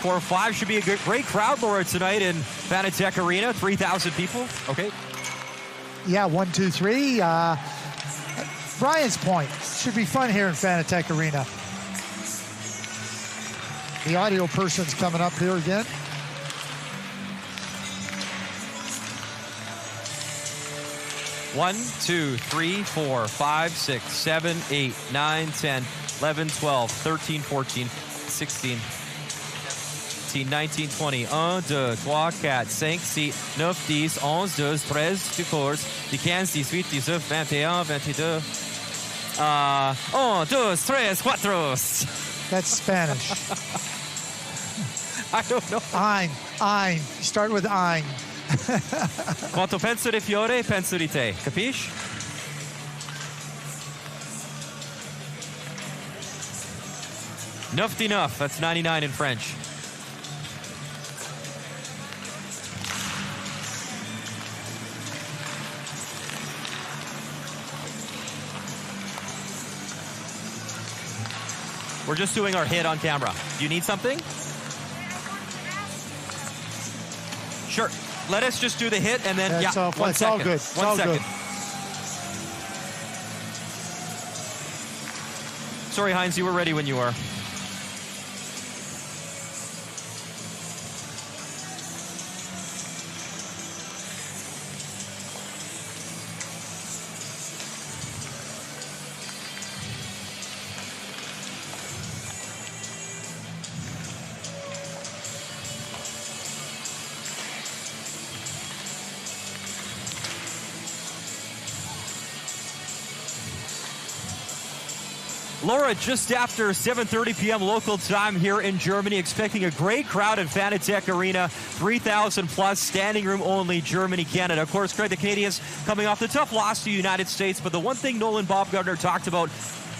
4-5. Should be a great crowd, Laura, tonight in Fanatec Arena. 3,000 people. Okay. Yeah, 1, 2, 3. Brian's point. Should be fun here in Fanatec Arena. The audio person's coming up here again. One, 2, 3, 4, 5, 6, 7, 8, 9, 10, 11, 12, 13, 14, 16, 17, 19, 20, 1, 2, 3, 4, 5, 6, 9, 10, 11, 12, 13, 14, 15, 18, 19, 21, 22. 1, 2, 3, 4. That's Spanish. I don't know. Ein. Start with ein. Quanto penso di fiore, penso di te. Capisci? Neuf d'enough. That's 99 in French. We're just doing our hit on camera. Do you need something? Sure. Let us just do the hit and then, it's all good. It's One all second. good. Sorry, Heinz, you were ready when you were. Laura, just after 7:30 p.m. local time here in Germany, expecting a great crowd in Fanatec Arena, 3,000 plus, standing room only, Germany, Canada. Of course, Craig, the Canadians coming off the tough loss to the United States, but the one thing Nolan Baumgartner talked about,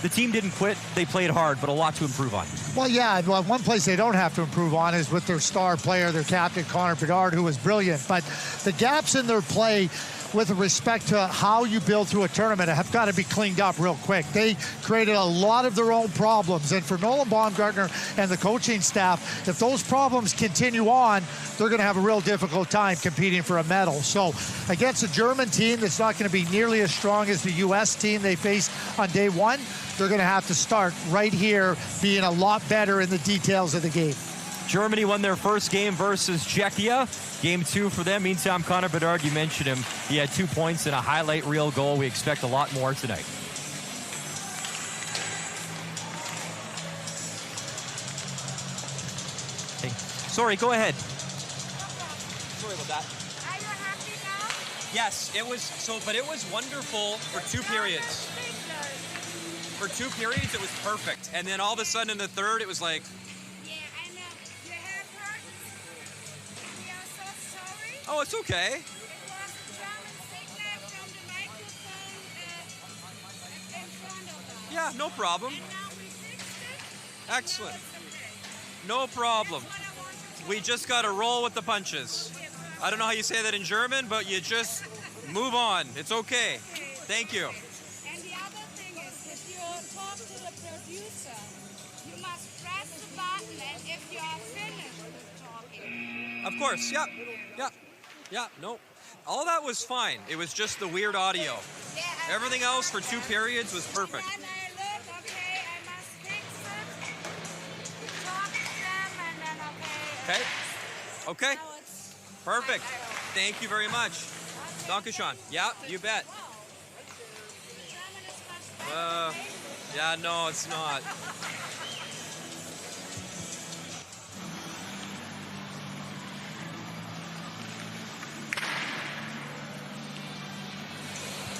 the team didn't quit, they played hard, but a lot to improve on. Well, yeah, one place they don't have to improve on is with their star player, their captain, Connor Bedard, who was brilliant. But the gaps in their play with respect to how you build through a tournament have got to be cleaned up real quick. They created a lot of their own problems, and for Nolan Baumgartner and the coaching staff, if those problems continue on, they're going to have a real difficult time competing for a medal. So against a German team that's not going to be nearly as strong as the U.S. team they faced on day one, they're going to have to start right here being a lot better in the details of the game. Germany won their first game versus Czechia. Game 2 for them. Meantime, Connor Bedard, you mentioned him. He had 2 points and a highlight reel goal. We expect a lot more tonight. Hey, sorry, go ahead. Sorry about that. Are you happy now? Yes, it was but it was wonderful for 2 periods. For 2 periods, it was perfect. And then all of a sudden in the third, it was like, oh, it's okay. It was the German signal from the microphone in front of us. Yeah, no problem. And now we fixed it. Excellent. Okay. No problem. That's what I wanted to We just got to roll with the punches. I don't know how you say that in German, but you just move on. It's okay. Thank you. And the other thing is, if you talk to the producer, you must press the button, and if you are finished with talking. Of course, yeah. Yeah, no. All that was fine. It was just the weird audio. Yeah, Everything else for 2 periods was perfect. And I look, okay, I must fix it. Talk to them, and then Okay. now it's Perfect. Thank you very much. Dankeschön. Yeah, you bet. German is much better. Yeah, no, it's not.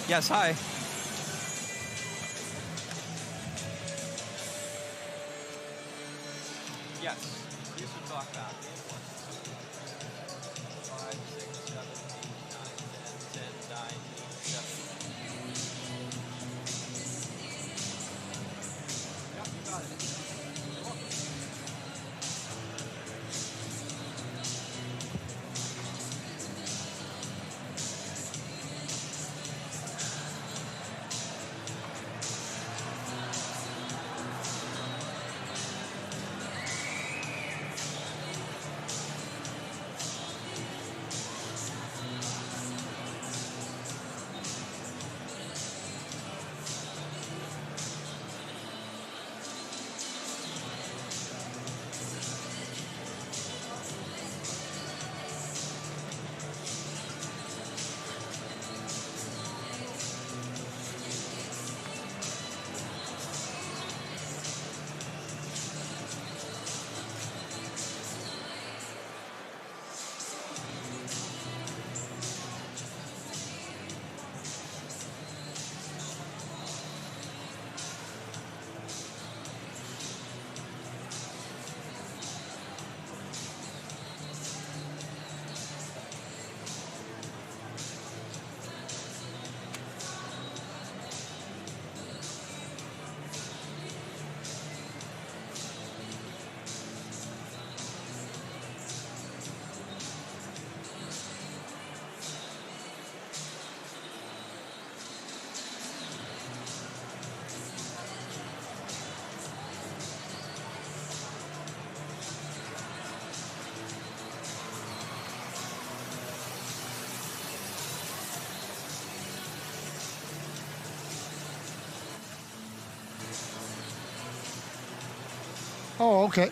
Yes, hi. Yes, you should talk back. 5, 6, 7, 8, 9, 10, 10, 9, 7. Yep, you got it. You're welcome. Oh, okay.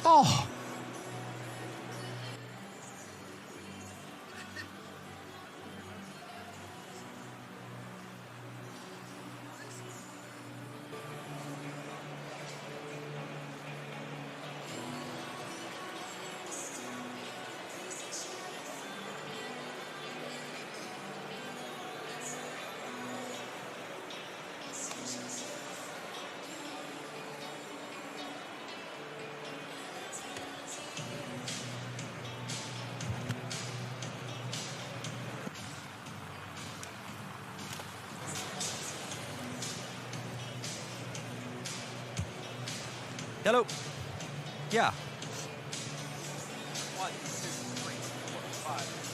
Oh. Hello. Yeah. 1, 2, 3, 4, 5.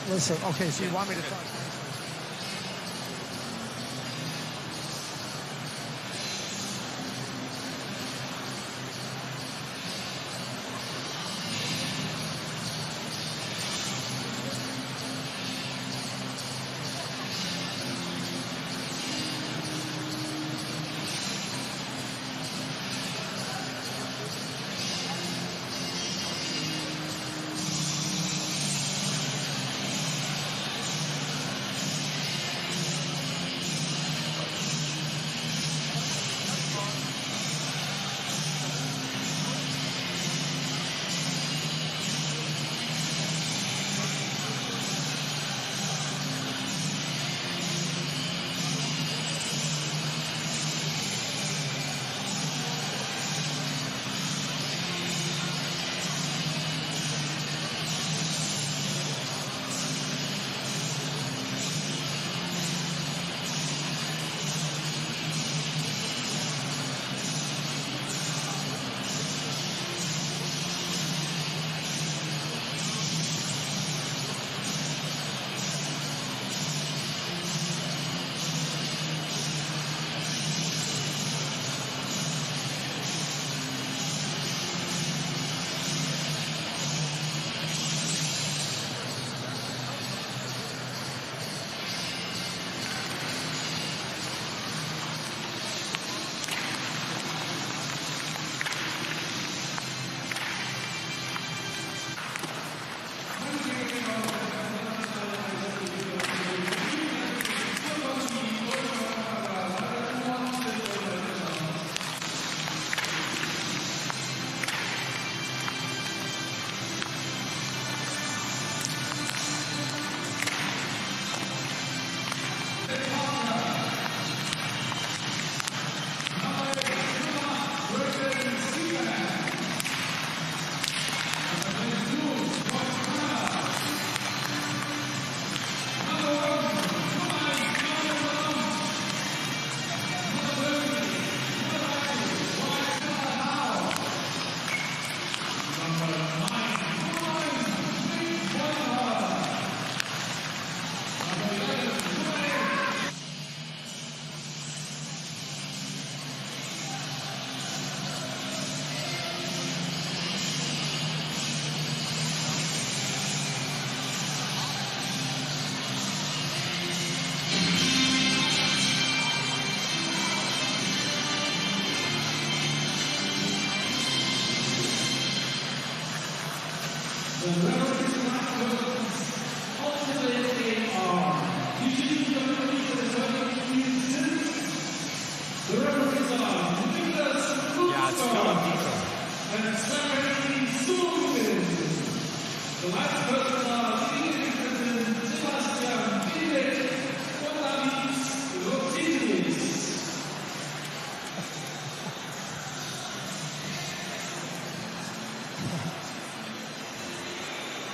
Listen, okay, so you want me to talk?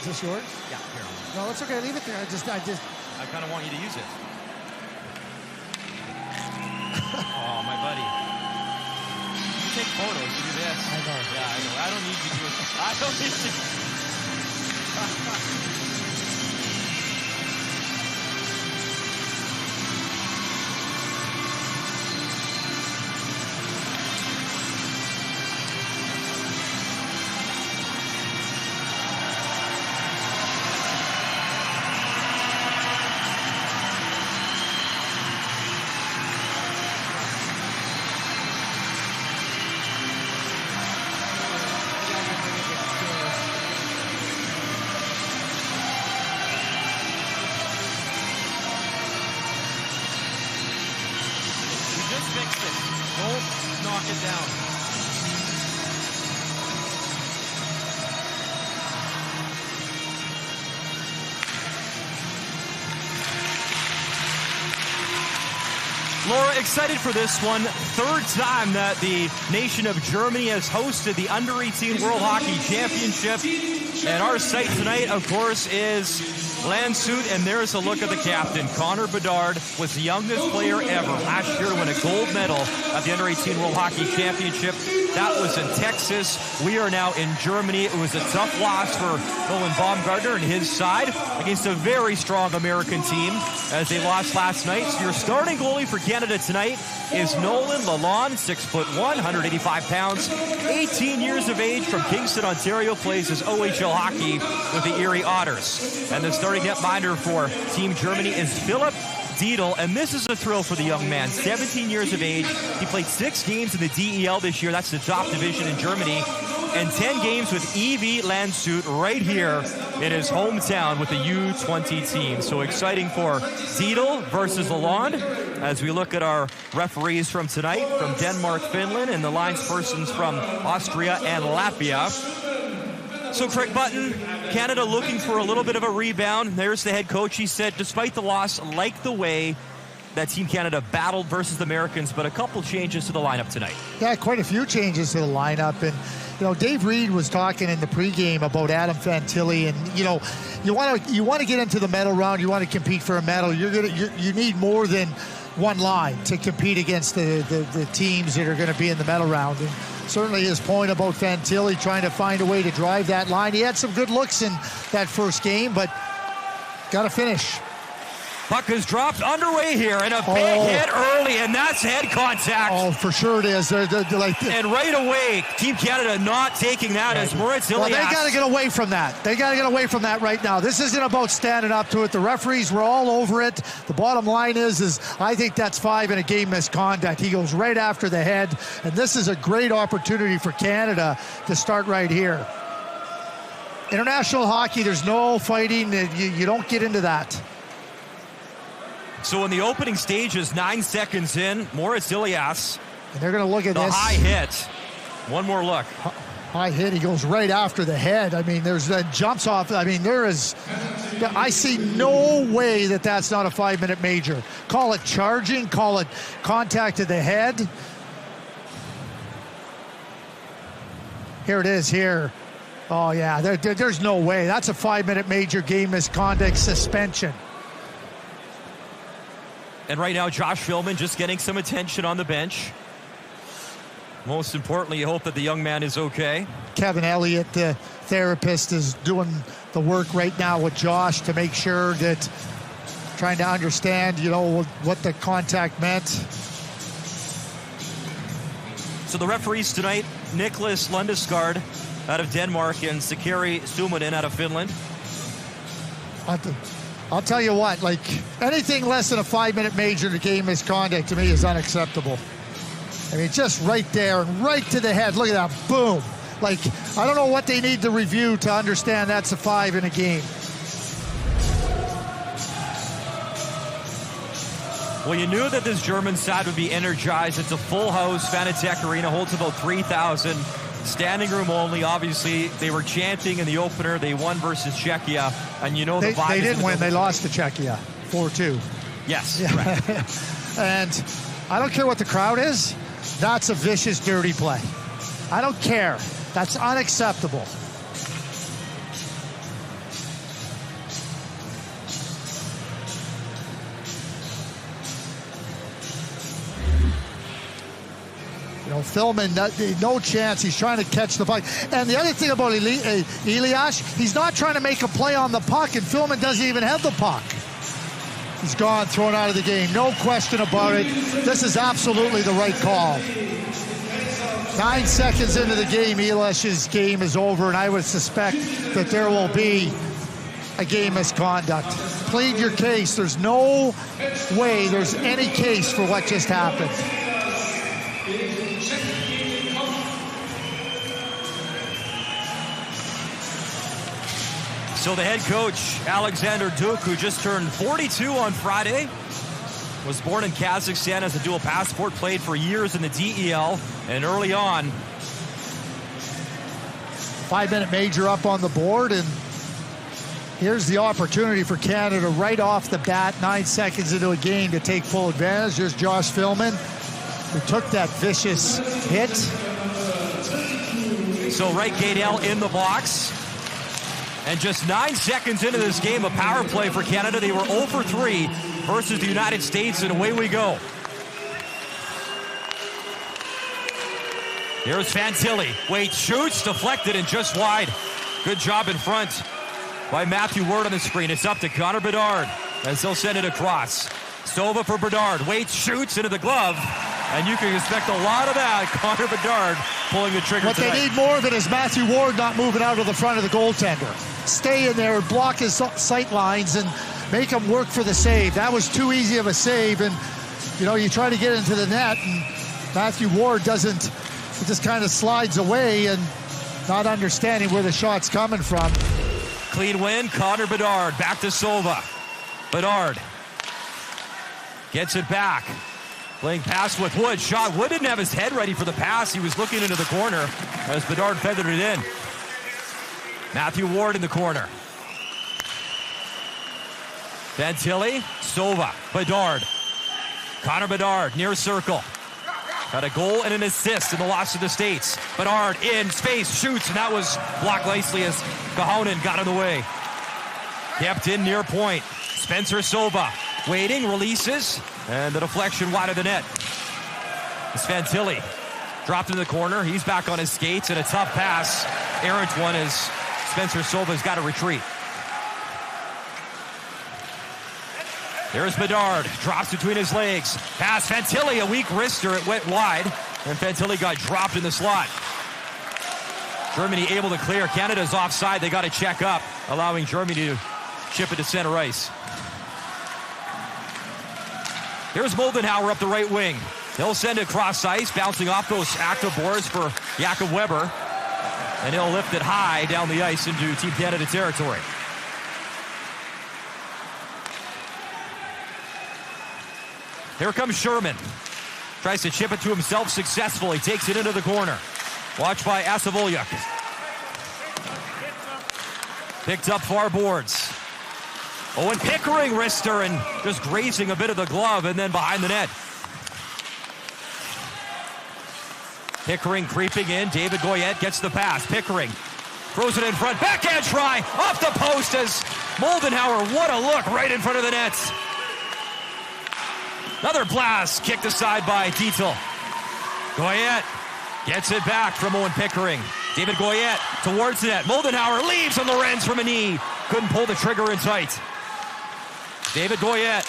Is this yours? Yeah, here. No, it's okay. Leave it there. I kind of want you to use it. Oh, my buddy. You take photos. You do this. I know. Yeah, I know. I don't need you to do it. I don't need you. Laura, excited for this one. Third time that the nation of Germany has hosted the Under-18 World Hockey Championship. And our site tonight, of course, is Landsuit, and there's a look at the captain. Connor Bedard was the youngest player ever last year to win a gold medal at the Under-18 World Hockey Championship. That was in Texas. We are now in Germany. It was a tough loss for Nolan Baumgartner and his side against a very strong American team as they lost last night. So your starting goalie for Canada tonight is Nolan Lalonde, 6'1", 185 pounds, 18 years of age, from Kingston, Ontario, plays his OHL hockey with the Erie Otters. And the starting netminder for Team Germany is Philip Dietl, and this is a thrill for the young man. 17 years of age. He played 6 games in the DEL this year. That's the top division in Germany. And 10 games with EV Landsuit right here in his hometown with the U20 team. So exciting for Dietl versus Lalonde as we look at our referees from tonight from Denmark, Finland, and the linespersons from Austria and Latvia. So Craig Button, Canada looking for a little bit of a rebound. There's the head coach. He said, despite the loss, like the way that Team Canada battled versus the Americans, but a couple changes to the lineup tonight. Yeah, quite a few changes to the lineup. And, you know, Dave Reed was talking in the pregame about Adam Fantilli, and, you know, you want to get into the medal round. You want to compete for a medal. You need more than one line to compete against the teams that are going to be in the medal round. And certainly his point about Fantilli trying to find a way to drive that line. He had some good looks in that first game, but got to finish. Puck is dropped underway here, and a big hit early, and that's head contact. Oh, for sure it is. They're like, and right away, Team Canada not taking that as Moritz Ilias. Well, they got to get away from that. They got to get away from that right now. This isn't about standing up to it. The referees were all over it. The bottom line is I think that's 5 in a game misconduct. He goes right after the head, and this is a great opportunity for Canada to start right here. International hockey, there's no fighting. You don't get into that. So in the opening stages, 9 seconds in, Moritz Ilias. And they're going to look at the this. High hit. One more look. High hit. He goes right after the head. I mean, there's that jumps off. I mean, I see no way that that's not a 5-minute major. Call it charging. Call it contact to the head. Here it is here. Oh, yeah. There's no way. That's a 5-minute major game misconduct suspension. And right now, Josh Philman just getting some attention on the bench. Most importantly, you hope that the young man is okay. Kevin Elliott, the therapist, is doing the work right now with Josh to make sure that, trying to understand, you know, what the contact meant. So the referees tonight, Nicholas Lundesgaard out of Denmark and Sakari Suominen out of Finland. I'll tell you what, like, anything less than a 5-minute major in the game misconduct to me is unacceptable. I mean, just right there and right to the head. Look at that, boom. Like, I don't know what they need to review to understand that's a 5 in a game. Well, you knew that this German side would be energized. It's a full house. Fanatec Arena holds about 3,000. Standing room only. Obviously, they were chanting in the opener. They won versus Czechia, and you know the vibe. They didn't win. They lost to Czechia, 4-2. Yes, yeah. Correct. And I don't care what the crowd is. That's a vicious, dirty play. I don't care. That's unacceptable. You know, Philman, no chance. He's trying to catch the puck. And the other thing about Ilias, he's not trying to make a play on the puck, and Philman doesn't even have the puck. He's gone, thrown out of the game. No question about it. This is absolutely the right call. 9 seconds into the game, Ilias's game is over, and I would suspect that there will be a game misconduct. Plead your case. There's no way there's any case for what just happened. So the head coach, Alexander Duk, who just turned 42 on Friday, was born in Kazakhstan as a dual passport, played for years in the DEL, and early on. 5-minute major up on the board, and here's the opportunity for Canada right off the bat, 9 seconds into a game, to take full advantage. There's Josh Philman, who took that vicious hit. So right Gadel in the box. And just 9 seconds into this game, a power play for Canada. They were 0 for 3 versus the United States, and away we go. Here's Fantilli. Wade shoots, deflected, and just wide. Good job in front by Matthew Ward on the screen. It's up to Connor Bedard as they'll send it across. Sova for Bedard. Wade shoots into the glove, and you can expect a lot of that. Connor Bedard pulling the trigger What tonight. they need more of it is Matthew Ward not moving out of the front of the goaltender. Stay in there and block his sight lines and make him work for the save. That was too easy of a save, and you try to get into the net, and Matthew Ward doesn't. He just kind of slides away and not understanding where the shot's coming from. Clean win. Connor Bedard back to Sova. Bedard gets it back. Playing pass with Wood. Shot. Wood didn't have his head ready for the pass. He was looking into the corner as Bedard feathered it in. Matthew Ward in the corner. Fantilli. Sova. Bedard. Connor Bedard near circle. Got a goal and an assist in the loss to the States. Bedard in space, shoots, and that was blocked nicely as Kahonen got in the way. Kept in near point. Spencer Sova waiting, releases, and the deflection wide of the net. It's Fantilli. Dropped into the corner. He's back on his skates, and a tough pass. Errant one as Spencer Sova's got to retreat. There's Bedard, drops between his legs. Pass, Fantilli, a weak wrister, it went wide, and Fantilli got dropped in the slot. Germany able to clear. Canada's offside, they got to check up, allowing Germany to chip it to center ice. Here's Moldenhauer up the right wing. He'll send it across ice, bouncing off those active boards for Jakob Weber, and he'll lift it high down the ice into Team Canada territory. Here comes Sherman. Tries to chip it to himself successfully. Takes it into the corner. Watched by Asavolyak. Picked up far boards. Owen Pickering, wrister, and just grazing a bit of the glove, and then behind the net. Pickering creeping in. David Goyette gets the pass. Pickering throws it in front. Backhand try off the post as Moldenhauer. What a look right in front of the net. Another blast kicked aside by Dietl. Goyette gets it back from Owen Pickering. David Goyette towards the net. Moldenhauer leaves on Lorenz from a knee. Couldn't pull the trigger in tight. David Goyette,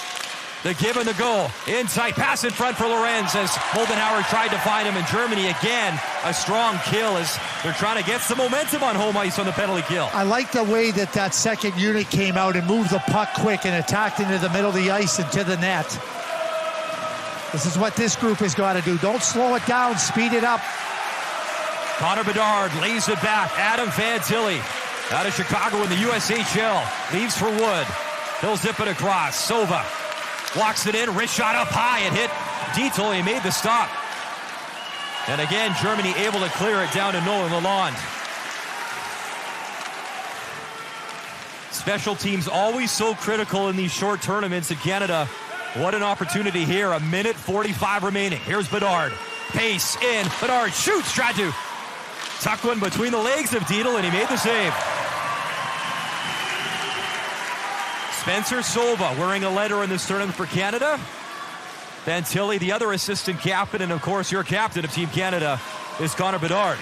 the give and the go. In tight, pass in front for Lorenz as Moldenhauer tried to find him. In Germany again, a strong kill as they're trying to get some momentum on home ice on the penalty kill. I like the way that second unit came out and moved the puck quick and attacked into the middle of the ice and to the net. This is what this group has got to do. Don't slow it down, speed it up. Connor Bedard lays it back. Adam Fantilli out of Chicago in the USHL. Leaves for Wood. He'll zip it across. Sova walks it in. Wrist shot up high. It hit Dietl. He made the stop. And again, Germany able to clear it down to Nolan Lalonde. Special teams always so critical in these short tournaments in Canada. What an opportunity here. 1:45 remaining. Here's Bedard. Pace in. Bedard shoots. Tried to tuck one between the legs of Dietl, and he made the save. Spencer Sova wearing a letter in this tournament for Canada. Fantilli, the other assistant captain, and of course your captain of Team Canada is Connor Bedard.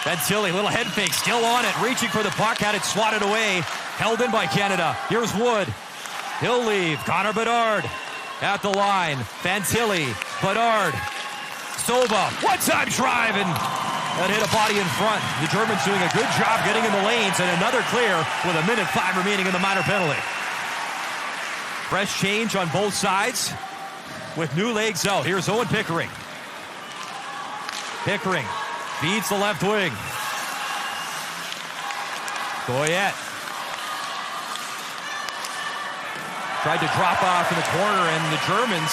Fantilli, little head fake, still on it, reaching for the puck, had it swatted away, held in by Canada. Here's Wood. He'll leave. Connor Bedard at the line. Fantilli, Bedard, Sova, one-time drive, and that hit a body in front. The Germans doing a good job getting in the lanes, and another clear with 1:05 remaining in the minor penalty. Fresh change on both sides with new legs out. Here's Owen Pickering. Pickering feeds the left wing. Goyette tried to drop off in the corner, and the Germans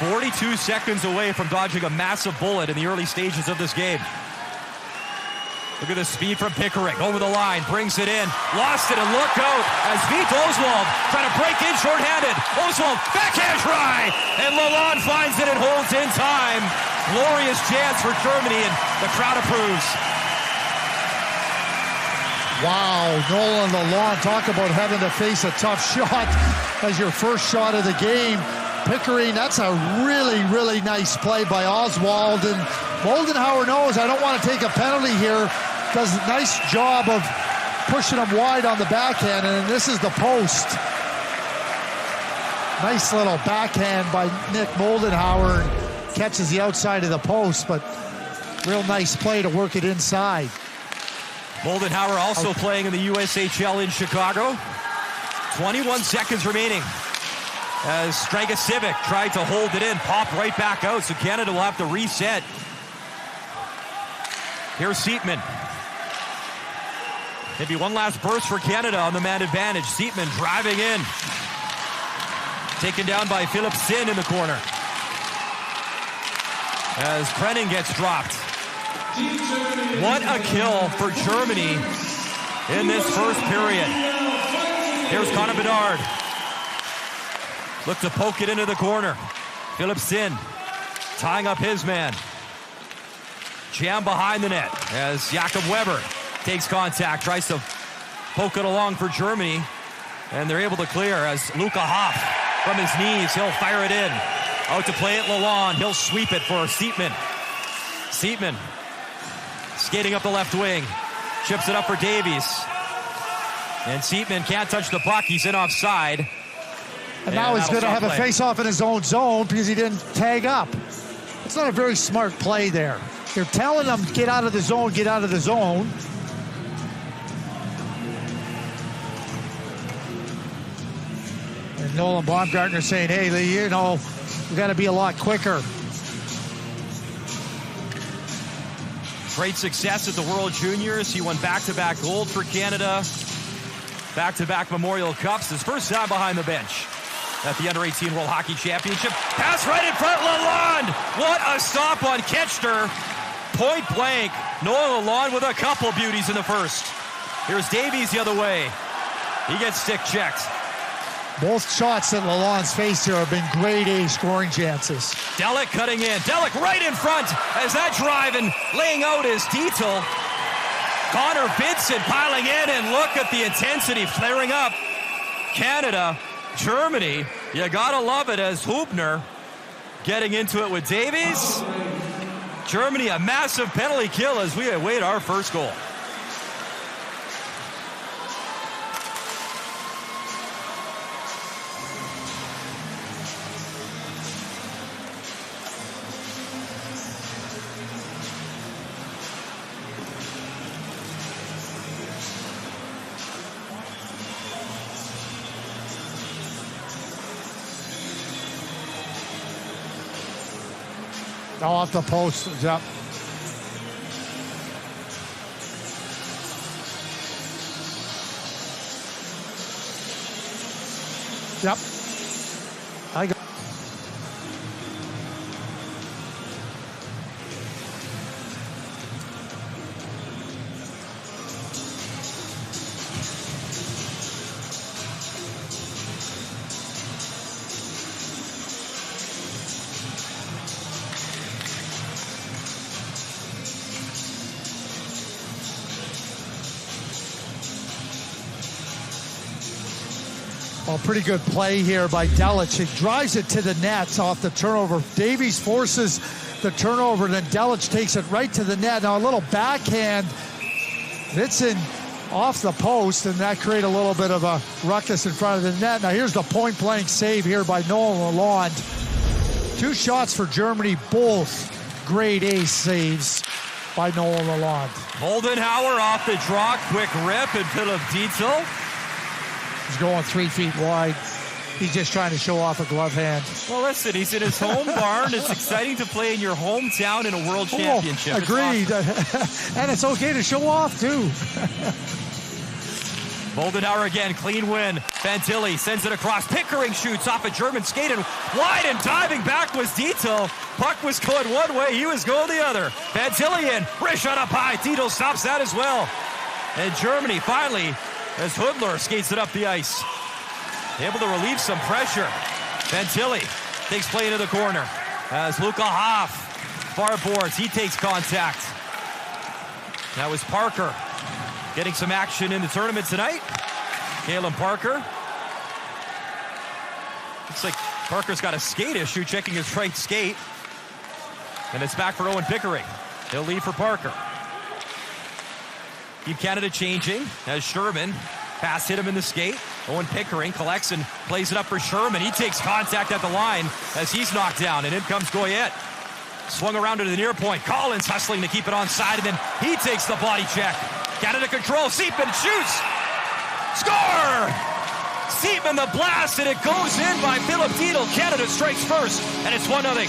42 seconds away from dodging a massive bullet in the early stages of this game. Look at the speed from Pickering. Over the line, brings it in. Lost it, and look out as Vít Oswald trying to break in shorthanded. Oswald, backhand try, and Lalonde finds it and holds in time. Glorious chance for Germany, and the crowd approves. Wow, Nolan Lalonde, talk about having to face a tough shot as your first shot of the game. Pickering, that's a really, really nice play by Oswald. And Moldenhauer knows I don't want to take a penalty here. Does a nice job of pushing him wide on the backhand, and this is the post. Nice little backhand by Nick Moldenhauer. Catches the outside of the post, but real nice play to work it inside. Moldenhauer also playing in the USHL in Chicago. 21 seconds remaining as Stragasivic tried to hold it in, popped right back out, so Canada will have to reset. Here's Seatman. Maybe one last burst for Canada on the man advantage. Seatman driving in. Taken down by Philip Sin in the corner. As Brennan gets dropped. What a kill for Germany in this first period. Here's Connor Bedard. Look to poke it into the corner. Philip Sin tying up his man. Jam behind the net as Jakob Weber takes contact, tries to poke it along for Germany, and they're able to clear as Luca Hoff from his knees, he'll fire it in. Out to play it Lalonde, he'll sweep it for Seatman. Seatman skating up the left wing, chips it up for Davies. And Seatman can't touch the puck, he's in offside. And now he's going to have a face-off in his own zone because he didn't tag up. It's not a very smart play there. They're telling him, get out of the zone, get out of the zone. And Nolan Baumgartner saying, hey, you know, we got to be a lot quicker. Great success at the World Juniors. He won back-to-back gold for Canada. Back-to-back Memorial Cups. His first time behind the bench at the Under-18 World Hockey Championship. Pass right in front, Lalonde! What a stop on Ketchner. Point blank. Noah Lalonde with a couple beauties in the first. Here's Davies the other way. He gets stick checked. Both shots that Lalonde's faced here have been grade A scoring chances. Delic cutting in. Delic right in front as that drive and laying out is Dietel. Connor Vincent piling in, and look at the intensity flaring up. Canada, Germany, you gotta love it as Hubner getting into it with Davies. Germany, a massive penalty kill as we await our first goal. Off the post, yep. Yep. I got. Well, pretty good play here by Delic. He drives it to the net off the turnover. Davies forces the turnover, then Delic takes it right to the net. Now a little backhand. Vincent off the post, and that created a little bit of a ruckus in front of the net. Now here's the point-blank save here by Nolan Lalonde. Two shots for Germany, both grade A saves by Nolan Lalonde. Moldenhauer off the draw, quick rip, and Philip Dietel. He's going 3 feet wide. He's just trying to show off a glove hand. Well, listen, he's in his home barn. It's exciting to play in your hometown in a world championship. Agreed. Awesome. And it's okay to show off, too. Moldenhauer again, clean win. Fantilli sends it across. Pickering shoots off a German skate and wide, and diving back was Dietel. Puck was going one way, he was going the other. Fantilli in, wrist shot up high. Dietel stops that as well. And Germany finally, as Hudler skates it up the ice, able to relieve some pressure. Fantilli takes play into the corner as Luca Hoff far boards. He takes contact. That was Parker. getting some action in the tournament tonight. Kalen Parker. Looks like Parker's got a skate issue, checking his right skate. And it's back for Owen Pickering. He'll lead for Parker. Keep Canada changing as Sherman. Pass hit him in the skate. Owen Pickering collects and plays it up for Sherman. He takes contact at the line as he's knocked down, and in comes Goyette. Swung around to the near point. Collins hustling to keep it onside, and then he takes the body check. Canada control. Seepman shoots. Score! Seepman the blast, and it goes in by Philip Dietel. Canada strikes first, and it's 1-0.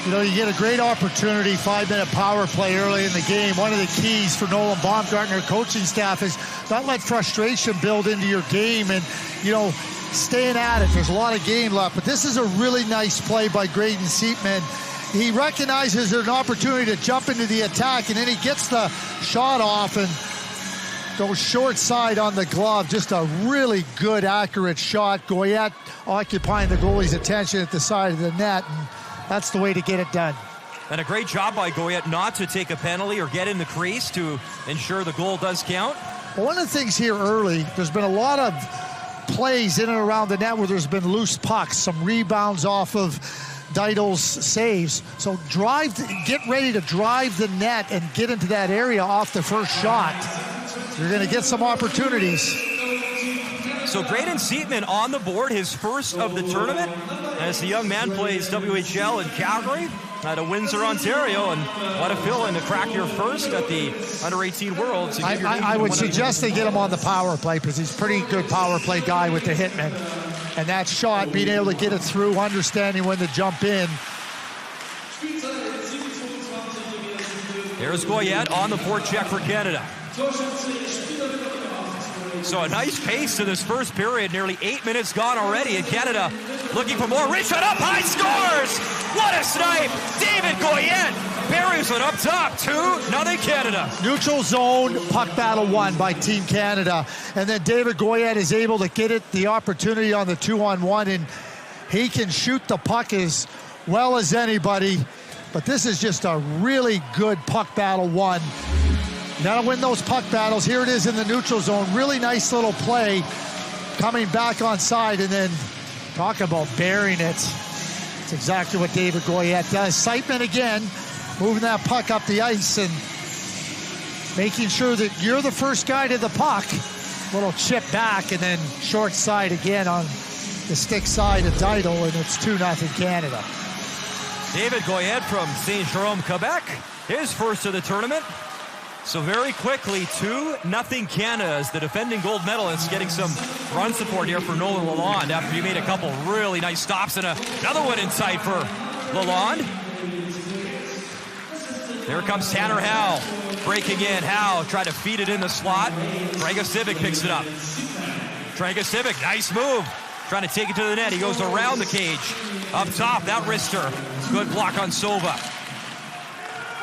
You know, you get a great opportunity, 5-minute power play early in the game. One of the keys for Nolan Baumgartner coaching staff is not let frustration build into your game and, you know, staying at it. There's a lot of game left, but this is a really nice play by Graydon Seepman. He recognizes there's an opportunity to jump into the attack, and then he gets the shot off and goes short side on the glove. Just a really good, accurate shot. Goyette occupying the goalie's attention at the side of the net, and that's the way to get it done. And a great job by Goyette not to take a penalty or get in the crease to ensure the goal does count. Well, one of the things here early, there's been a lot of plays in and around the net where there's been loose pucks, some rebounds off of Dietel's saves. So get ready to drive the net and get into that area off the first shot. You're going to get some opportunities. So Graydon Seepman on the board, his first of the tournament, as the young man plays WHL in Calgary out of Windsor, Ontario, and what a fill-in to crack your first at the Under-18 Worlds. I would suggest they get him on the power play because he's a pretty good power play guy with the hitman. And that shot, being able to get it through, understanding when to jump in. Here's Goyette on the forecheck for Canada. So a nice pace to this first period. Nearly 8 minutes gone already, and Canada looking for more. Reach it up high, scores! What a snipe! David Goyette buries it up top. 2-0 Canada. Neutral zone, puck battle won by Team Canada. And then David Goyette is able to get it the opportunity on the 2-on-1, and he can shoot the puck as well as anybody. But this is just a really good puck battle won. You gotta win those puck battles. Here it is in the neutral zone. Really nice little play coming back on side, and then talk about burying it. It's exactly what David Goyette does. Seipman again, moving that puck up the ice and making sure that you're the first guy to the puck. Little chip back, and then short side again on the stick side of Dietel, and it's 2-0 Canada. David Goyette from Saint Jerome, Quebec, his first of the tournament. So very quickly, 2-0 Canada as the defending gold medalists getting some run support here for Nolan Lalonde after he made a couple really nice stops, and another one in sight for Lalonde. There comes Tanner Howe breaking in. Howe tried to feed it in the slot. Dragosevic picks it up. Dragosevic, nice move. Trying to take it to the net. He goes around the cage. Up top, that wrister. Good block on Sova.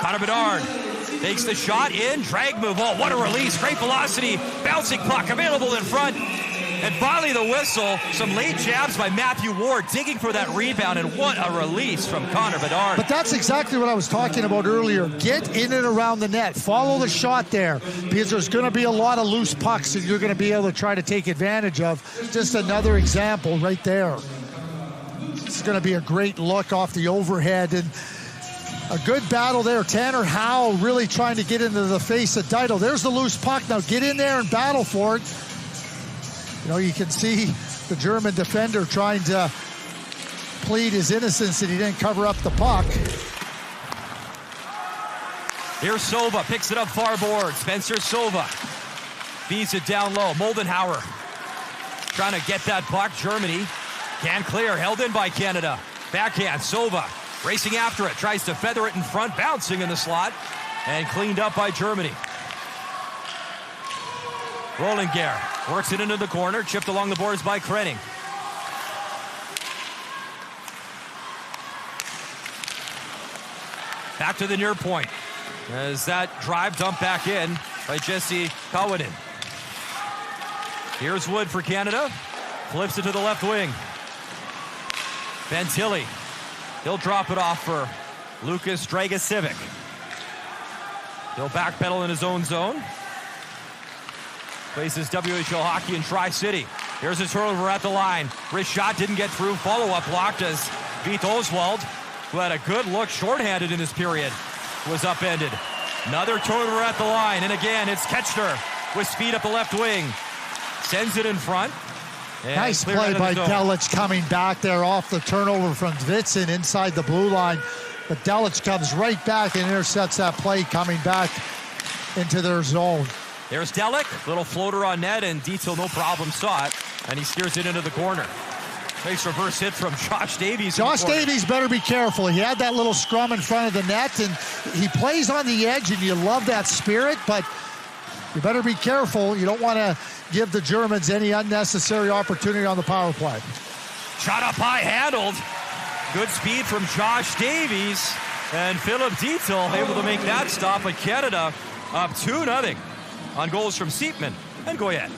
Connor Bedard takes the shot in, drag move. Oh, what a release. Great velocity, bouncing puck available in front. And finally the whistle. Some late jabs by Matthew Ward digging for that rebound, and what a release from Connor Bedard. But that's exactly what I was talking about earlier. Get in and around the net. Follow the shot there, because there's going to be a lot of loose pucks that you're going to be able to try to take advantage of. Just another example right there. This is going to be a great look off the overhead, and a good battle there. Tanner Howe really trying to get into the face of Dietel. There's the loose puck. Now get in there and battle for it. You know, you can see the German defender trying to plead his innocence that he didn't cover up the puck. Here's Sova, picks it up far board. Spencer Sova feeds it down low. Moldenhauer trying to get that puck. Germany can't clear, held in by Canada. Backhand, Sova racing after it, tries to feather it in front, bouncing in the slot, and cleaned up by Germany. Rollinger works it into the corner, chipped along the boards by Krenning. Back to the near point as that drive dumped back in by Jesse Kawanen. Here's Wood for Canada, flips it to the left wing. Fantilli, he'll drop it off for Lucas Dragosevic. He'll backpedal in his own zone. Places WHL hockey in Tri-City. Here's a turnover at the line. Wrist shot didn't get through. Follow-up blocked as Beat Oswald, who had a good look shorthanded in this period, was upended. Another turnover at the line, and again, it's Ketchner with speed up the left wing. Sends it in front. Nice play by Delic coming back there off the turnover from Vitsin inside the blue line. But Delic comes right back and intercepts that play coming back into their zone. There's Delic, little floater on net, and Dietel no problem saw it, and he steers it into the corner. Nice reverse hit from Josh Davies. Josh Davies better be careful. He had that little scrum in front of the net, and he plays on the edge, and you love that spirit, but you better be careful. You don't want to give the Germans any unnecessary opportunity on the power play. Shot up high, handled. Good speed from Josh Davies, and Philip Dietel able to make that stop, but Canada up 2-0 on goals from Seepman and Goyette.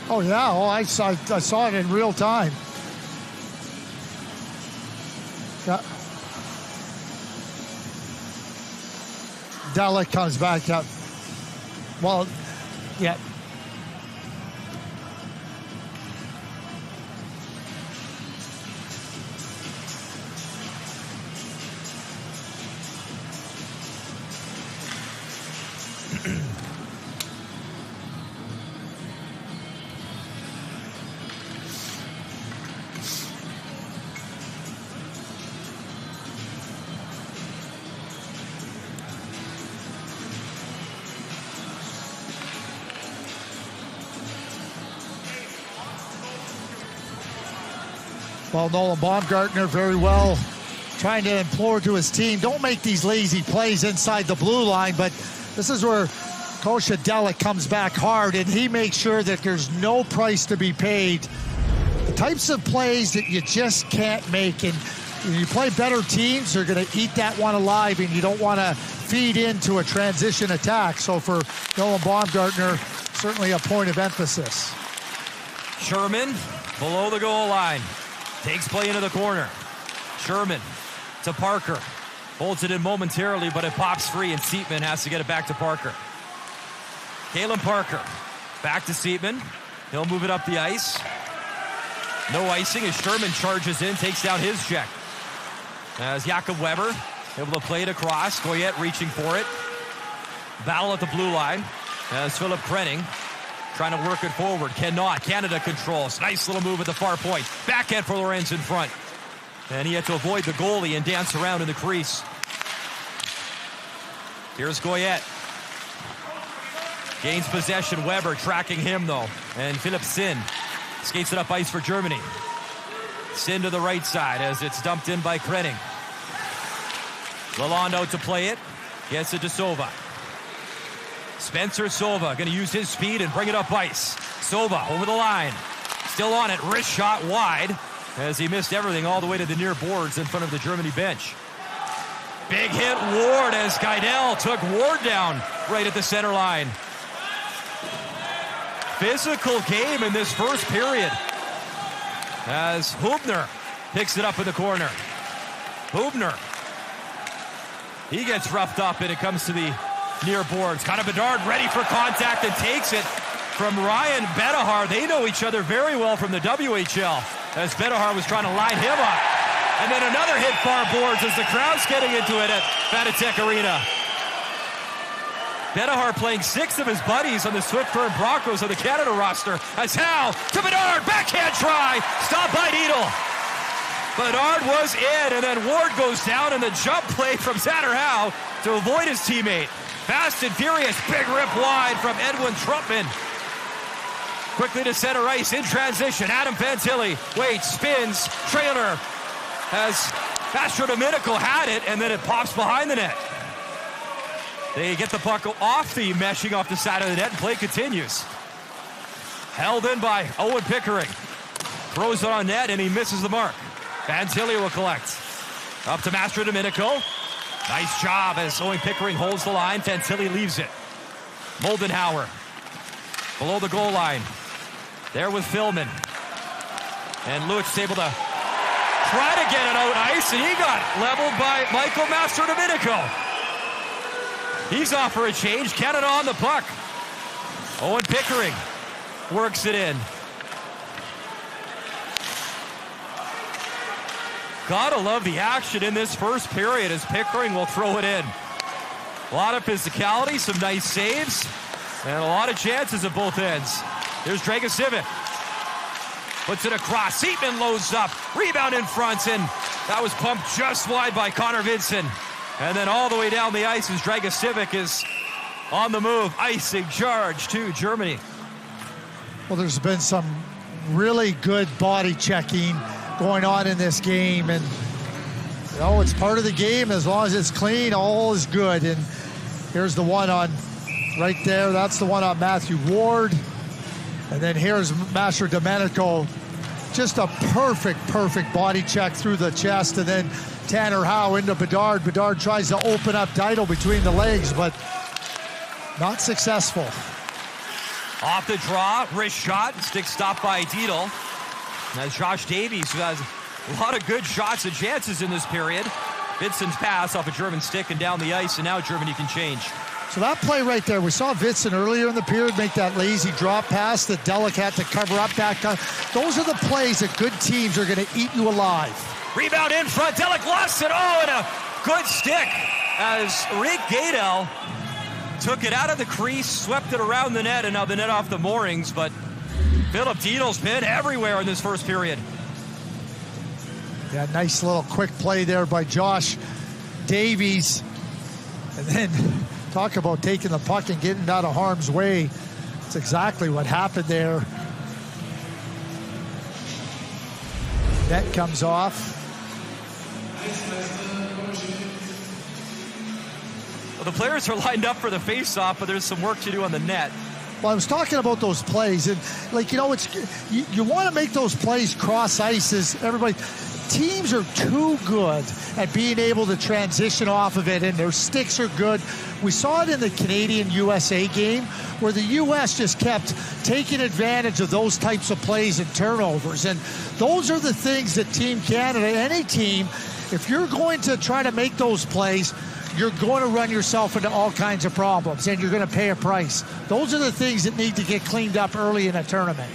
Oh, yeah. Oh, I saw it in real time. Yeah. Delic comes back up. Well, yeah. Well, Nolan Baumgartner very well trying to implore to his team, don't make these lazy plays inside the blue line, but this is where Kosha Delic comes back hard, and he makes sure that there's no price to be paid. The types of plays that you just can't make, and when you play better teams, they're going to eat that one alive, and you don't want to feed into a transition attack. So for Nolan Baumgartner, certainly a point of emphasis. Sherman below the goal line. Takes play into the corner. Sherman to Parker. Holds it in momentarily, but it pops free, and Seepman has to get it back to Parker. Kalen Parker back to Seepman. He'll move it up the ice. No icing as Sherman charges in, takes down his check. As Jakob Weber able to play it across. Goyette reaching for it. Battle at the blue line as Philip Krenning trying to work it forward. Cannot. Canada controls. Nice little move at the far point. Backhand for Lorenz in front. And he had to avoid the goalie and dance around in the crease. Here's Goyette. Gains possession. Weber tracking him, though. And Philip Sin skates it up ice for Germany. Sin to the right side as it's dumped in by Krenning. Lalonde out to play it. Gets it to Sova. Spencer Sova going to use his speed and bring it up ice. Sova over the line. Still on it. Wrist shot wide as he missed everything all the way to the near boards in front of the Germany bench. Big hit Ward as Geidel took Ward down right at the center line. Physical game in this first period as Hubner picks it up in the corner. Hubner. He gets roughed up and it comes to the near boards. Connor Bedard ready for contact and takes it from Ryan Bedahar. They know each other very well from the WHL as Bedahar was trying to line him up. And then another hit far boards as the crowd's getting into it at Fanatec Arena. Bedahar playing 6 of his buddies on the Swift Current Broncos of the Canada roster. As Howe to Bedard, backhand try, stopped by Needle. Bedard was in, and then Ward goes down, and the jump play from Xander Howe to avoid his teammate. Fast and furious, big rip wide from Edwin Trumpman. Quickly to center ice in transition. Adam Fantilli waits, spins, trailer. As Astro Domenico had it, and then it pops behind the net. They get the puck off the meshing off the side of the net, and play continues. Held in by Owen Pickering. Throws it on net, and he misses the mark. Fantilli will collect. Up to Mastro Domenico. Nice job as Owen Pickering holds the line. Fantilli leaves it. Moldenhauer below the goal line. There with Philman. And Luick's able to try to get it out ice, and he got leveled by Michael Mastrodomenico. He's off for a change. Canada on the puck. Owen Pickering works it in. Gotta love the action in this first period as Pickering will throw it in. A lot of physicality, some nice saves, and a lot of chances at both ends. Here's Dragicevic. Puts it across. Seatman loads up. Rebound in front, and that was pumped just wide by Connor Vincent. And then all the way down the ice as Dragicevic is on the move. Icing charge to Germany. Well, there's been some really good body checking going on in this game, and you know, it's part of the game. As long as it's clean, all is good. And here's the one on right there. That's the one on Matthew Ward. And then here's Mastrodomenico. Just a perfect body check through the chest. And then Tanner Howe into Bedard. Bedard tries to open up Deitel between the legs, but not successful. Off the draw, wrist shot, stick stopped by Deitel. That's Josh Davies, who has a lot of good shots and chances in this period. Vincent's pass off a German stick and down the ice, and now Germany can change. So that play right there, we saw Vincent earlier in the period make that lazy drop pass that Delic had to cover up back on. Those are the plays that good teams are going to eat you alive. Rebound in front, Delic lost it. Oh, and a good stick as Rick Gadel took it out of the crease, swept it around the net, and now the net off the moorings, but Philip Diedel's been everywhere in this first period. Yeah, nice little quick play there by Josh Davies. And then talk about taking the puck and getting out of harm's way. That's exactly what happened there. Net comes off. Well, the players are lined up for the face-off, but there's some work to do on the net. Well, I was talking about those plays, and like, you know, it's you want to make those plays cross ices. Everybody, teams are too good at being able to transition off of it, and their sticks are good. We saw it in the Canadian-USA game where the U.S. just kept taking advantage of those types of plays and turnovers, and those are the things that Team Canada, any team, if you're going to try to make those plays, you're going to run yourself into all kinds of problems, and you're going to pay a price. Those are the things that need to get cleaned up early in a tournament.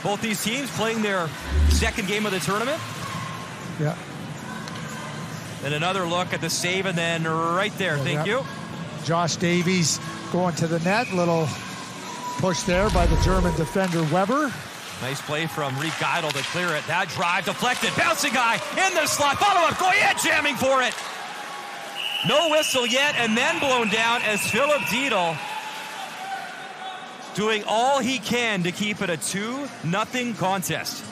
Both these teams playing their second game of the tournament. Yeah. And another look at the save, and then right there, thank you. Josh Davies going to the net. Little push there by the German defender Weber. Nice play from Rick Geidel to clear it. That drive deflected. Bouncing guy in the slot. Follow-up. Goyette jamming for it. No whistle yet, and then blown down as Philip Deitel doing all he can to keep it a 2-0 contest.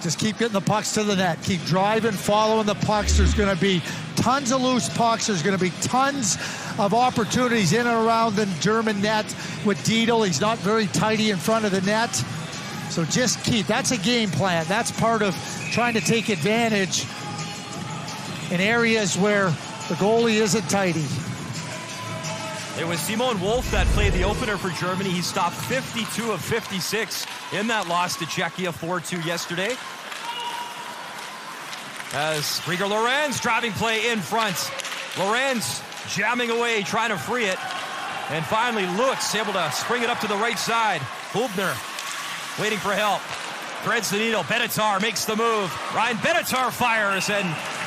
Just keep getting the pucks to the net. Keep driving, following the pucks. There's going to be tons of loose pucks. There's going to be tons of opportunities in and around the German net with Deitel. He's not very tidy in front of the net. So just keep, that's a game plan. That's part of trying to take advantage in areas where the goalie isn't tidy. It was Simon Wolf that played the opener for Germany. He stopped 52 of 56 in that loss to Czechia 4-2 yesterday. As Rieger Lorenz driving play in front. Lorenz jamming away, trying to free it. And finally, Luick's able to spring it up to the right side. Hubner waiting for help. Threads the needle. Benatar makes the move. Ryan Benatar fires, and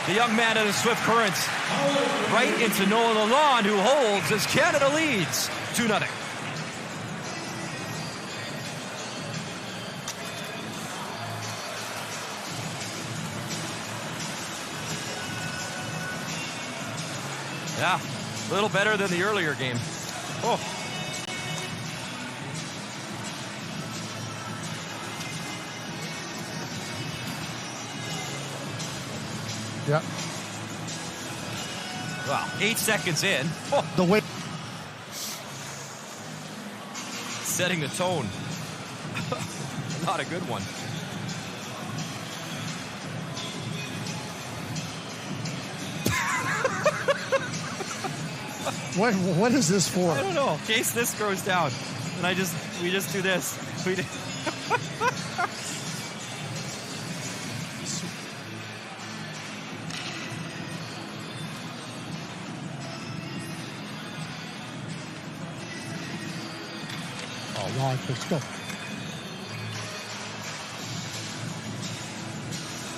the young man of the Swift Currents right into Nolan Lalonde, who holds as Canada leads 2-0. Yeah, a little better than the earlier game. Oh. Yeah. Wow, 8 seconds in. Oh. The way setting the tone. Not a good one. What is this for? I don't know. In case this goes down, and we just do this. Oh, wow, let's go.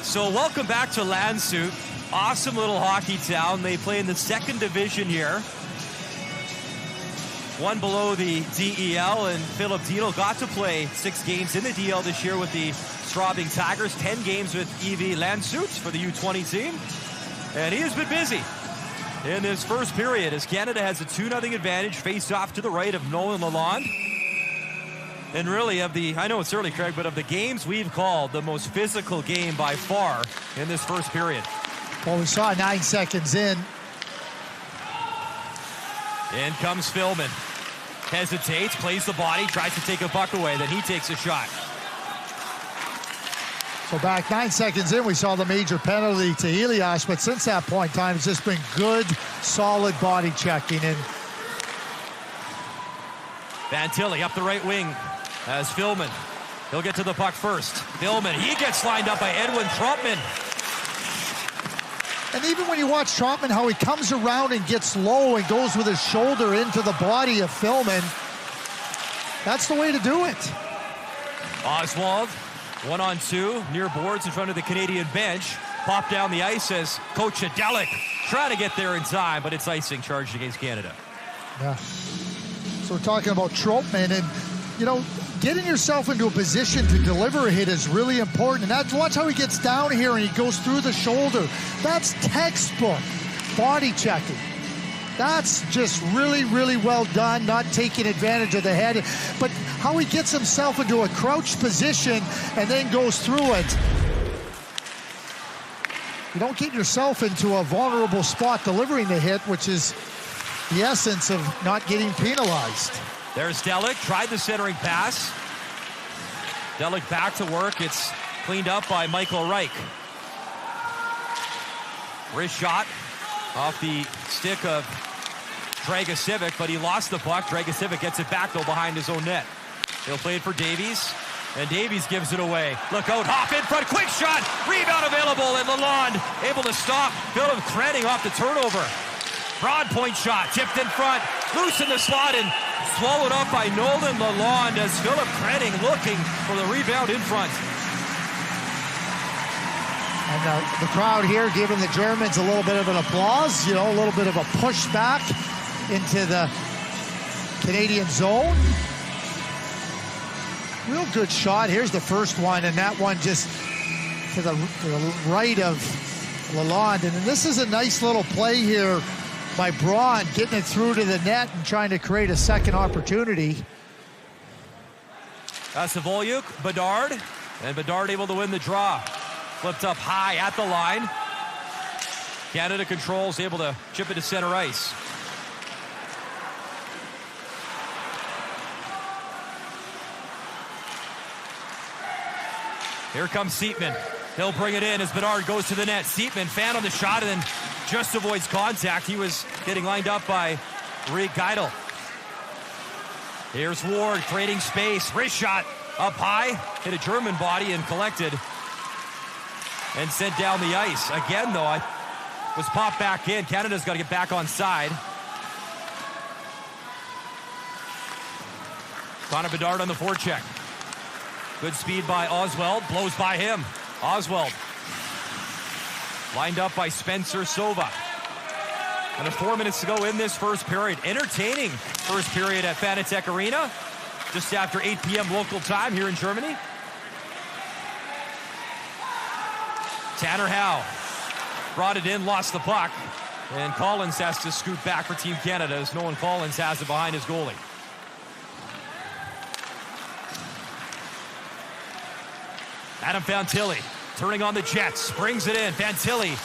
So welcome back to Landshut. Awesome little hockey town. They play in the second division here. One below the DEL, and Philip Dino got to play 6 games in the DL this year with the Straubing Tigers, 10 games with EV Landshut for the U20 team. And he has been busy in this first period as Canada has a 2-0 advantage, faced off to the right of Nolan Lalonde. And really, I know it's early, Craig, but of the games we've called, the most physical game by far in this first period. Well, we saw 9 seconds in. In comes Philman. Hesitates, plays the body, tries to take a puck away, then he takes a shot. So back 9 seconds in, we saw the major penalty to Elias, but since that point in time, it's just been good, solid body checking. And Fantilli up the right wing as Philman. He'll get to the puck first. Philman, he gets lined up by Edwin Trotman. And even when you watch Trotman, how he comes around and gets low and goes with his shoulder into the body of Philman, that's the way to do it. Oswald, 1-on-2, near boards in front of the Canadian bench. Pop down the ice as Coach Adelic trying to get there in time, but it's icing charged against Canada. Yeah. So we're talking about Trotman, and, you know, getting yourself into a position to deliver a hit is really important. And watch how he gets down here and he goes through the shoulder. That's textbook body checking. That's just really, really well done, not taking advantage of the head. But how he gets himself into a crouched position and then goes through it. You don't get yourself into a vulnerable spot delivering the hit, which is the essence of not getting penalized. There's Delic, tried the centering pass. Delic back to work. It's cleaned up by Michael Reich. Wrist shot off the stick of Dragosivic, but he lost the puck. Dragosivic gets it back, though, behind his own net. He'll play it for Davies, and Davies gives it away. Look out, Hoff in front, quick shot, rebound available, and Lalonde able to stop. Philip Krenning off the turnover. Broad point shot, tipped in front, loose in the slot, and swallowed up by Nolan Lalonde as Philip Krenning looking for the rebound in front. And the crowd here giving the Germans a little bit of an applause, you know, a little bit of a pushback into the Canadian zone. Real good shot. Here's the first one, and that one just to the right of Lalonde. And this is a nice little play here by Braun, getting it through to the net and trying to create a second opportunity. That's Savolyuk, Bedard, and Bedard able to win the draw. Flipped up high at the line. Canada controls, able to chip it to center ice. Here comes Seatman. He'll bring it in as Bedard goes to the net. Seatman, fan on the shot, and then just avoids contact. He was getting lined up by Rick Geidel. Here's Ward creating space. Wrist shot up high. Hit a German body and collected and sent down the ice. Again, though, was popped back in. Canada's got to get back on side. Connor Bedard on the forecheck. Good speed by Oswald. Blows by him. Oswald. Lined up by Spencer Sova. Under 4 minutes to go in this first period. Entertaining first period at Fanatec Arena. Just after 8 p.m. local time here in Germany. Tanner Howe brought it in, lost the puck. And Collins has to scoot back for Team Canada as Nolan Collins has it behind his goalie. Adam Fantilli turning on the Jets, brings it in. Fantilli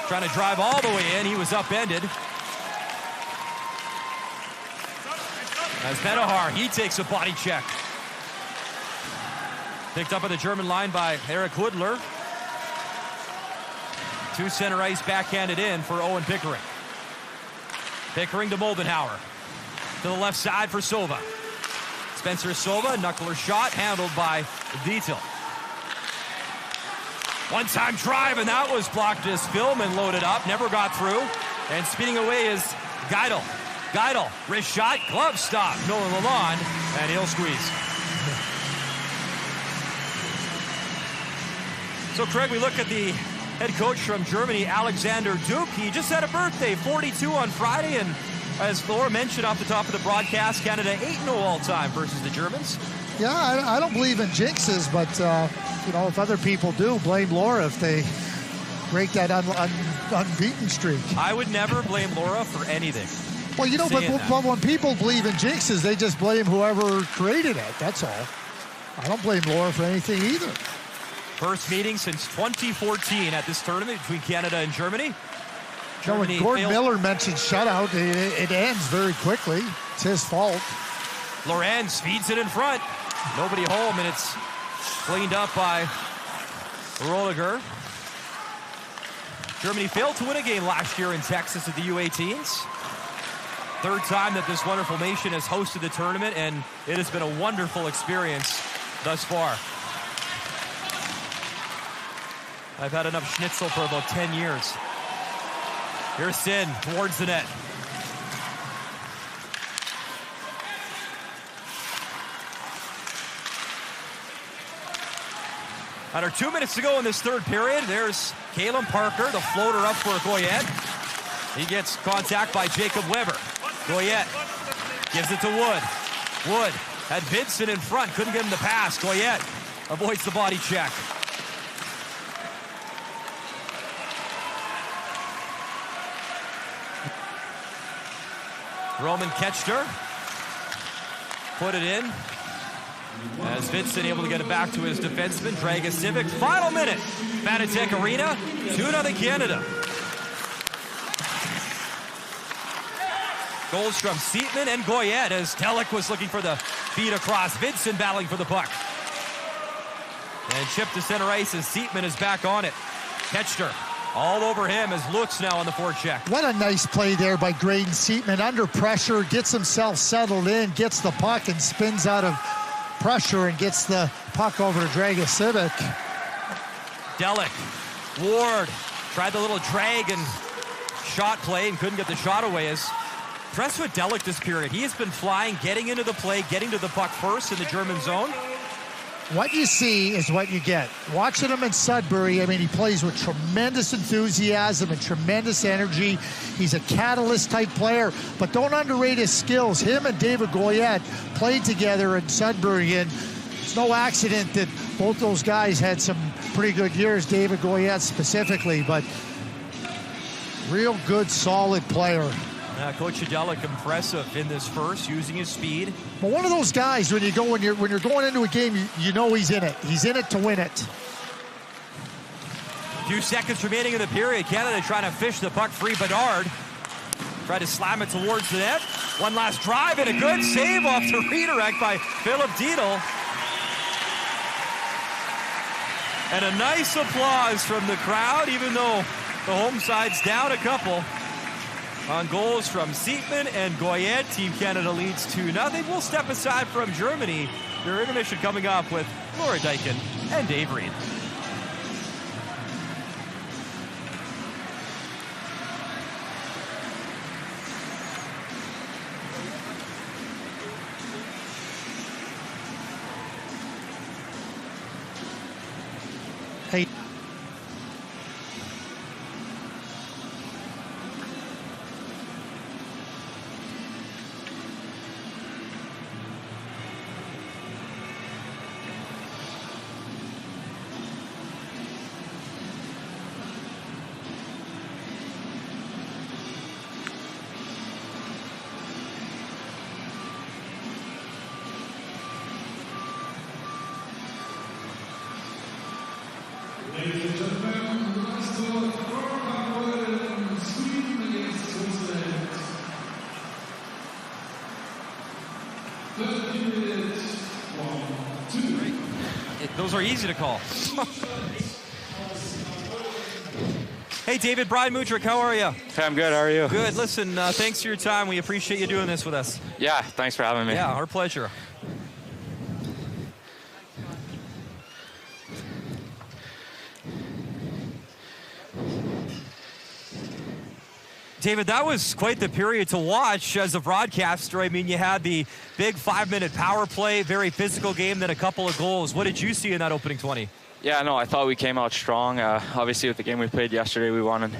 trying to drive all the way in. He was upended. As Bedahar, he takes a body check. Picked up at the German line by Eric Hoodler. To center ice, backhanded in for Owen Pickering. Pickering to Moldenhauer. To the left side for Sova. Spencer Sova, knuckler shot, handled by Dietel. One-time drive, and that was blocked as Philman loaded up, never got through. And speeding away is Geidel. Geidel, wrist shot, glove stop. Nolan Lalonde, and he'll squeeze. So, Craig, we look at the head coach from Germany, Alexander Duke. He just had a birthday, 42 on Friday, and as Laura mentioned off the top of the broadcast, Canada 8-0 all-time versus the Germans. Yeah, I don't believe in jinxes, but, you know, if other people do, blame Laura if they break that unbeaten streak. I would never blame Laura for anything. Well, you know, but when people believe in jinxes, they just blame whoever created it. That's all. I don't blame Laura for anything either. First meeting since 2014 at this tournament between Canada and Germany. No, when Gordon Miller mentioned shutout, it ends very quickly. It's his fault. Lorenz feeds it in front. Nobody home, and it's cleaned up by Rolliger. Germany failed to win a game last year in Texas at the U18s. Third time that this wonderful nation has hosted the tournament, and it has been a wonderful experience thus far. I've had enough schnitzel for about 10 years. Here's Sin towards the net. Under 2 minutes to go in this third period. There's Kalen Parker, the floater up for Goyette. He gets contact by Jacob Weber. Goyette gives it to Wood. Wood had Vincent in front, couldn't get him the pass. Goyette avoids the body check. Roman Ketchner put it in. As Vincent able to get it back to his defenseman, Dragicevic. Final minute, Fanatec Arena, 2-0 Canada. Goals from Seatman and Goyette as Delic was looking for the feed across. Vincent battling for the puck. And chip to center ice as Seatman is back on it. Ketchner all over him as Lutz now on the forecheck. What a nice play there by Graydon Seatman. Under pressure, gets himself settled in, gets the puck and spins out of pressure and gets the puck over to Dragicevic. Delic, Ward tried the little drag and shot play and couldn't get the shot away. As impressed with Delic this period. He has been flying, getting into the play, getting to the puck first in the German zone. What you see is what you get. Watching him in Sudbury, I mean, he plays with tremendous enthusiasm and tremendous energy. He's a catalyst type player, but don't underrate his skills. Him and David Goyette played together in Sudbury, and it's no accident that both those guys had some pretty good years, David Goyette specifically, but real good, solid player. Coach Delic impressive in this first, using his speed. But one of those guys, when you're going into a game, you know he's in it. He's in it to win it. Few seconds remaining in the period. Canada trying to fish the puck free. Bedard tried to slam it towards the net. One last drive and a good save off the redirect by Philip Dietel. And a nice applause from the crowd, even though the home side's down a couple. On goals from Seatman and Goyette, Team Canada leads 2-0. We'll step aside from Germany. Their intermission coming up with Laura Dyken and Dave Reed. Hey. Those are easy to call. Hey, David, Brian Mudryk, how are you? Hey, I'm good. How are you? Good. Listen, thanks for your time. We appreciate you doing this with us. Yeah, thanks for having me. Yeah, our pleasure. David, that was quite the period to watch as a broadcaster. I mean, you had the big 5-minute power play, very physical game, then a couple of goals. What did you see in that opening 20? Yeah, no, I thought we came out strong. Obviously, with the game we played yesterday, we wanted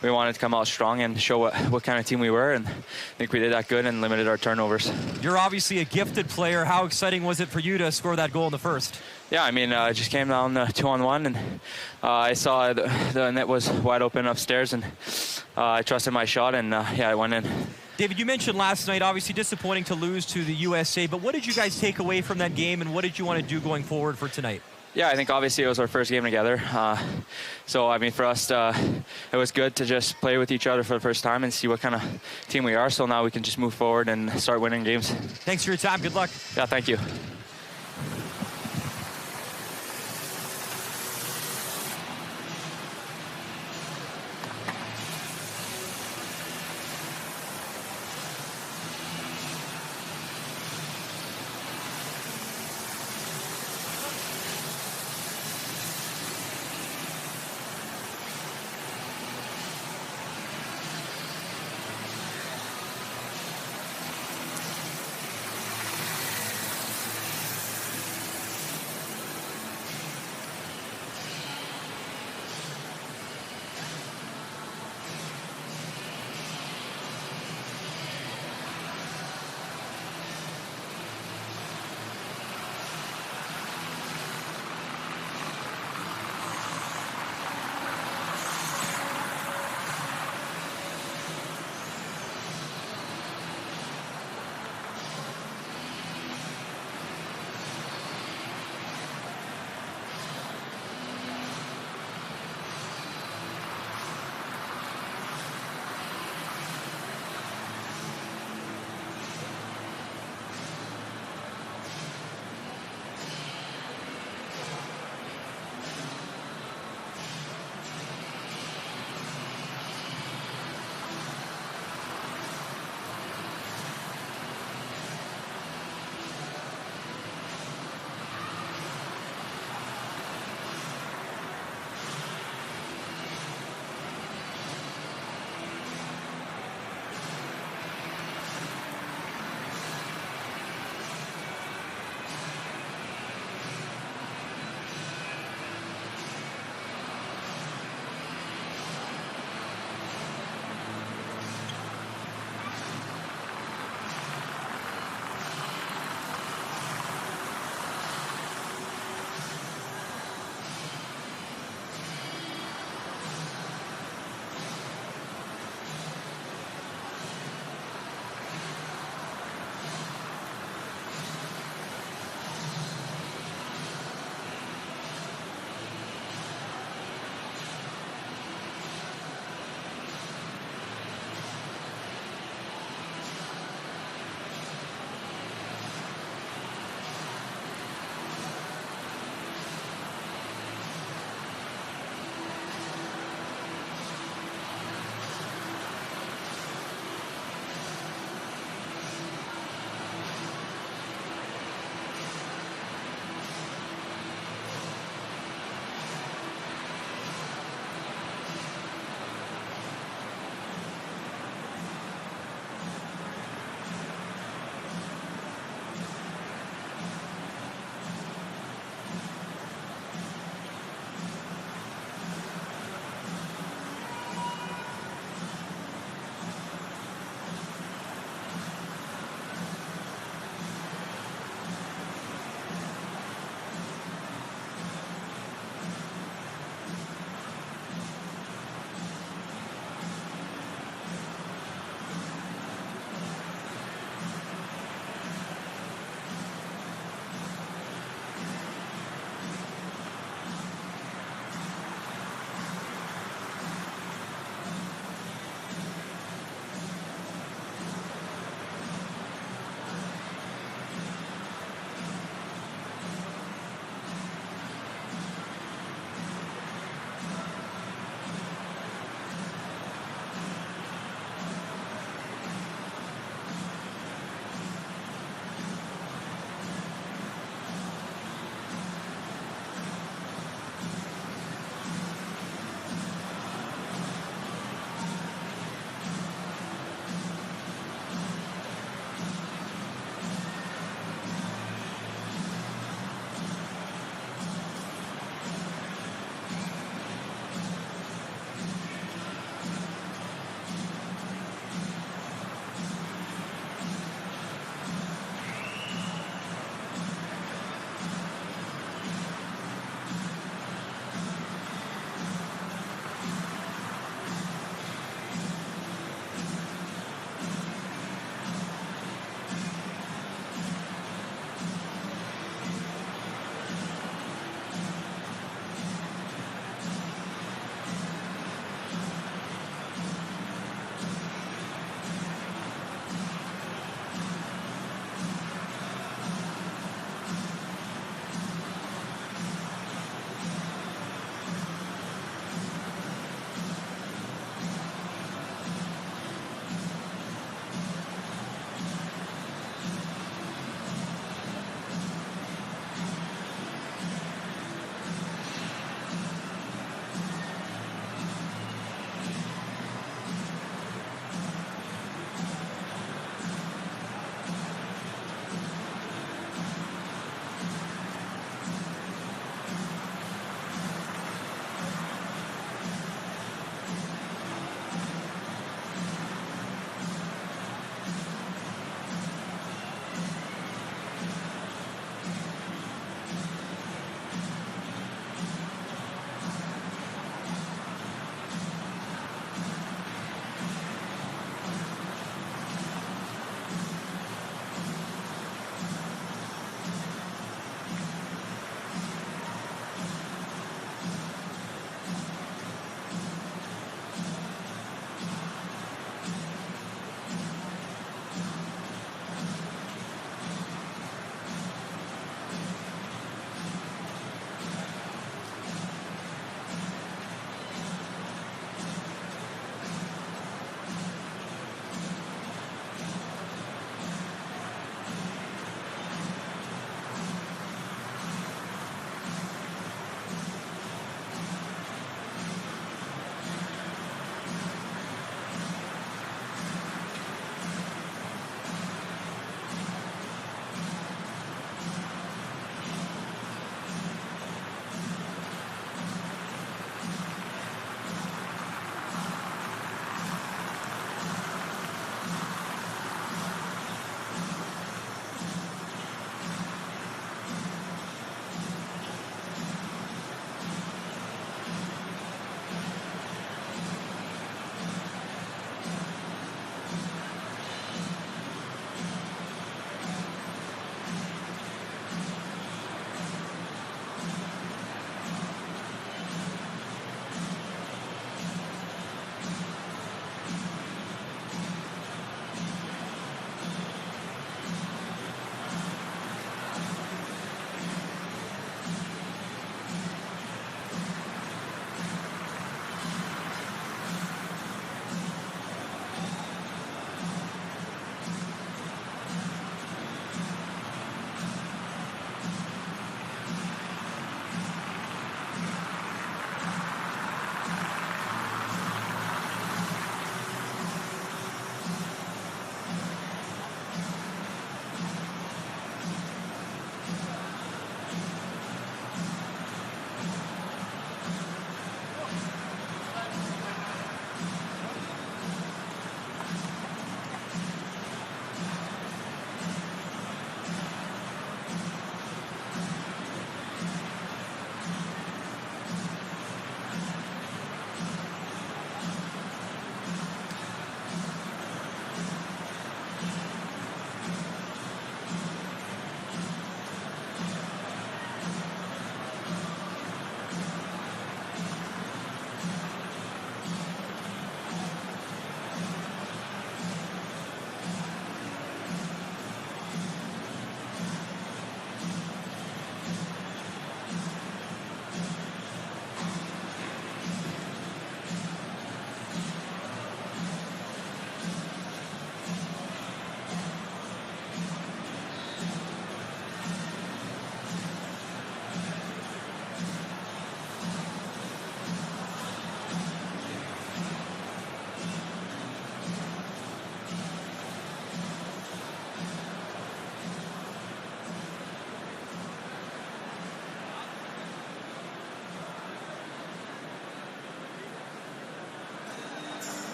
to come out strong and show what kind of team we were, and I think we did that good and limited our turnovers. You're obviously a gifted player. How exciting was it for you to score that goal in the first? Yeah, I mean, I just came down 2-on-1, and I saw the net was wide open upstairs, and I trusted my shot, and yeah, I went in. David, you mentioned last night, obviously disappointing to lose to the USA, but what did you guys take away from that game, and what did you want to do going forward for tonight? Yeah, I think obviously it was our first game together. So, I mean, for us, it was good to just play with each other for the first time and see what kind of team we are. So now we can just move forward and start winning games. Thanks for your time. Good luck. Yeah, thank you.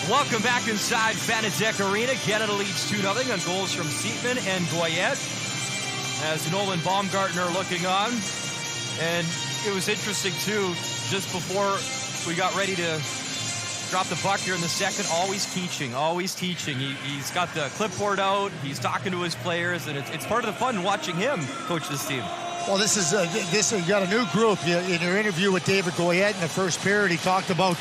Welcome back inside Fanatec Arena. Canada leads 2-0 on goals from Seatman and Goyette. As Nolan Baumgartner looking on. And it was interesting, too, just before we got ready to drop the puck here in the second, always teaching. He's got the clipboard out, he's talking to his players, and it's part of the fun watching him coach this team. Well, this is you got a new group. In your interview with David Goyette in the first period, he talked about,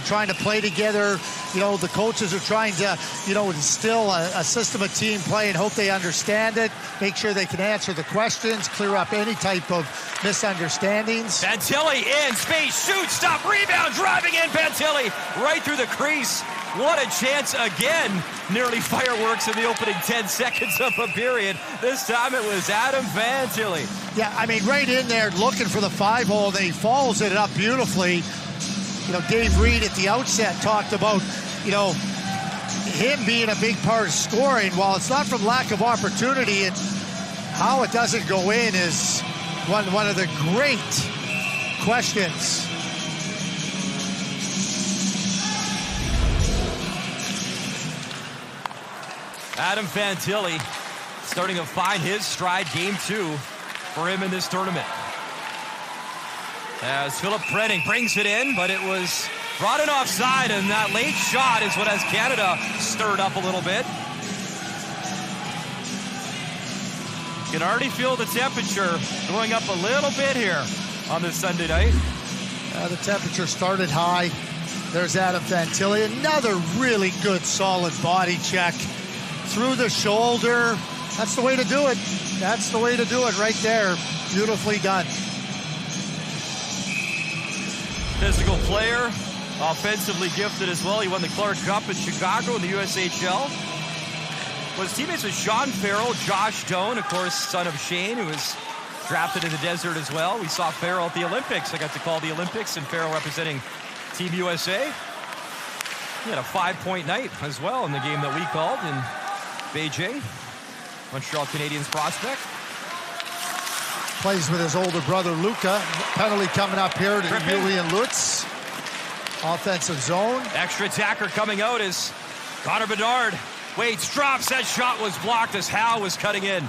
trying to play together. The coaches are trying to, instill a system of team play and hope they understand it, make sure they can answer the questions, clear up any type of misunderstandings. Fantilli in space, shoots, stop, rebound, driving in Fantilli right through the crease. What a chance again. Nearly fireworks in the opening 10 seconds of a period. This time it was Adam Fantilli. Yeah, I mean, right in there looking for the 5-hole, and then he follows it up beautifully. Dave Reed at the outset talked about, him being a big part of scoring. While it's not from lack of opportunity, and how it doesn't go in is one of the great questions. Adam Fantilli starting to find his stride. Game 2 for him in this tournament. As Philip Prenning brings it in, but it was brought in offside, and that late shot is what has Canada stirred up a little bit. You can already feel the temperature going up a little bit here on this Sunday night. The temperature started high. There's Adam Fantilli. Another really good, solid body check. Through the shoulder. That's the way to do it. That's the way to do it right there. Beautifully done. Physical player, offensively gifted as well. He won the Clark Cup in Chicago in the USHL. Was teammates with Sean Farrell, Josh Doan, of course, son of Shane, who was drafted in the desert as well. We saw Farrell at the Olympics. I got to call the Olympics, and Farrell representing Team USA. He had a 5-point night as well in the game that we called in Beijing. Montreal Canadiens prospect. Plays with his older brother, Luca. Penalty coming up here to Julian Lutz. Offensive zone. Extra attacker coming out is Connor Bedard. Waits, drops. That shot was blocked as Howe was cutting in.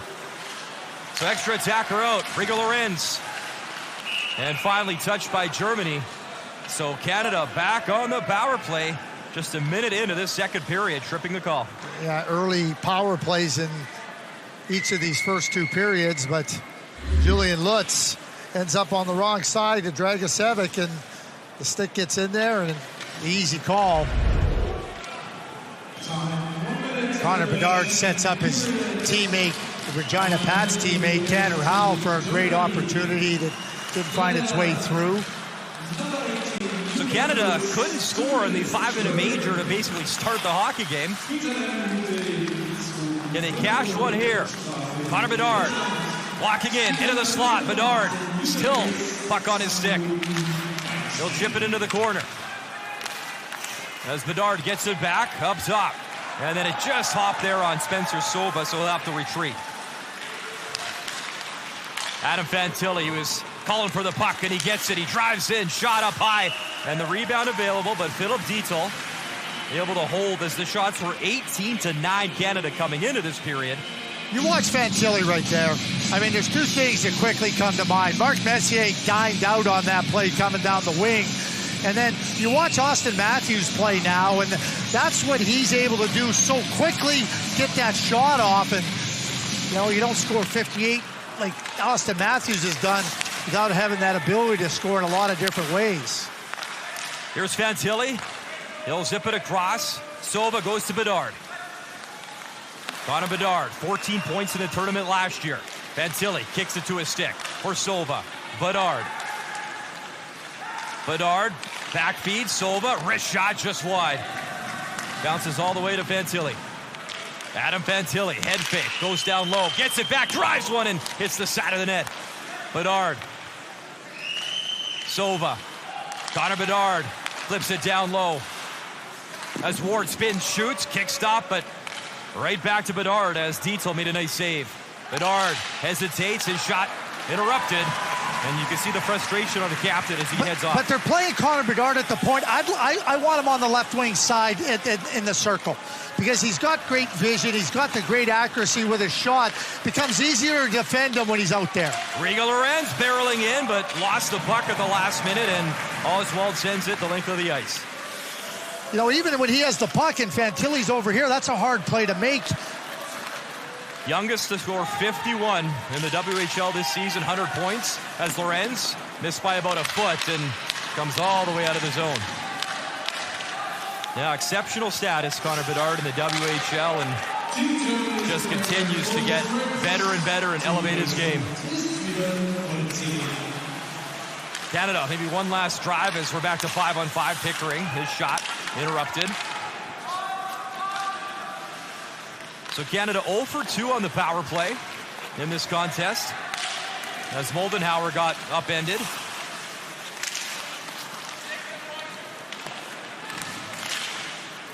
So extra attacker out. Rigo Lorenz. And finally touched by Germany. So Canada back on the power play. Just a minute into this second period, tripping the call. Yeah, early power plays in each of these first two periods, but Julian Lutz ends up on the wrong side to Dragicevic, and the stick gets in there, and an easy call. Connor Bedard sets up his teammate, Regina Pat's teammate, Tanner Howe, for a great opportunity that didn't find its way through. So Canada couldn't score in the 5-minute major to basically start the hockey game. And they cash one here. Connor Bedard walking into the slot. Bedard still puck on his stick. He'll chip it into the corner. As Bedard gets it back up top. And then it just hopped there on Spencer Sova, so he'll have to retreat. Adam Fantilli, he was calling for the puck, and he gets it. He drives in, shot up high, and the rebound available, but Philip Dietel able to hold as the shots were 18-9 Canada coming into this period. You watch Fantilli right there. I mean, there's two things that quickly come to mind. Mark Messier dined out on that play coming down the wing. And then you watch Austin Matthews play now, and that's what he's able to do so quickly, get that shot off. And, you don't score 58 like Austin Matthews has done without having that ability to score in a lot of different ways. Here's Fantilli. He'll zip it across. Sova goes to Bedard. Connor Bedard, 14 points in the tournament last year. Fantilli kicks it to his stick for Sova. Bedard. Bedard, back feed, Sova, wrist shot just wide. Bounces all the way to Fantilli. Adam Fantilli, head fake, goes down low, gets it back, drives one, and hits the side of the net. Bedard. Sova. Connor Bedard flips it down low. As Ward spins, shoots, kick stop, but right back to Bedard as Dietel made a nice save. Bedard hesitates, his shot interrupted. And you can see the frustration on the captain as he heads off. But they're playing Connor Bedard at the point. I want him on the left wing side in the circle because he's got great vision. He's got the great accuracy with his shot. Becomes easier to defend him when he's out there. Riga Lorenz barreling in, but lost the puck at the last minute, and Oswald sends it the length of the ice. You know, even when he has the puck and Fantilli's over here, that's a hard play to make. Youngest to score 51 in the WHL this season, 100 points, as Lorenz missed by about a foot and comes all the way out of the zone. Yeah, exceptional status, Connor Bedard in the WHL, and just continues to get better and better and elevate his game. Canada, maybe one last drive as we're back to 5-on-5. Pickering, his shot interrupted. So Canada 0 for 2 on the power play in this contest as Moldenhauer got upended.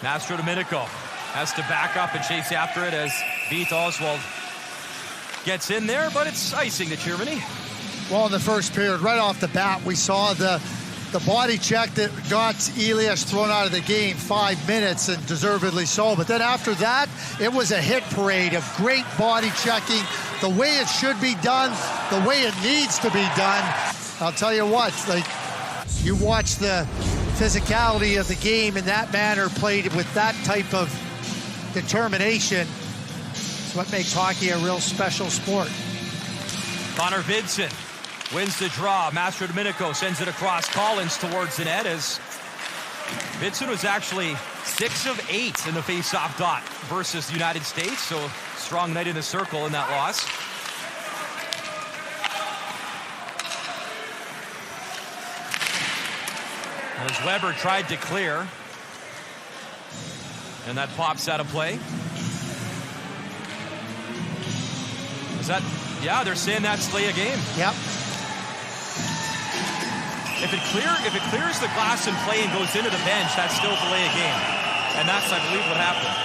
Mastro Domenico has to back up and chase after it as Beat Oswald gets in there, but it's icing to Germany. Well, in the first period, right off the bat, we saw the body check that got Elias thrown out of the game, 5 minutes, and deservedly so. But then after that, it was a hit parade of great body checking, the way it should be done, the way it needs to be done. I'll tell you what, like, you watch the physicality of the game in that manner played with that type of determination. It's what makes hockey a real special sport. Connor Vincent wins the draw. Mastro Domenico sends it across. Collins towards the net as Vincent was actually 6 of 8 in the face-off dot versus the United States. So strong night in the circle in that loss. As Weber tried to clear. And that pops out of play. Is that, yeah, they're saying that's delay a game. Yep. If it clears the glass in play and goes into the bench, that's still delay a game. And that's, I believe, what happened.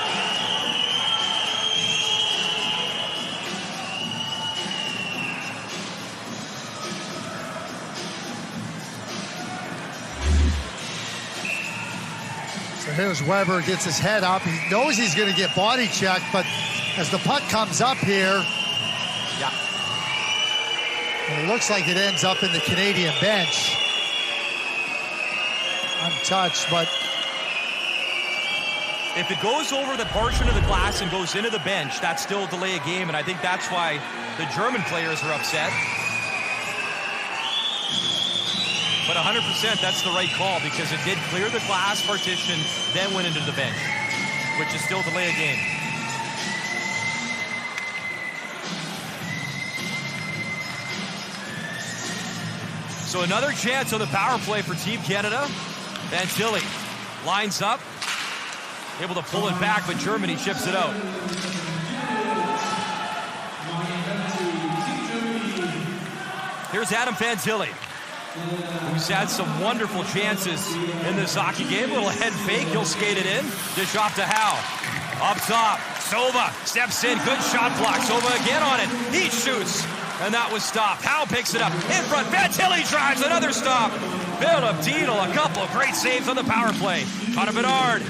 So here's Weber, gets his head up. He knows he's going to get body checked, but as the puck comes up here, yeah, and it looks like it ends up in the Canadian bench. Untouched, but if it goes over the portion of the glass and goes into the bench, that's still delay a game, and I think that's why the German players are upset. But 100%, that's the right call because it did clear the glass partition, then went into the bench, which is still delay a game. So another chance on the power play for Team Canada. Fantilli lines up, able to pull it back, but Germany chips it out. Here's Adam Fantilli, who's had some wonderful chances in this hockey game. A little head fake, he'll skate it in. Dish off to Howe. Up top, Sova steps in, good shot block. Sova again on it, he shoots, and that was stopped. Howe picks it up, in front, Fantilli drives, another stop. Philip Diehl, a couple of great saves on the power play. Connor Bedard,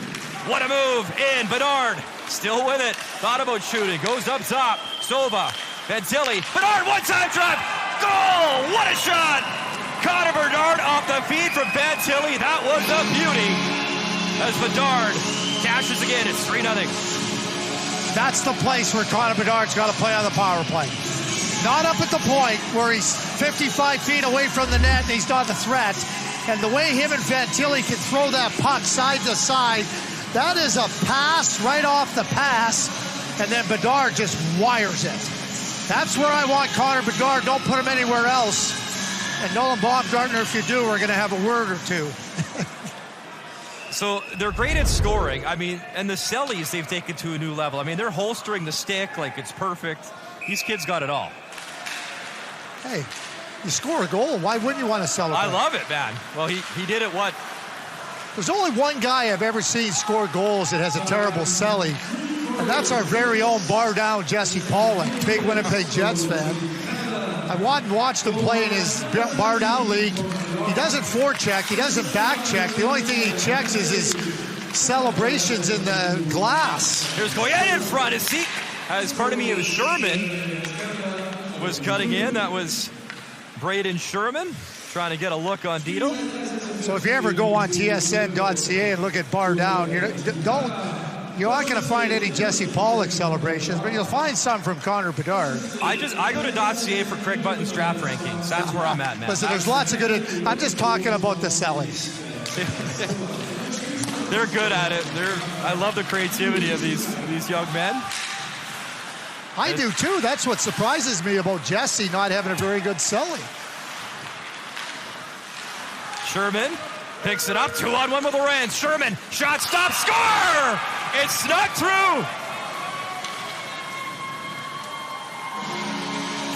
what a move, in, Bedard, still with it. Thought about shooting, goes up top, Sova, Fantilli, Bedard, one-time drive, goal, what a shot! Connor Bedard off the feed from Fantilli, that was a beauty. As Bedard cashes again, it's 3-0. that's the place where Connor Bedard's got to play on the power play. Not up at the point where he's 55 feet away from the net and he's not a threat. And the way him and Fantilli can throw that puck side to side, that is a pass right off the pass, and then Bedard just wires it. That's where I want Connor Bedard. Don't put him anywhere else. And Nolan Baumgartner, if you do, we're going to have a word or two. So they're great at scoring. I mean, and the Sellies they've taken to a new level. I mean, they're holstering the stick like it's perfect. These kids got it all. Hey, you score a goal, why wouldn't you want to celebrate? I love it, man. Well, he did it what? There's only one guy I've ever seen score goals that has a terrible celly, and that's our very own bar down Jesse Pollock, big Winnipeg Jets fan. I watched him play in his bar down league. He doesn't forecheck, he doesn't back check. The only thing he checks is his celebrations in the glass. Here's Goalie in front. It was Sherman was cutting in. That was Braden Sherman trying to get a look on Dito. So if you ever go on tsn.ca and look at bar down, you're not going to find any Jesse Pollock celebrations, but you'll find some from Connor Bedard. I go to .ca for Craig Button's draft rankings. That's where I'm at, man. Listen, there's lots of good. I'm just talking about the sellings. They're good at it. I love the creativity of these young men. I do too. That's what surprises me about Jesse not having a very good selling. Sherman picks it up, 2-on-1 with Lorenz. Sherman, shot, stop, score! It snuck through.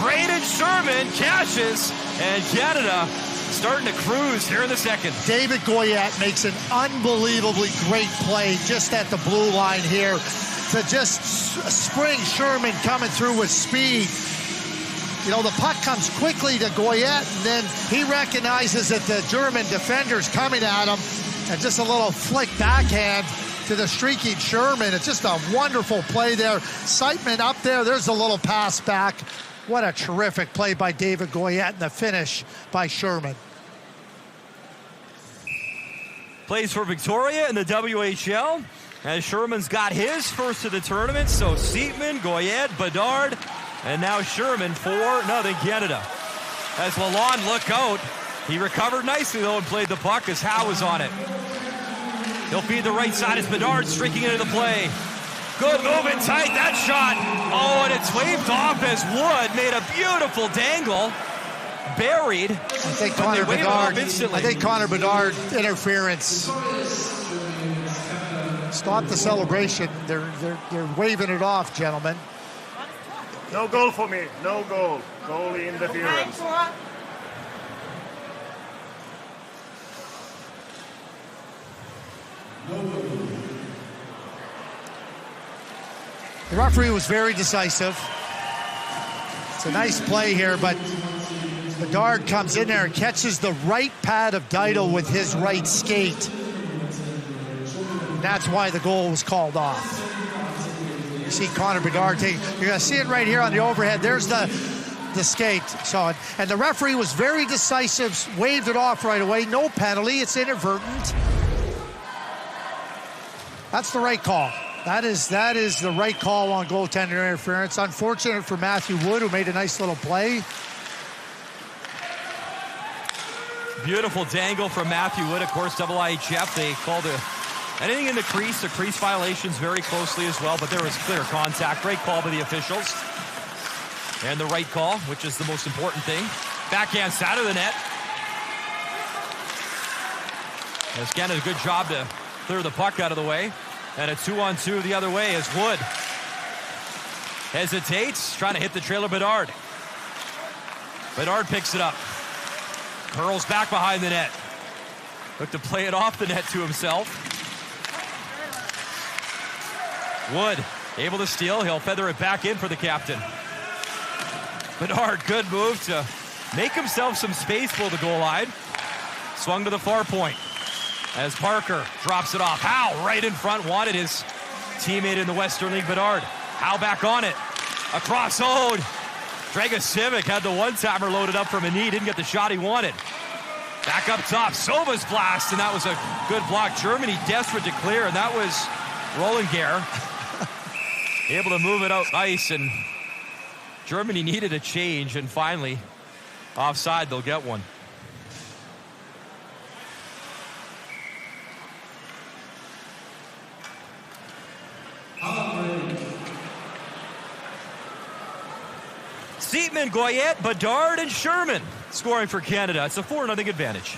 Braden Sherman cashes, and Canada starting to cruise here in the second. David Goyette makes an unbelievably great play just at the blue line here to just spring Sherman coming through with speed. You know, the puck comes quickly to Goyette, and then he recognizes that the German defender's coming at him, and just a little flick backhand to the streaking Sherman. It's just a wonderful play there. Siteman up there, there's a little pass back. What a terrific play by David Goyette, and the finish by Sherman. Plays for Victoria in the WHL, as Sherman's got his first of the tournament. So Seatman, Goyette, Bedard, and now Sherman 4-0 Canada. As Lalonde look out, he recovered nicely though and played the puck as Howe was on it. He'll feed the right side as Bedard streaking into the play. Good move in tight, that shot. Oh, and it's waved off as Wood made a beautiful dangle. Buried. I think Connor Bedard interference. Stop the celebration. They're waving it off, gentlemen. No goal for me. No goal. Goalie interference. The referee was very decisive. It's a nice play here, but Bedard comes in there and catches the right pad of Dito with his right skate. And that's why the goal was called off. You see Connor Bedard take, you're gonna see it right here on the overhead. There's the skate. So, and the referee was very decisive, waved it off right away. No penalty, it's inadvertent. That's the right call. That is the right call on goaltender interference. Unfortunate for Matthew Wood, who made a nice little play. Beautiful dangle from Matthew Wood, of course, IHF. They called anything in the crease violations very closely as well, but there was clear contact. Great call by the officials. And the right call, which is the most important thing. Backhand side of the net. As Ken did a good job to clear the puck out of the way. And a 2-on-2 the other way as Wood hesitates, trying to hit the trailer Bedard. Bedard picks it up. Curls back behind the net. Looked to play it off the net to himself. Wood able to steal. He'll feather it back in for the captain. Bedard, good move to make himself some space below the goal line. Swung to the far point as Parker drops it off. Howe right in front, wanted his teammate in the Western League, Bedard. Howe back on it. Across Ode. Dragosevic had the one-timer loaded up from a knee, didn't get the shot he wanted. Back up top, Sova's blast, and that was a good block. Germany desperate to clear, and that was Rollinger able to move it out ice, and Germany needed a change, and finally, offside, they'll get one. Seatman, Goyette, Bedard, and Sherman scoring for Canada. It's a 4-0 advantage.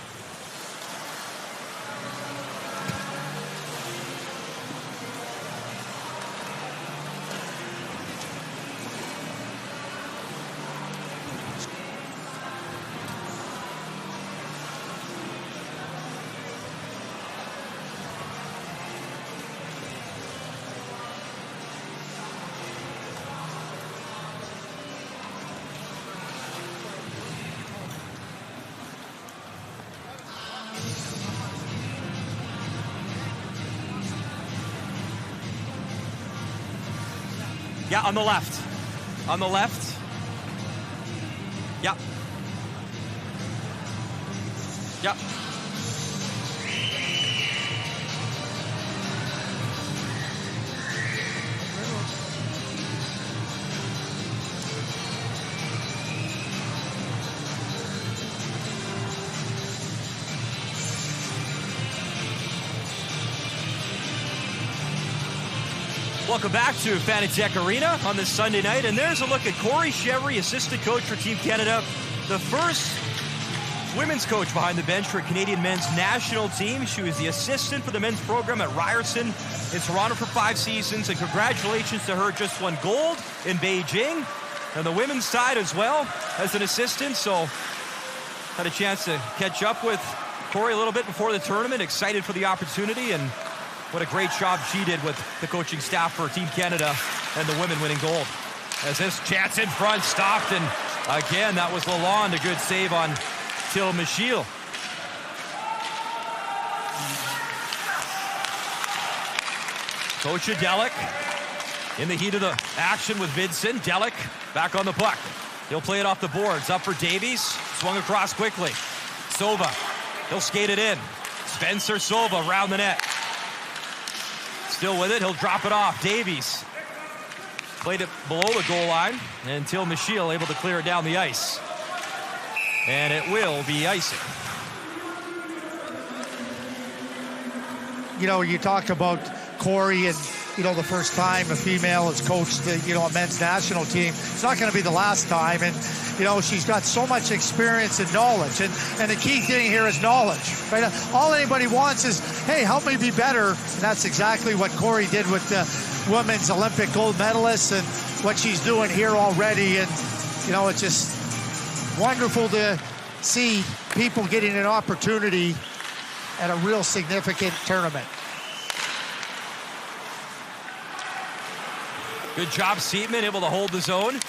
Yeah, on the left. On the left. Yep. Yep. Welcome back to Fanatec Arena on this Sunday night, and there's a look at Corey Chevry, assistant coach for Team Canada, the first women's coach behind the bench for Canadian men's national team. She was the assistant for the men's program at Ryerson in Toronto for 5 seasons, and congratulations to her, just won gold in Beijing, and the women's side as well as an assistant. So had a chance to catch up with Corey a little bit before the tournament, excited for the opportunity, and what a great job she did with the coaching staff for Team Canada and the women winning gold. As this chance in front stopped, and again, that was Lalonde, a good save on Till Michiel. Coach Delic in the heat of the action with Vidson. Delic back on the puck. He'll play it off the boards. Up for Davies. Swung across quickly. Sova. He'll skate it in. Spencer Sova around the net. Still with it. He'll drop it off. Davies played it below the goal line until Michiel able to clear it down the ice. And it will be icing. You know, you talk about Corey and, you know, the first time a female has coached, you know, a men's national team. It's not going to be the last time. And, you know, she's got so much experience and knowledge. And the key thing here is knowledge, right? All anybody wants is, hey, help me be better. And that's exactly what Corey did with the women's Olympic gold medalists and what she's doing here already. And, you know, it's just wonderful to see people getting an opportunity at a real significant tournament. Good job, Seatman, able to hold the zone.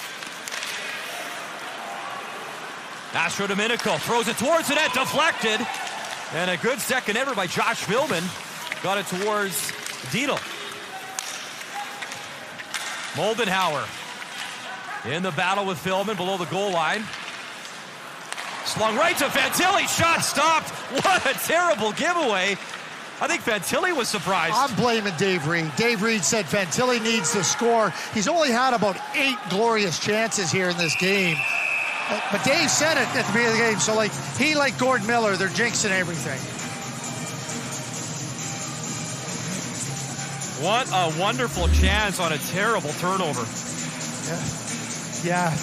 Astro Domenico throws it towards the net, deflected. And a good second effort by Josh Villman. Got it towards Dietl. Moldenhauer in the battle with Villman below the goal line. Slung right to Fantilli, shot stopped. What a terrible giveaway. I think Fantilli was surprised. I'm blaming Dave Reed. Dave Reed said Fantilli needs to score. He's only had about 8 glorious chances here in this game. But Dave said it at the beginning of the game, so like he, like Gord Miller, they're jinxing everything. What a wonderful chance on a terrible turnover. Yeah.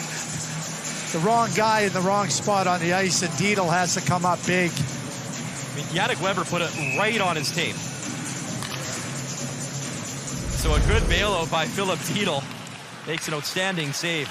The wrong guy in the wrong spot on the ice, and Dietl has to come up big. I mean, Yannick Weber put it right on his tape. So a good bailout by Philip Dietl makes an outstanding save.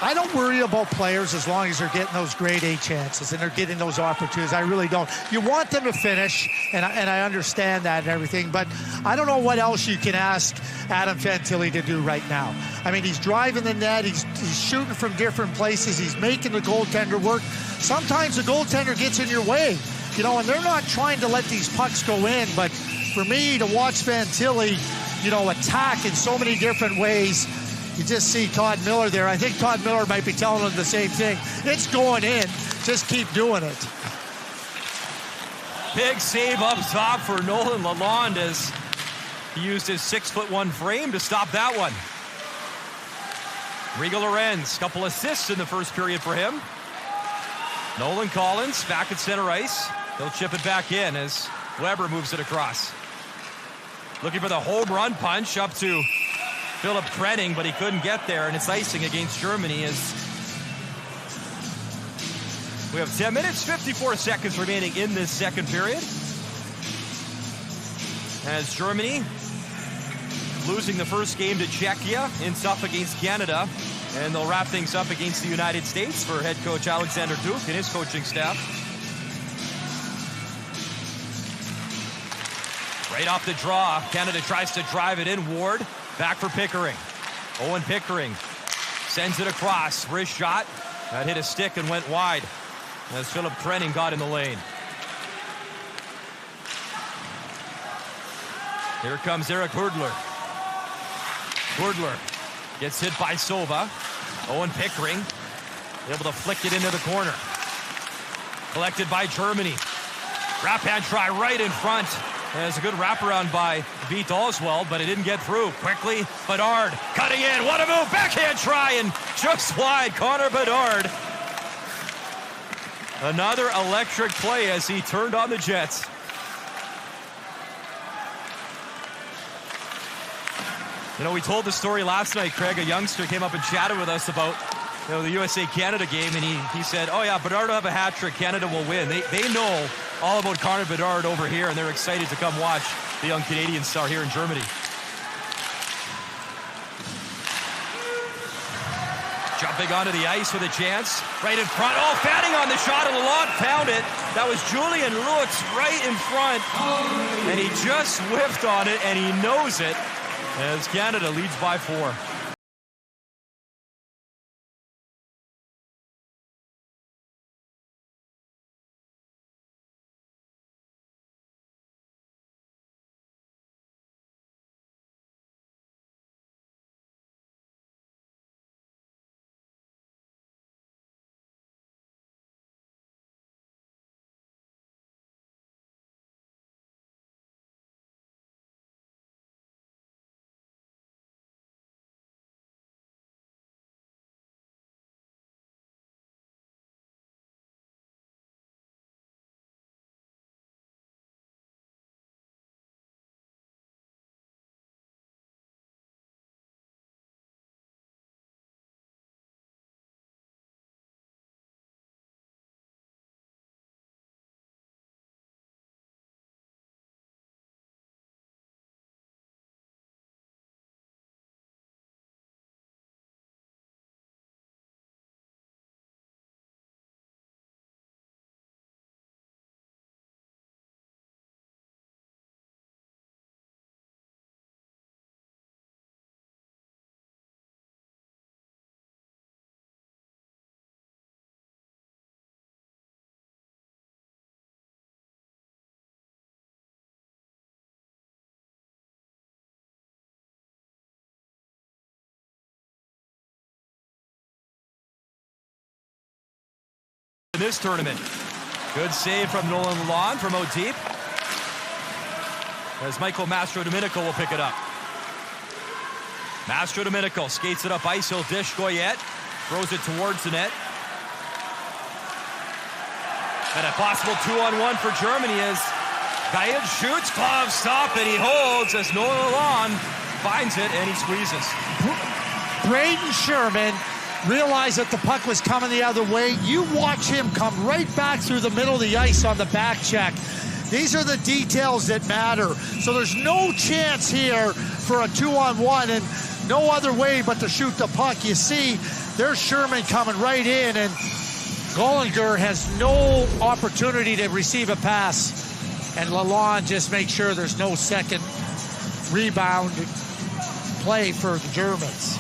I don't worry about players as long as they're getting those grade A chances and they're getting those opportunities. I really don't. You want them to finish, and I understand that and everything, but I don't know what else you can ask Adam Fantilli to do right now. I mean, he's driving the net, he's shooting from different places, he's making the goaltender work. Sometimes the goaltender gets in your way, you know, and they're not trying to let these pucks go in, but for me to watch Fantilli, you know, attack in so many different ways, you just see Todd Miller there. I think Todd Miller might be telling him the same thing. It's going in. Just keep doing it. Big save up top for Nolan Lalonde as he used his 6'1" frame to stop that one. Rigo Lorenz, couple assists in the first period for him. Nolan Collins back at center ice. He'll chip it back in as Weber moves it across. Looking for the home run punch up to Philip Krenning, but he couldn't get there, and it's icing against Germany as we have 10 minutes, 54 seconds remaining in this second period. As Germany losing the first game to Czechia in tough against Canada, and they'll wrap things up against the United States for head coach Alexander Duke and his coaching staff. Right off the draw, Canada tries to drive it in. Ward back for Pickering. Owen Pickering sends it across. Wrist shot. That hit a stick and went wide as Philip Krenning got in the lane. Here comes Eric Hurdler. Hurdler gets hit by Sova. Owen Pickering able to flick it into the corner. Collected by Germany. Wrap hand try right in front. There's a good wraparound by Veit Oswald, but it didn't get through. Quickly, Bedard cutting in. What a move. Backhand try and just wide. Connor Bedard. Another electric play as he turned on the Jets. You know, we told the story last night, Craig. A youngster came up and chatted with us about, you know, the USA-Canada game, and he said, oh yeah, Bedard will have a hat trick, Canada will win. They know all about Connor Bedard over here, and they're excited to come watch the young Canadian star here in Germany. Jumping onto the ice with a chance. Right in front. Oh, Fanning on the shot, and Lalonde found it. That was Julian Lutz right in front. And he just whiffed on it, and he knows it as Canada leads by 4. In this tournament. Good save from Nolan Lalonde from out deep. As Michael Mastrodomenico will pick it up. Mastrodomenico skates it up ice. He'll dish Goyette. Throws it towards the net. And a possible 2-on-1 for Germany as Goyette shoots. Glove stop, and he holds as Nolan Lalonde finds it, and he squeezes. Braden Sherman realized that the puck was coming the other way. You watch him come right back through the middle of the ice on the back check. These are the details that matter. So there's no chance here for a 2-on-1 and no other way but to shoot the puck. You see, there's Sherman coming right in, and Gollinger has no opportunity to receive a pass. And Lalonde just makes sure there's no second rebound play for the Germans.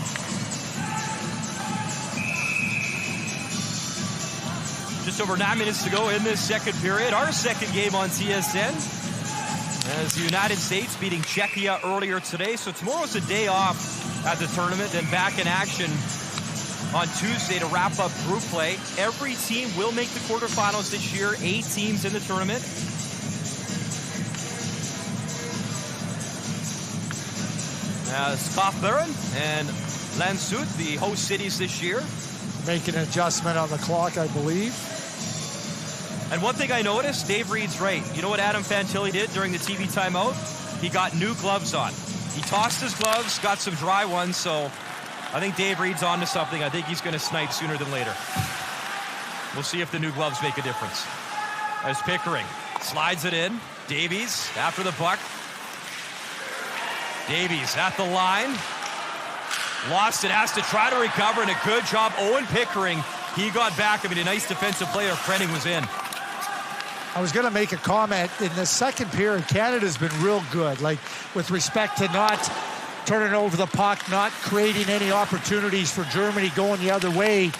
Just over 9 minutes to go in this second period. Our second game on TSN as the United States beating Czechia earlier today. So tomorrow's a day off at the tournament, then back in action on Tuesday to wrap up group play. Every team will make the quarterfinals this year. 8 teams in the tournament. Kaufbeuren and Landshut, the host cities this year. Making an adjustment on the clock, I believe. And one thing I noticed, Dave Reed's right. You know what Adam Fantilli did during the TV timeout? He got new gloves on. He tossed his gloves, got some dry ones, so I think Dave Reed's on to something. I think he's going to snipe sooner than later. We'll see if the new gloves make a difference. As Pickering slides it in. Davies after the puck. Davies at the line. Lost it, has to try to recover, and a good job. Owen Pickering, he got back. I mean, a nice defensive play if Prenning was in. I was going to make a comment. In the second period, Canada's been real good, like with respect to not turning over the puck, not creating any opportunities for Germany going the other way.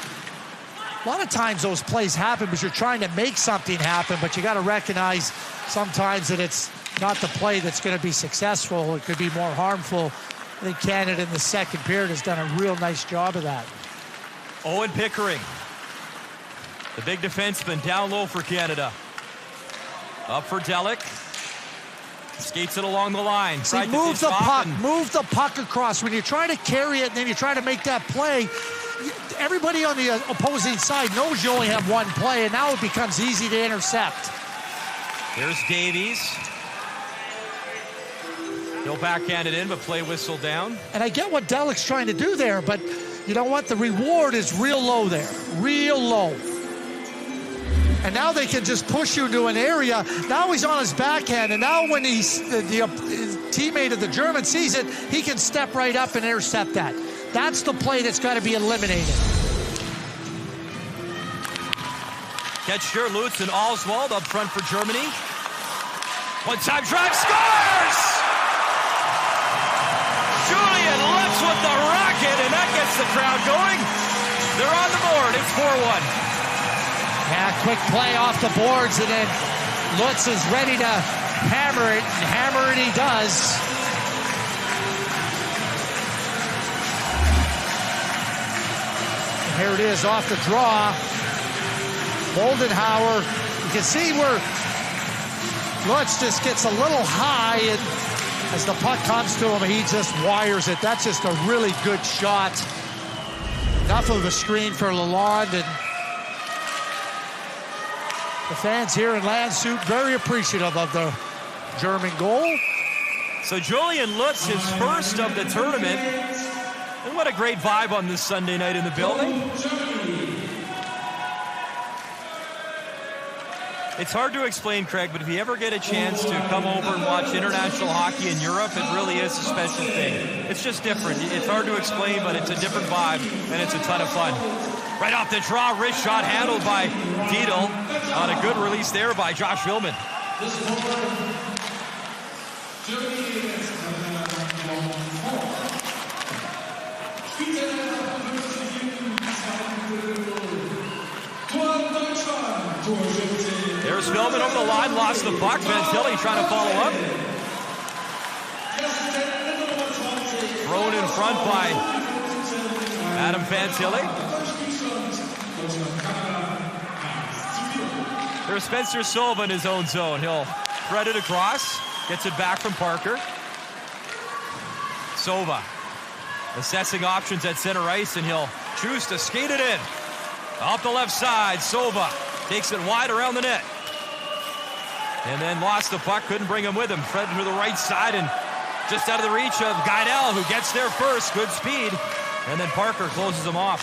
A lot of times those plays happen because you're trying to make something happen, but you got to recognize sometimes that it's not the play that's going to be successful. It could be more harmful. I think Canada in the second period has done a real nice job of that. Owen Pickering, the big defenseman, down low for Canada. Up for Delic. Skates it along the line. See, move the puck across. When you try to carry it and then you try to make that play, everybody on the opposing side knows you only have one play, and now it becomes easy to intercept. Here's Davies. He'll backhand it in, but play whistle down. And I get what Delic's trying to do there, but you know what? The reward is real low there. Real low. And now they can just push you into an area. Now he's on his backhand, and now when he's the teammate of the German sees it, he can step right up and intercept that. That's the play that's got to be eliminated. Ketcher, Lutz, and Oswald up front for Germany. One-time drive, scores! Julian Lutz with the rocket, and that gets the crowd going. They're on the board. It's 4-1. Yeah, quick play off the boards, and then Lutz is ready to hammer it, and hammer it he does. And here it is off the draw. Moldenhauer, you can see where Lutz just gets a little high, and as the puck comes to him, he just wires it. That's just a really good shot. Enough of a screen for Lalonde, and the fans here in Landshut very appreciative of the German goal. So Julian Lutz, his first of the tournament. And what a great vibe on this Sunday night in the building. It's hard to explain, Craig, but if you ever get a chance to come over and watch international hockey in Europe, it really is a special thing. It's just different. It's hard to explain, but it's a different vibe, and it's a ton of fun. Right off the draw, wrist shot handled by Dietl. On a good release there by Josh Villman. There's Villman over the line, lost the puck. Fantilli trying to follow up. Thrown in front by Adam Fantilli. There's Spencer Silva in his own zone. He'll thread it across, gets it back from Parker. Silva assessing options at center ice, and he'll choose to skate it in. Off the left side, Silva takes it wide around the net. And then lost the puck, couldn't bring him with him. Thread to the right side and just out of the reach of Guidel, who gets there first. Good speed. And then Parker closes him off.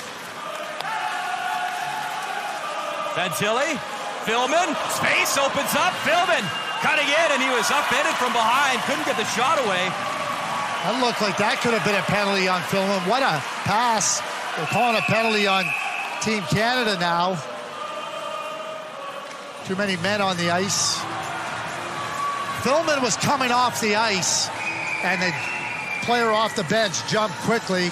Fantilli. Villman, space opens up, Villman cutting in, and he was upended from behind, couldn't get the shot away. That looked like that could have been a penalty on Villman. What a pass. They're calling a penalty on Team Canada now. Too many men on the ice. Villman was coming off the ice, and the player off the bench jumped quickly.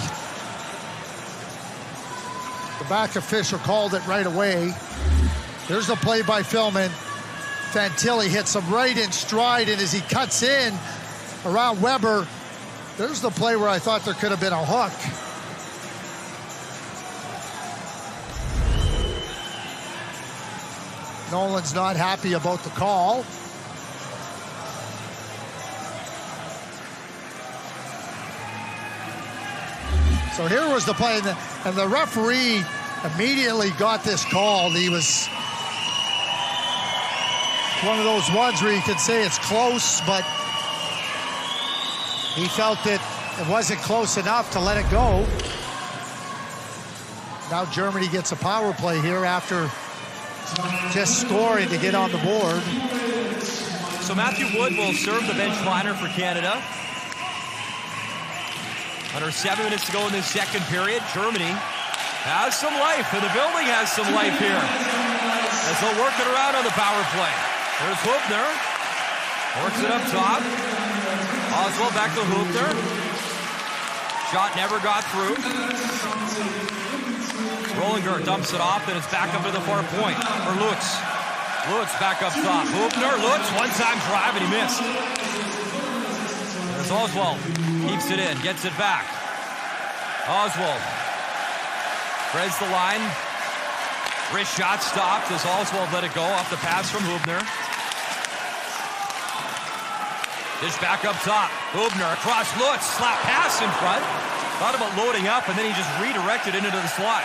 The back official called it right away. There's the play by Villman. Fantilli hits him right in stride, and as he cuts in around Weber, there's the play where I thought there could have been a hook. Nolan's not happy about the call. So here was the play, and the referee immediately got this call. He was one of those ones where you could say it's close, but he felt that it wasn't close enough to let it go. Now Germany gets a power play here after just scoring to get on the board. So Matthew Wood will serve the bench liner for Canada. Under 7 minutes to go in this second period. Germany has some life, and the building has some life here as they'll work it around on the power play. There's Hoopner. Works it up top. Oswald back to Hoopner. Shot never got through. Rollinger dumps it off, and it's back up to the far point for Lutz. Lutz back up top. Hubner, Lutz, one-time drive, and he missed. There's Oswald. Keeps it in, gets it back. Oswald. Threads the line. Wrist shot stopped as Oswald let it go off the pass from Hubner. Dish back up top. Hubner across Lutz. Slap pass in front. Thought about loading up, and then he just redirected into the slot.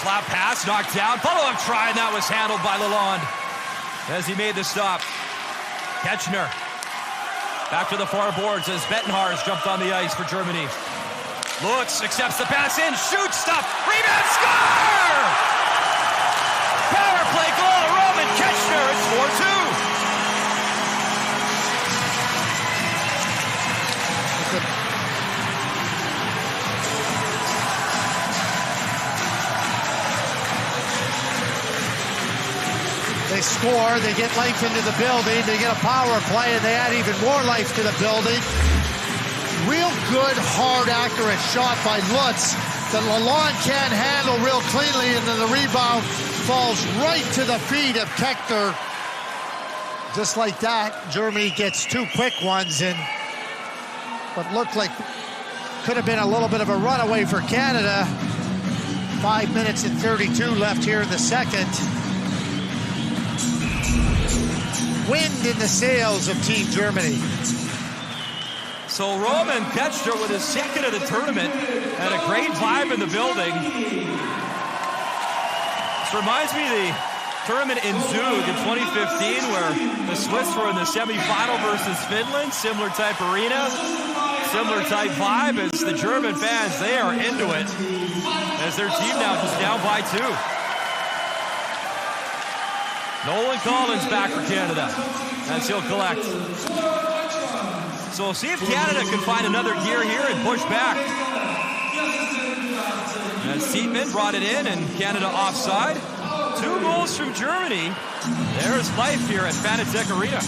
Slap pass, knocked down. Follow-up try, and that was handled by Lalonde as he made the stop. Ketchner back to the far boards as Bettenhars jumped on the ice for Germany. Lutz accepts the pass in, shoots, stop, rebound, score! Power play goal, Roman Ketchner, it's 4-2. They score, they get life into the building, they get a power play, and they add even more life to the building. Real good, hard, accurate shot by Lutz that Lalonde can't handle real cleanly, and then the rebound falls right to the feet of Kechter. Just like that, Germany gets two quick ones, and what looked like could have been a little bit of a runaway for Canada. 5 minutes and 32 left here in the second. Wind in the sails of Team Germany. So Roman Ketchner with his second of the tournament and a great vibe in the building. This reminds me of the tournament in Zug in 2015 where the Swiss were in the semifinal versus Finland. Similar type arena, similar type vibe as the German fans, they are into it as their team now just down by 2. Nolan Collins back for Canada as he'll collect. So we'll see if Canada can find another gear here and push back. As Seatman brought it in and Canada offside. 2 goals from Germany. There's life here at Fanatec Arena.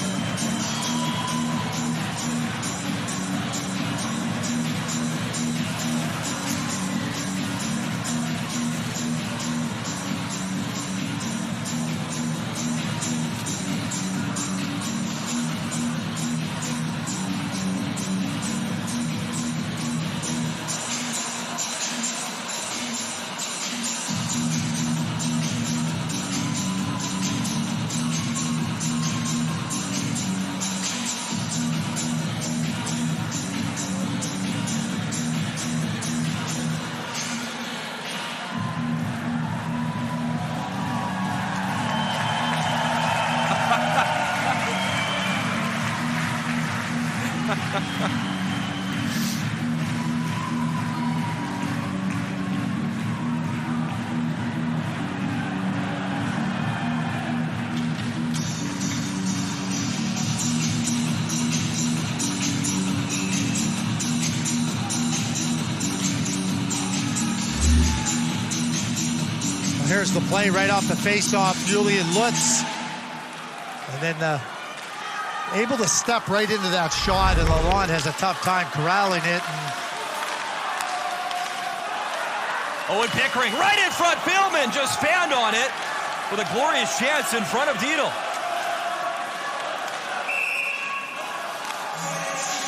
Here's the play right off the face-off, Julian Lutz. And then able to step right into that shot, and Lalonde has a tough time corralling it. Owen Pickering right in front. Philman just fanned on it with a glorious chance in front of Diehl.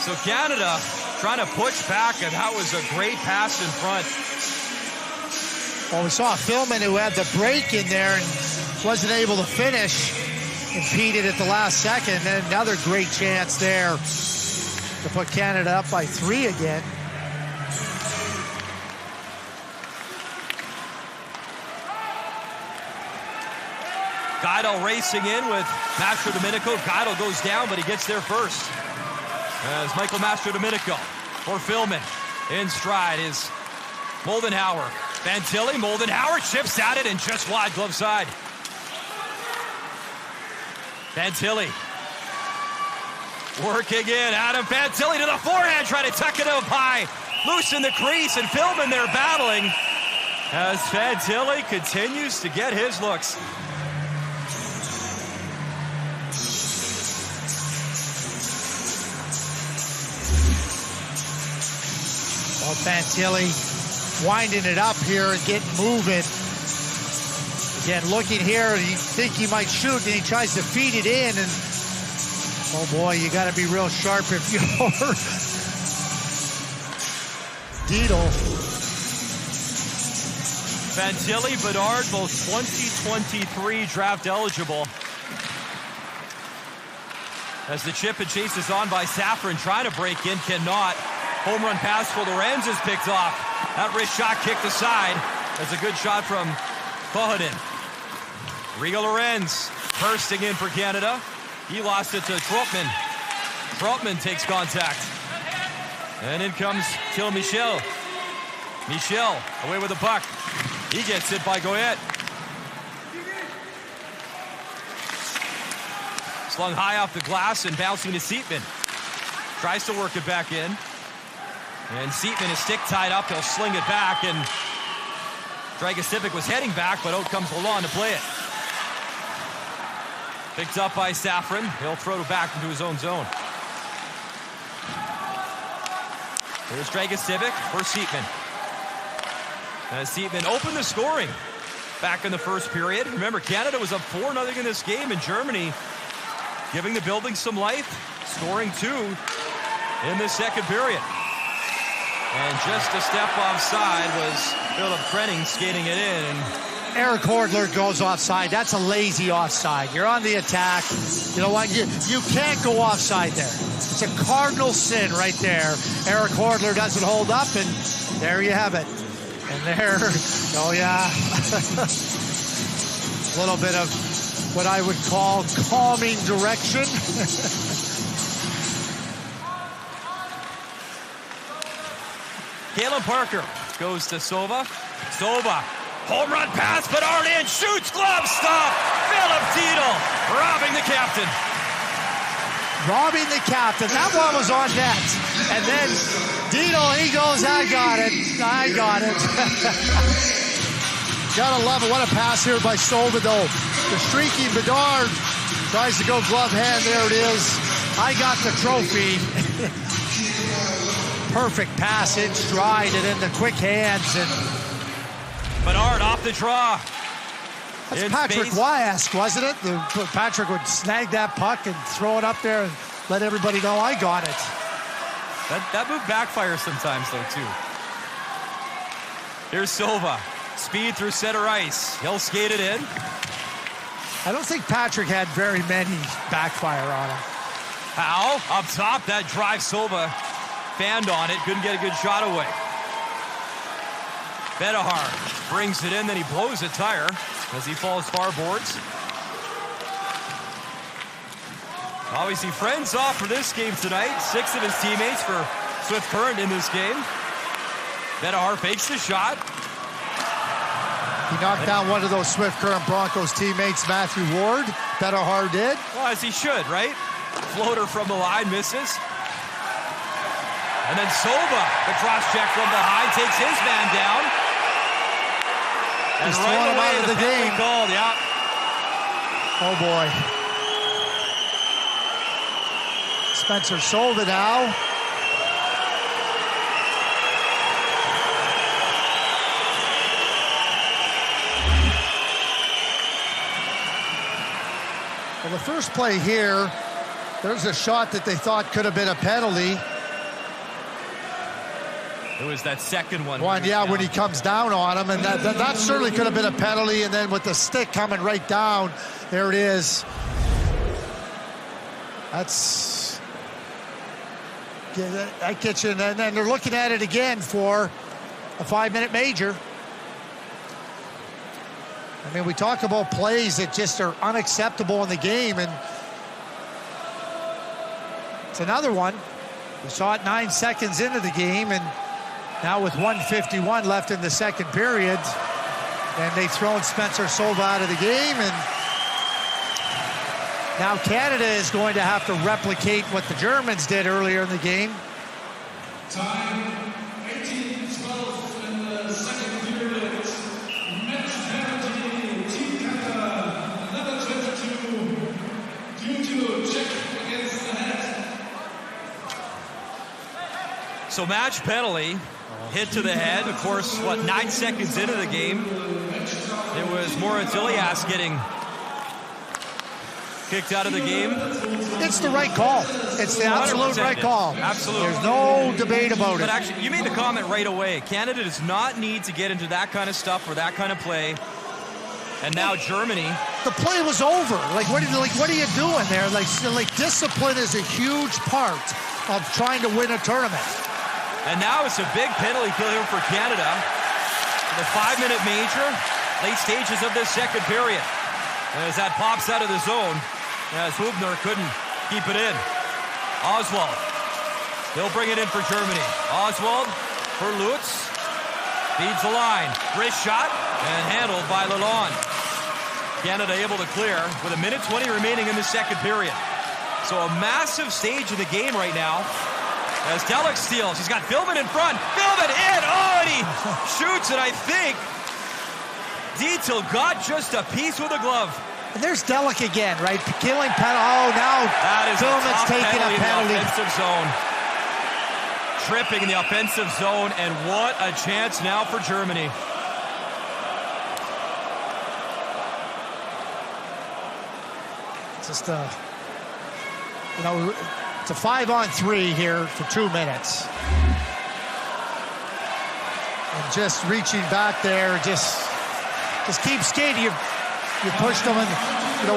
So Canada trying to push back, and that was a great pass in front. Well, we saw Philman who had the break in there and wasn't able to finish. Impeded at the last second. And another great chance there to put Canada up by 3 again. Guido racing in with Mastro Domenico. Guido goes down, but he gets there first. As Michael Mastro Domenico for Philman. In stride is Moldenhauer. Fantilli, Moldenhauer chips at it and just wide glove side. Fantilli working in. Adam Fantilli to the forehand, trying to tuck it up high. Loose in the crease, and Philman there battling as Fantilli continues to get his looks. Well, Fantilli winding it up here and getting moving. Again, looking here, you think he might shoot, and he tries to feed it in, and oh boy, you got to be real sharp if you're Dietel. Fantilli, Bedard, both 2023 draft eligible. As the chip and chase is on by Safran, trying to break in, cannot. Home run pass for Lorenz is picked off. That wrist shot kicked aside. That's a good shot from Kohonen. Rigo Lorenz bursting in for Canada. He lost it to Trotman. Trotman takes contact. And in comes Till Michel. Michel away with the puck. He gets it by Goyette. Slung high off the glass and bouncing to Seatman. Tries to work it back in. And Seatman is stick tied up. He'll sling it back, and Dragicevic was heading back, but out comes Lalonde to play it. Picked up by Safran. He'll throw it back into his own zone. Here's Dragicevic for Seatman. As Seatman opened the scoring back in the first period. Remember, Canada was up 4-0 in this game, and Germany giving the building some life, scoring 2 in the second period. And just a step offside was Philip Krenning skating it in. And Eric Hordler goes offside. That's a lazy offside. You're on the attack. You know what? You can't go offside there. It's a cardinal sin right there. Eric Hordler doesn't hold up, and there you have it. And there, oh yeah, a little bit of what I would call calming direction. Kalen Parker goes to Sova. Sova, home run pass, Bedard in, shoots, glove stop. Philip Dietel robbing the captain. Robbing the captain. That one was on net. And then Dietel, he goes, I got it. I got it. Gotta love it. What a pass here by Sova, though. The streaky Bedard tries to go glove hand. There it is. I got the trophy. Perfect passage, stride, and in the quick hands. And Bedard off the draw. That's Patrick Wyask, wasn't it? Patrick would snag that puck and throw it up there and let everybody know I got it. That move backfires sometimes, though, too. Here's Sova. Speed through center ice. He'll skate it in. I don't think Patrick had very many backfire on him. Howe up top. That drive, Sova fanned on it. Couldn't get a good shot away. Bedahar brings it in, then he blows a tire as he falls far boards. Obviously, friends off for this game tonight. 6 of his teammates for Swift Current in this game. Bedahar fakes the shot. He knocked down one of those Swift Current Broncos teammates, Matthew Ward. Bedahar did. Well, as he should, right? Floater from the line, misses. And then Sova, the cross-check from behind, takes his man down. And he's right throwing him away, out of the game. Called, yeah. Oh, boy. Spencer Sova now. Well, the first play here, there's a shot that they thought could have been a penalty. It was that second one. When he comes down on him, and that certainly could have been a penalty. And then with the stick coming right down, there it is. That gets you, and then they're looking at it again for a 5-minute major. I mean, we talk about plays that just are unacceptable in the game, and it's another one. We saw it 9 seconds into the game, and now with 1:51 left in the second period, and they've thrown Spencer Sova out of the game, and now Canada is going to have to replicate what the Germans did earlier in the game. Time 18-12 in the second period. Match penalty, Team Canada, number 22, due to check against the net. So match penalty. hit to the head. Of course, 9 seconds into the game, it was Moritz Ilias getting kicked out of the game. It's the right call. It's the absolute right call. Absolutely. There's no debate about it. But actually, you made the comment right away. Canada does not need to get into that kind of stuff or that kind of play. And now Germany. The play was over. What are you doing there? Like discipline is a huge part of trying to win a tournament. And now it's a big penalty kill here for Canada. The 5-minute major, late stages of this second period. And as that pops out of the zone, as Hubner couldn't keep it in. Oswald, he'll bring it in for Germany. Oswald for Lutz, feeds the line. Wrist shot, and handled by Lalonde. Canada able to clear with 1:20 remaining in the second period. So a massive stage of the game right now. As Delic steals, he's got Philbin in front. Philbin in, and he shoots it, I think. Dietel got just a piece with a glove. And there's Delic again, right? Killing penalty. Oh, now Philbin's taking a penalty. In the offensive zone. Tripping in the offensive zone, and what a chance now for Germany. Just it's a 5-on-3 here for 2 minutes. And just reaching back there, just keep skating. You pushed them, and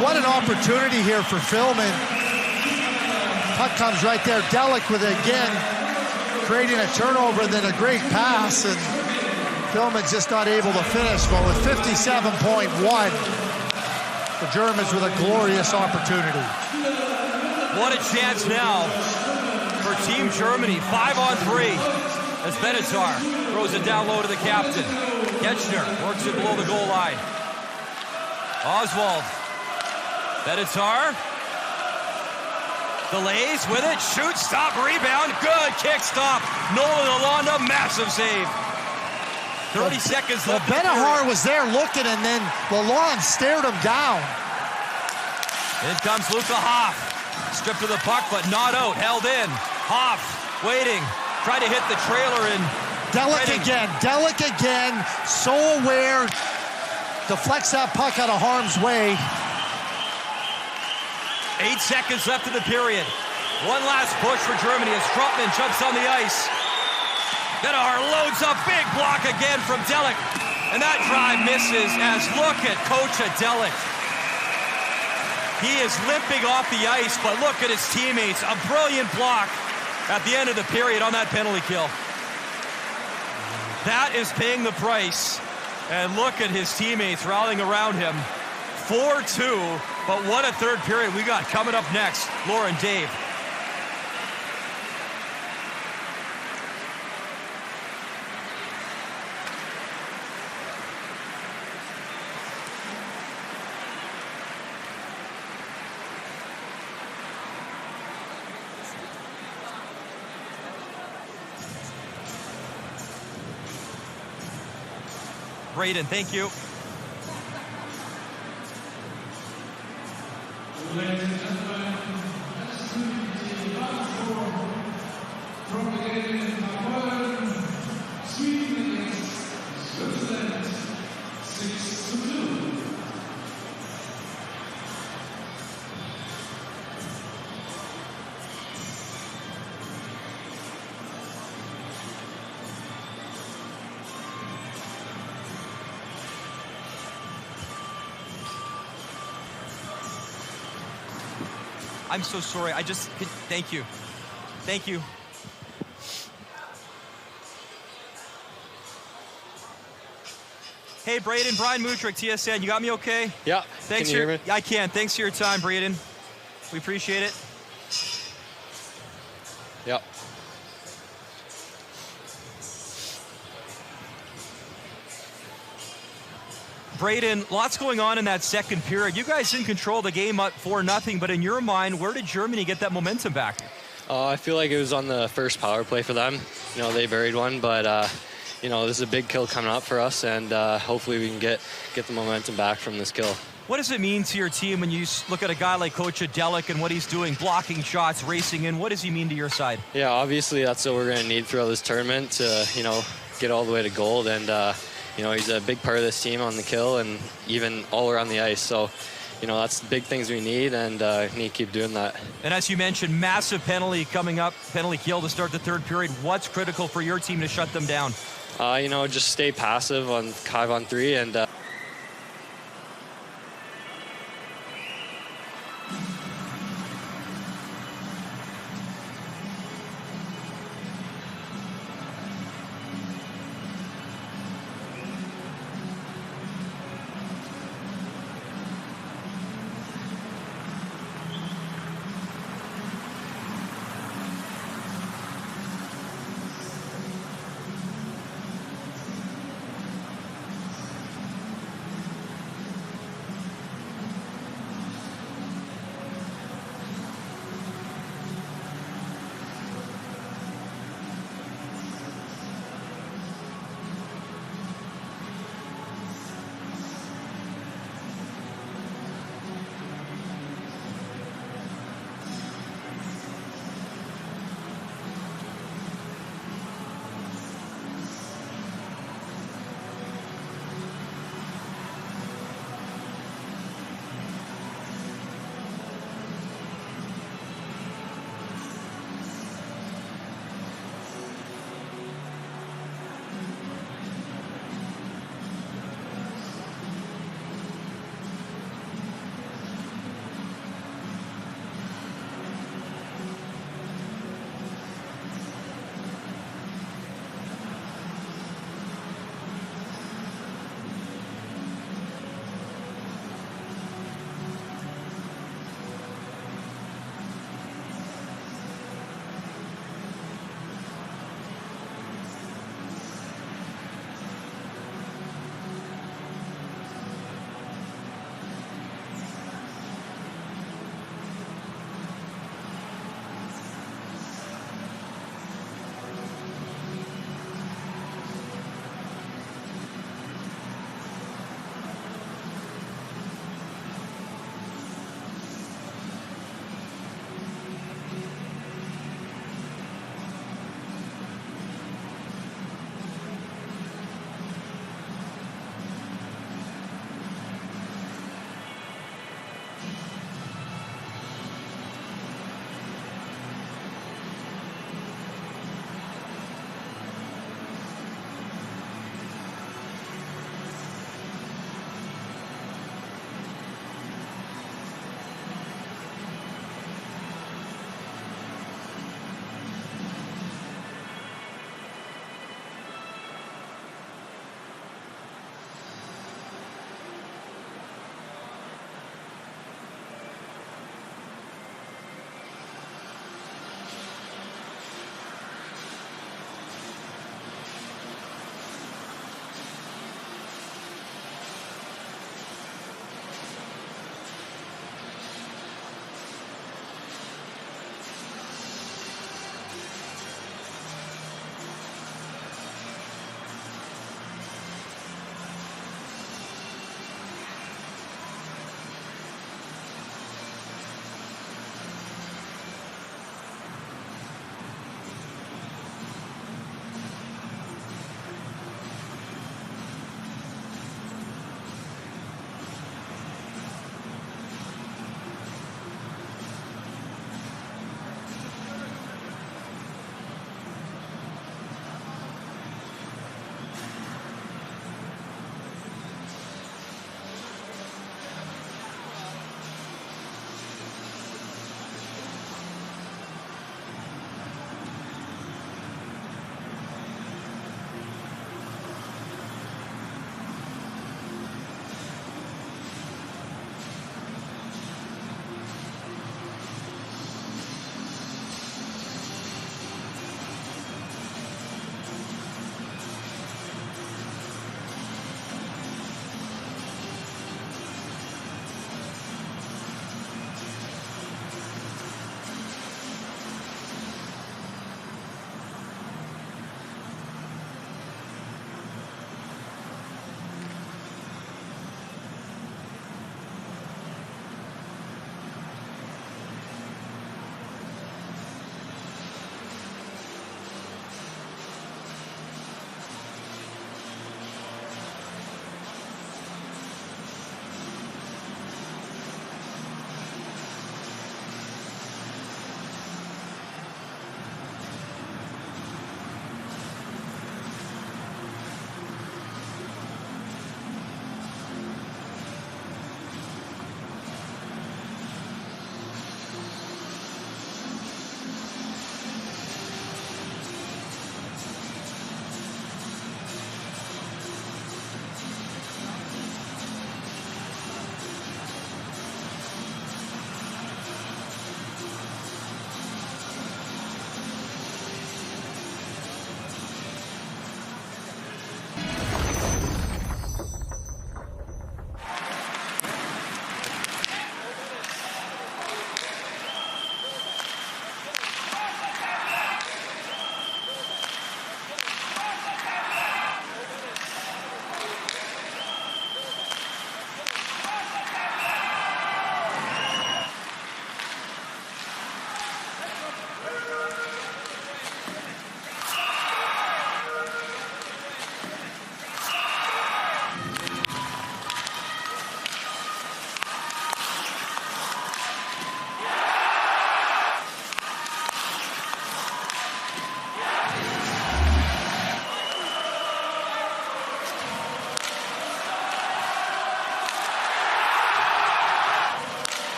what an opportunity here for Philbin. Puck comes right there. Delic with it again, creating a turnover and then a great pass, and Philbin's just not able to finish. But with 57.1, the Germans with a glorious opportunity. What a chance now for Team Germany. 5-on-3 as Benatar throws it down low to the captain. Ketchner works it below the goal line. Oswald. Benatar. Delays with it. Shoot, stop, rebound. Good kick, stop. Nolan Lalonde, massive save. 30 seconds left. Benatar was there looking, and then Lalonde stared him down. In comes Luca Hoff. Stripped of the puck, but not out. Held in. Hoff waiting. Tried to hit the trailer in. Delic again. So aware. Deflects that puck out of harm's way. 8 seconds left in the period. One last push for Germany as Trotman jumps on the ice. Benatar loads up, big block again from Delic. And that drive misses as look at Coach Delic. He is limping off the ice, but look at his teammates. A brilliant block at the end of the period on that penalty kill. That is paying the price. And look at his teammates rallying around him. 4-2, but what a third period we got coming up next. Lauren, Dave. Braden, thank you. Ladies and gentlemen, from the game Poland, Sweden against Switzerland, 6-2. I'm so sorry. Thank you. Thank you. Hey, Braden, Brian Mutrick, TSN. You got me okay? Yeah. Thanks. Can you hear me? I can. Thanks for your time, Braden. We appreciate it. Yeah. Braden, lots going on in that second period. You guys didn't control the game up 4-0, but in your mind, where did Germany get that momentum back? I feel like it was on the first power play for them. They buried one, but this is a big kill coming up for us, and hopefully we can get the momentum back from this kill. What does it mean to your team when you look at a guy like Coach Adelik and what he's doing, blocking shots, racing in? What does he mean to your side? Yeah, obviously that's what we're going to need throughout this tournament to, get all the way to gold. And, he's a big part of this team on the kill and even all around the ice. So, that's the big things we need, and need to keep doing that. And as you mentioned, massive penalty coming up, penalty kill to start the third period. What's critical for your team to shut them down? Just stay passive on 5-on-3 and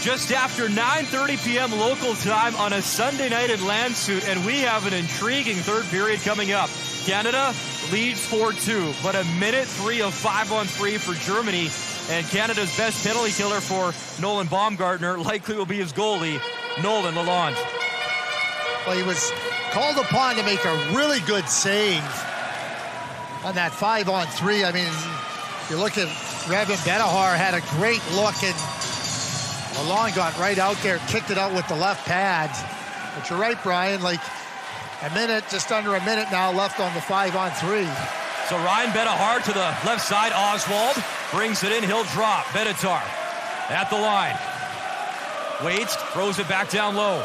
Just after 9:30 p.m. local time on a Sunday night in Landshut, and we have an intriguing third period coming up. Canada leads 4-2, but a minute 3 of 5-on-3 for Germany, and Canada's best penalty killer for Nolan Baumgartner likely will be his goalie, Nolan Lalonde. Well, he was called upon to make a really good save on that 5-on-3. I mean, you look at Revin Benahar, had a great look, and Lalonde got right out there, kicked it out with the left pad. But you're right, Brian, like a minute, just under a minute now left on the 5-on-3. So Ryan Benahar to the left side. Oswald brings it in. He'll drop. Benatar at the line. Waits, throws it back down low.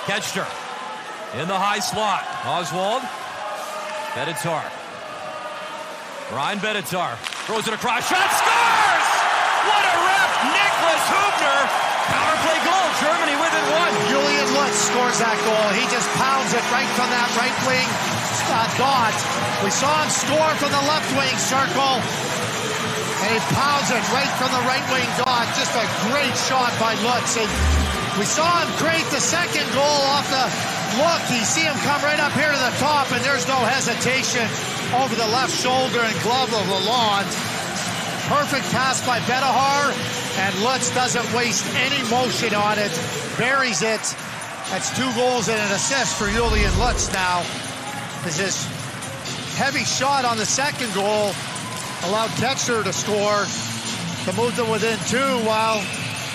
Ketchner in the high slot. Oswald. Benatar. Ryan Benatar throws it across. Shot, scores! What a rip! Nicholas Hubner. Power play goal. Germany within one. Julian Lutz scores that goal. He just pounds it right from that right wing dot. We saw him score from the left wing circle, and he pounds it right from the right wing dot. Just a great shot by Lutz. And we saw him create the second goal off the look. You see him come right up here to the top, and there's no hesitation over the left shoulder and glove of Lalonde. Perfect pass by Benahar, and Lutz doesn't waste any motion on it. Buries it. That's 2 goals and an assist for Julian Lutz now. As his heavy shot on the second goal allowed Ketchner to score to move them within 2, while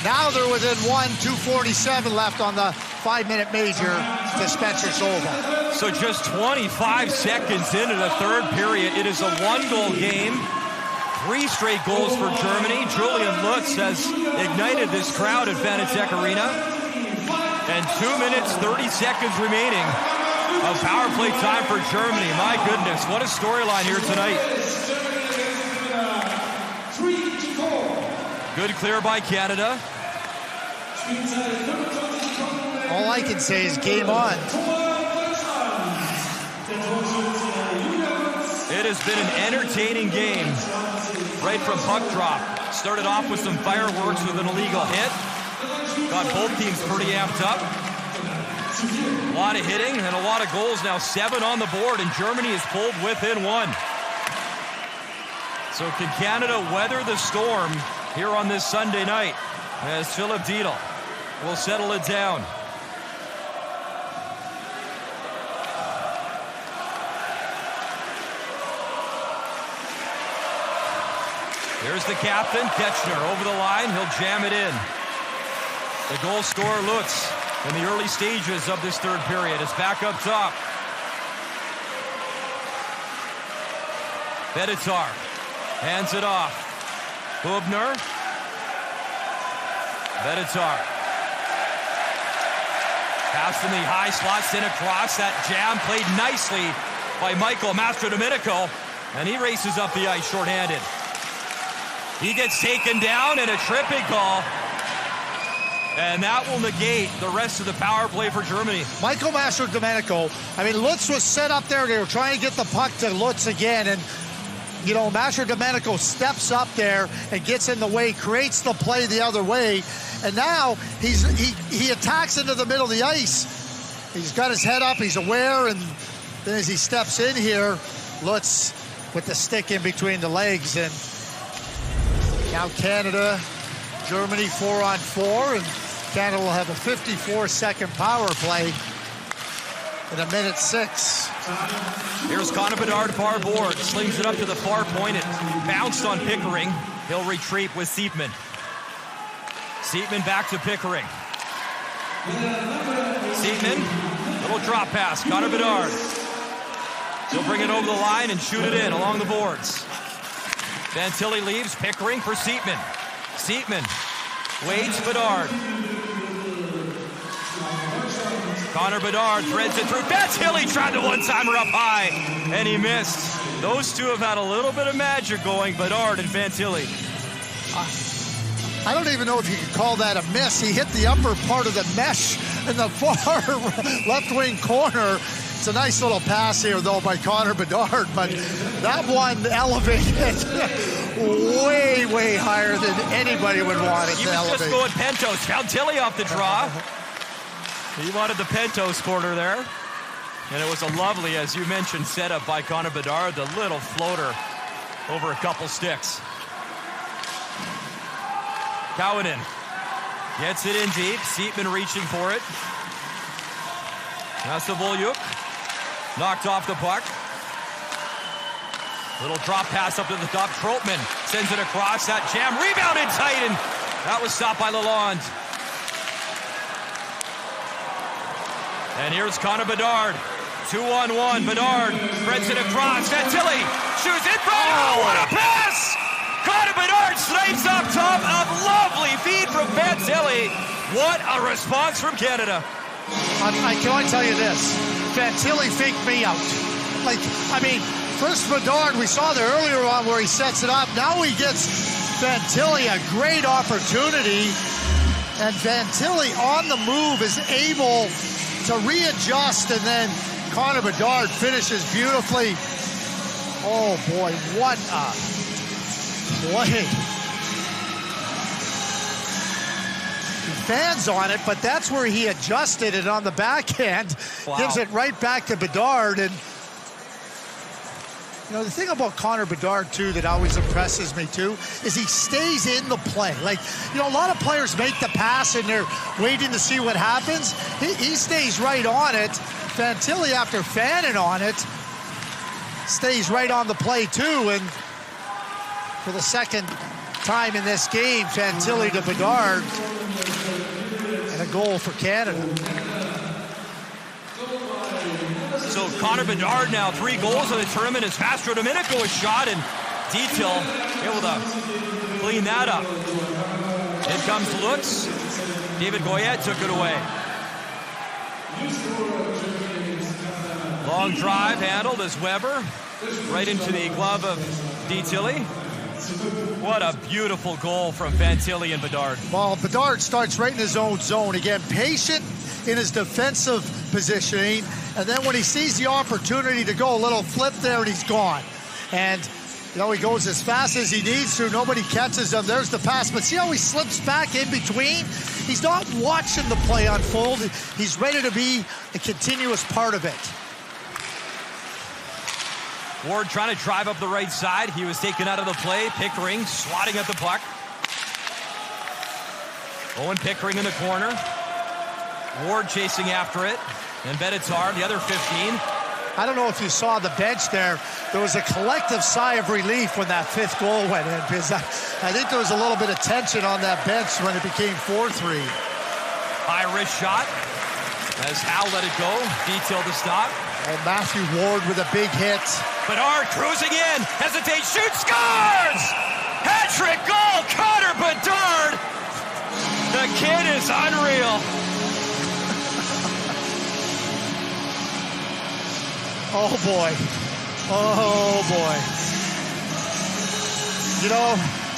now they're within 1, 2:47 left on the 5-minute major to Spencer Solva. So just 25 seconds into the third period, it is a 1-goal game. 3 straight goals for Germany. Julian Lutz has ignited this crowd at Vanacek Arena. And 2 minutes, 30 seconds remaining of power play time for Germany. My goodness, what a storyline here tonight. Good clear by Canada. All I can say is game on. It has been an entertaining game right from puck drop. Started off with some fireworks with an illegal hit. Got both teams pretty amped up. A lot of hitting and a lot of goals now. 7 on the board, and Germany is pulled within 1. So can Canada weather the storm here on this Sunday night as Philip Dietl will settle it down? Here's the captain, Ketchner, over the line. He'll jam it in. The goal scorer, Lutz, in the early stages of this third period, is back up top. Benatar hands it off. Hubner. Benatar. Pass from the high slot, sent across. That jam played nicely by Michael Mastrodomenico, and he races up the ice shorthanded. He gets taken down, and a tripping call. And that will negate the rest of the power play for Germany. Michael Mastrodomenico, I mean, Lutz was set up there. They were trying to get the puck to Lutz again. And, you know, Mastrodomenico steps up there and gets in the way, creates the play the other way. And now he attacks into the middle of the ice. He's got his head up. He's aware. And then as he steps in here, Lutz with the stick in between the legs. And now Canada, Germany 4-on-4, and Canada will have a 54-second power play in a minute 6. Here's Connor Bedard, far board, slings it up to the far point. It bounced on Pickering. He'll retreat with Siepman. Siepman back to Pickering. Siepman, little drop pass. Connor Bedard. He'll bring it over the line and shoot it in along the boards. Fantilli leaves. Pickering for Siepman. Siepman waits. Bedard. Connor Bedard threads it through. Fantilli tried the one-timer up high, and he missed. Those two have had a little bit of magic going, Bedard and Fantilli. I don't even know if you could call that a miss. He hit the upper part of the mesh in the far left wing corner. It's a nice little pass here, though, by Connor Bedard, but that one elevated way, way higher than anybody would want it He to was elevate. just going Pentos. Fantilli off the draw. He wanted the Pentos corner there. And it was a lovely, as you mentioned, setup by Connor Bedard, the little floater over a couple sticks. Kauhanen gets it in deep. Seatman reaching for it. Nasavoljuk knocked off the puck. Little drop pass up to the top. Trotman sends it across. That jam rebounded tight, and that was stopped by Lalonde. And here's Connor Bedard. 2-on-1. Bedard spreads it across. Fantilli shoots in front. Oh, what a pass! Connor Bedard snipes up top. A lovely feed from Fantilli. What a response from Canada. I can only tell you this. Fantilli faked me out. First Bedard, we saw there earlier on where he sets it up. Now he gets Fantilli a great opportunity. And Fantilli on the move is able to readjust, and then Connor Bedard finishes beautifully. Oh boy, what a play. Fans on it, but that's where he adjusted it on the backhand. Wow. Gives it right back to Bedard. And the thing about Connor Bedard too that always impresses me too is he stays in the play. A lot of players make the pass and they're waiting to see what happens. He stays right on it. Fantilli, after fanning on it, stays right on the play too. And for the second time in this game, Fantilli to Bedard. And a goal for Canada. So Connor Bedard now 3 goals in the tournament as Mastro Domenico was shot, and Detail able to clean that up. In comes Lutz. David Goyette took it away. Long drive handled as Weber right into the glove of Tilly. What a beautiful goal from Fantilli and Bedard. Well, Bedard starts right in his own zone. Again, patient in his defensive positioning. And then when he sees the opportunity to go, a little flip there, and he's gone. And, he goes as fast as he needs to. Nobody catches him. There's the pass. But see how he slips back in between? He's not watching the play unfold. He's ready to be a continuous part of it. Ward trying to drive up the right side. He was taken out of the play. Pickering swatting at the puck. Owen Pickering in the corner. Ward chasing after it. And Benatar, the other 15. I don't know if you saw the bench there. There was a collective sigh of relief when that 5th goal went in, because I think there was a little bit of tension on that bench when it became 4-3. High wrist shot as Hal let it go. Detail to stop. And Matthew Ward with a big hit. Bedard cruising in, hesitates, shoots, scores! Hat-trick goal, Connor Bedard! The kid is unreal. Oh boy. Oh boy.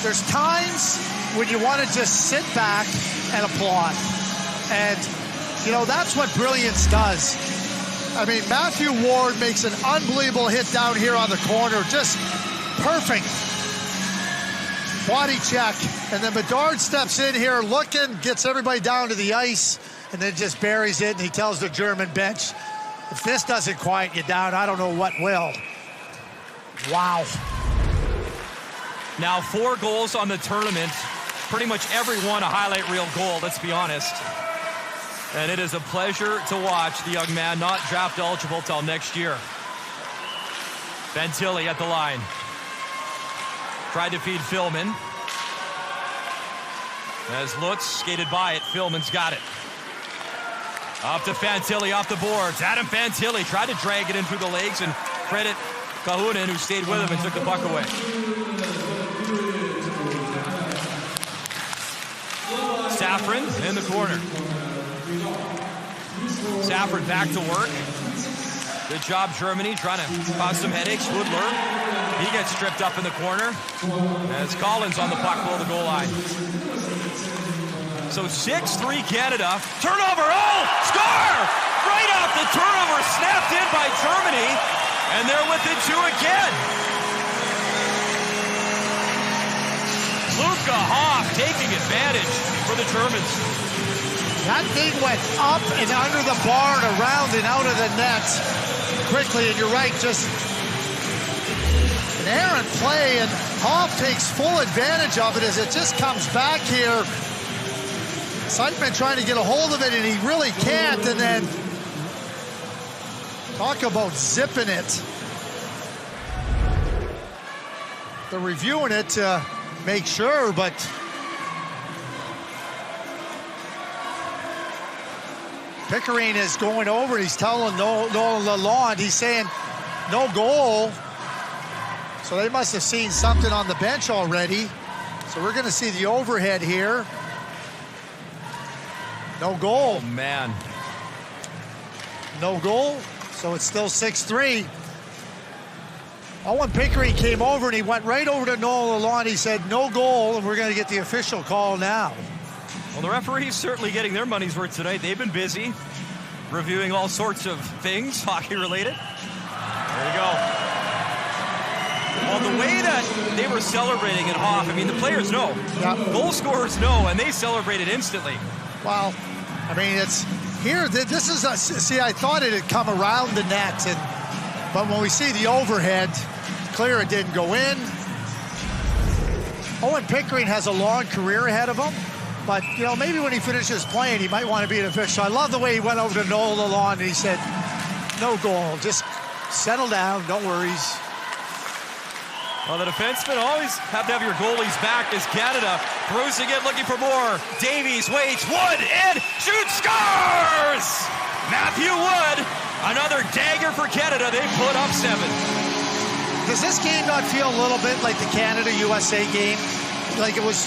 There's times when you want to just sit back and applaud. And, that's what brilliance does. Matthew Ward makes an unbelievable hit down here on the corner. Just perfect. Body check. And then Bedard steps in here looking, gets everybody down to the ice, and then just buries it, and he tells the German bench, if this doesn't quiet you down, I don't know what will. Wow. Now 4 goals on the tournament. Pretty much every one a highlight reel goal, let's be honest. And it is a pleasure to watch the young man, not draft eligible till next year. Fantilli at the line. Tried to feed Philman. As Lutz skated by it, Philman's got it. Up to Fantilli off the boards. Adam Fantilli tried to drag it in through the legs, and credit Kauhanen, who stayed with him and took the puck away. Safran in the corner. Safran back to work. Good job, Germany, trying to cause some headaches. Woodler, he gets stripped up in the corner as Collins on the puck below the goal line. So 6-3 Canada. Turnover, score! Right off the turnover, snapped in by Germany, and they're within 2 again. Luca Hoff taking advantage for the Germans. That thing went up and under the bar and around and out of the net quickly, and you're right, just an errant play, and Hoff takes full advantage of it as it just comes back here. Sundman trying to get a hold of it, and he really can't, and then talk about zipping it. They're reviewing it to make sure, but Pickering is going over. He's telling Nolan Lalonde, he's saying no goal. So they must have seen something on the bench already. So we're going to see the overhead here. No goal. Oh, man. No goal. So it's still 6-3. Owen Pickering came over and he went right over to Nolan Lalonde. He said no goal, and we're going to get the official call now. Well, the referees certainly getting their money's worth tonight. They've been busy reviewing all sorts of things hockey-related. There you go. Well, the way that they were celebrating at Hoff, I mean, the players know. Yep. Goal scorers know, and they celebrated instantly. Well, I mean, it's here. This is a, see, I thought it had come around the net, but when we see the overhead, clear it didn't go in. Owen Pickering has a long career ahead of him. But, you know, maybe when he finishes playing, he might want to be an official. I love the way he went over to Nolan Lalonde and he said, no goal, just settle down, no worries. Well, the defensemen always have to have your goalies back as Canada throws again, looking for more. Davies waits, Wood, and shoots, scores! Matthew Wood, another dagger for Canada. They put up 7. Does this game not feel a little bit like the Canada-USA game? Like it was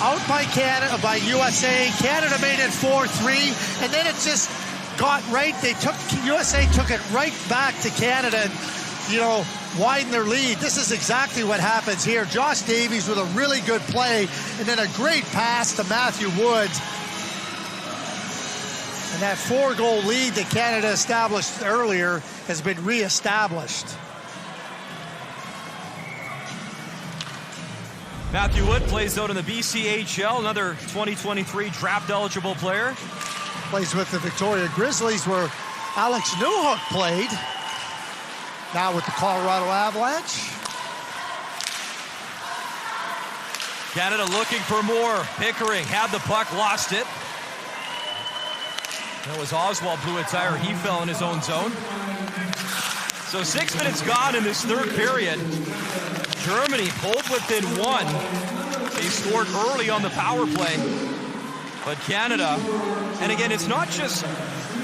out by Canada, by USA. Canada made it 4-3, and then it just got right. USA took it right back to Canada and, you know, widened their lead. This is exactly what happens here. Josh Davies with a really good play, and then a great pass to Matthew Wood. And that 4-goal lead that Canada established earlier has been reestablished. Matthew Wood plays out in the BCHL, another 2023 draft-eligible player. Plays with the Victoria Grizzlies, where Alex Newhook played. Now with the Colorado Avalanche. Canada looking for more. Pickering had the puck, lost it. That was Oswald, blew a tire. He fell in his own zone. So 6 minutes gone in this third period. Germany pulled within 1. They scored early on the power play. But Canada, and again, it's not just,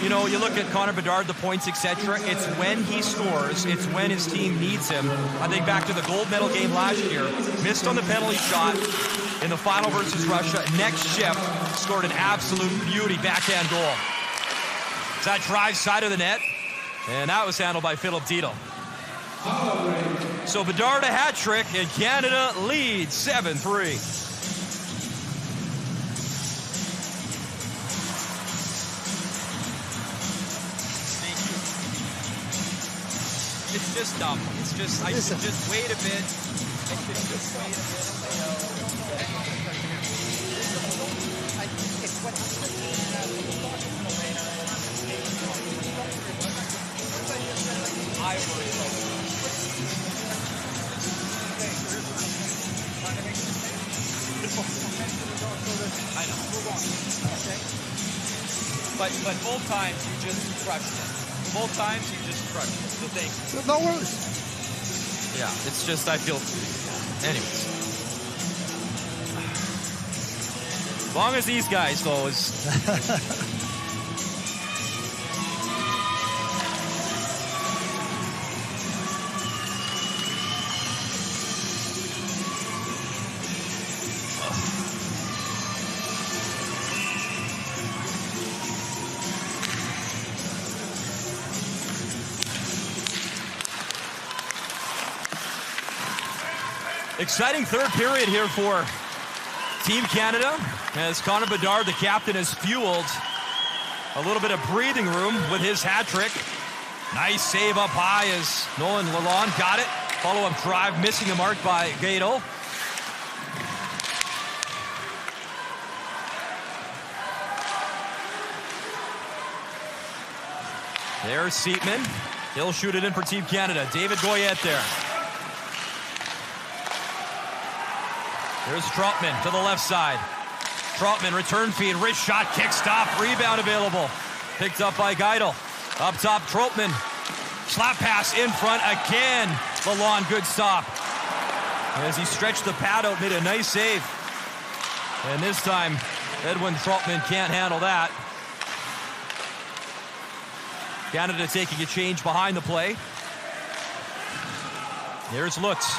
you know, you look at Connor Bedard, the points, etc. It's when he scores. It's when his team needs him. I think back to the gold medal game last year. Missed on the penalty shot in the final versus Russia. Next shift, scored an absolute beauty backhand goal. That drive side of the net, and that was handled by Philip Dietel. So Bedard a hat trick, and Canada leads 7-3. It's just dumb. It's just, I should just wait a bit. I should just wait a bit. I know. But both times you just crushed it. Both times you just crushed it. So thank you. No worries. Yeah, it's just, I feel. Anyways. As long as these guys, though, is. Exciting third period here for Team Canada as Connor Bedard, the captain, has fueled a little bit of breathing room with his hat trick. Nice save up high as Nolan Lalonde got it. Follow-up drive, missing the mark by Gato. There's Seatman. He'll shoot it in for Team Canada. David Goyette there. There's Troutman to the left side. Troutman, return feed, wrist shot, kick stop, rebound available. Picked up by Geidel. Up top, Troutman. Slap pass in front again. Lalonde, good stop. As he stretched the pad out, made a nice save. And this time, Edwin Troutman can't handle that. Canada taking a change behind the play. Here's Lutz.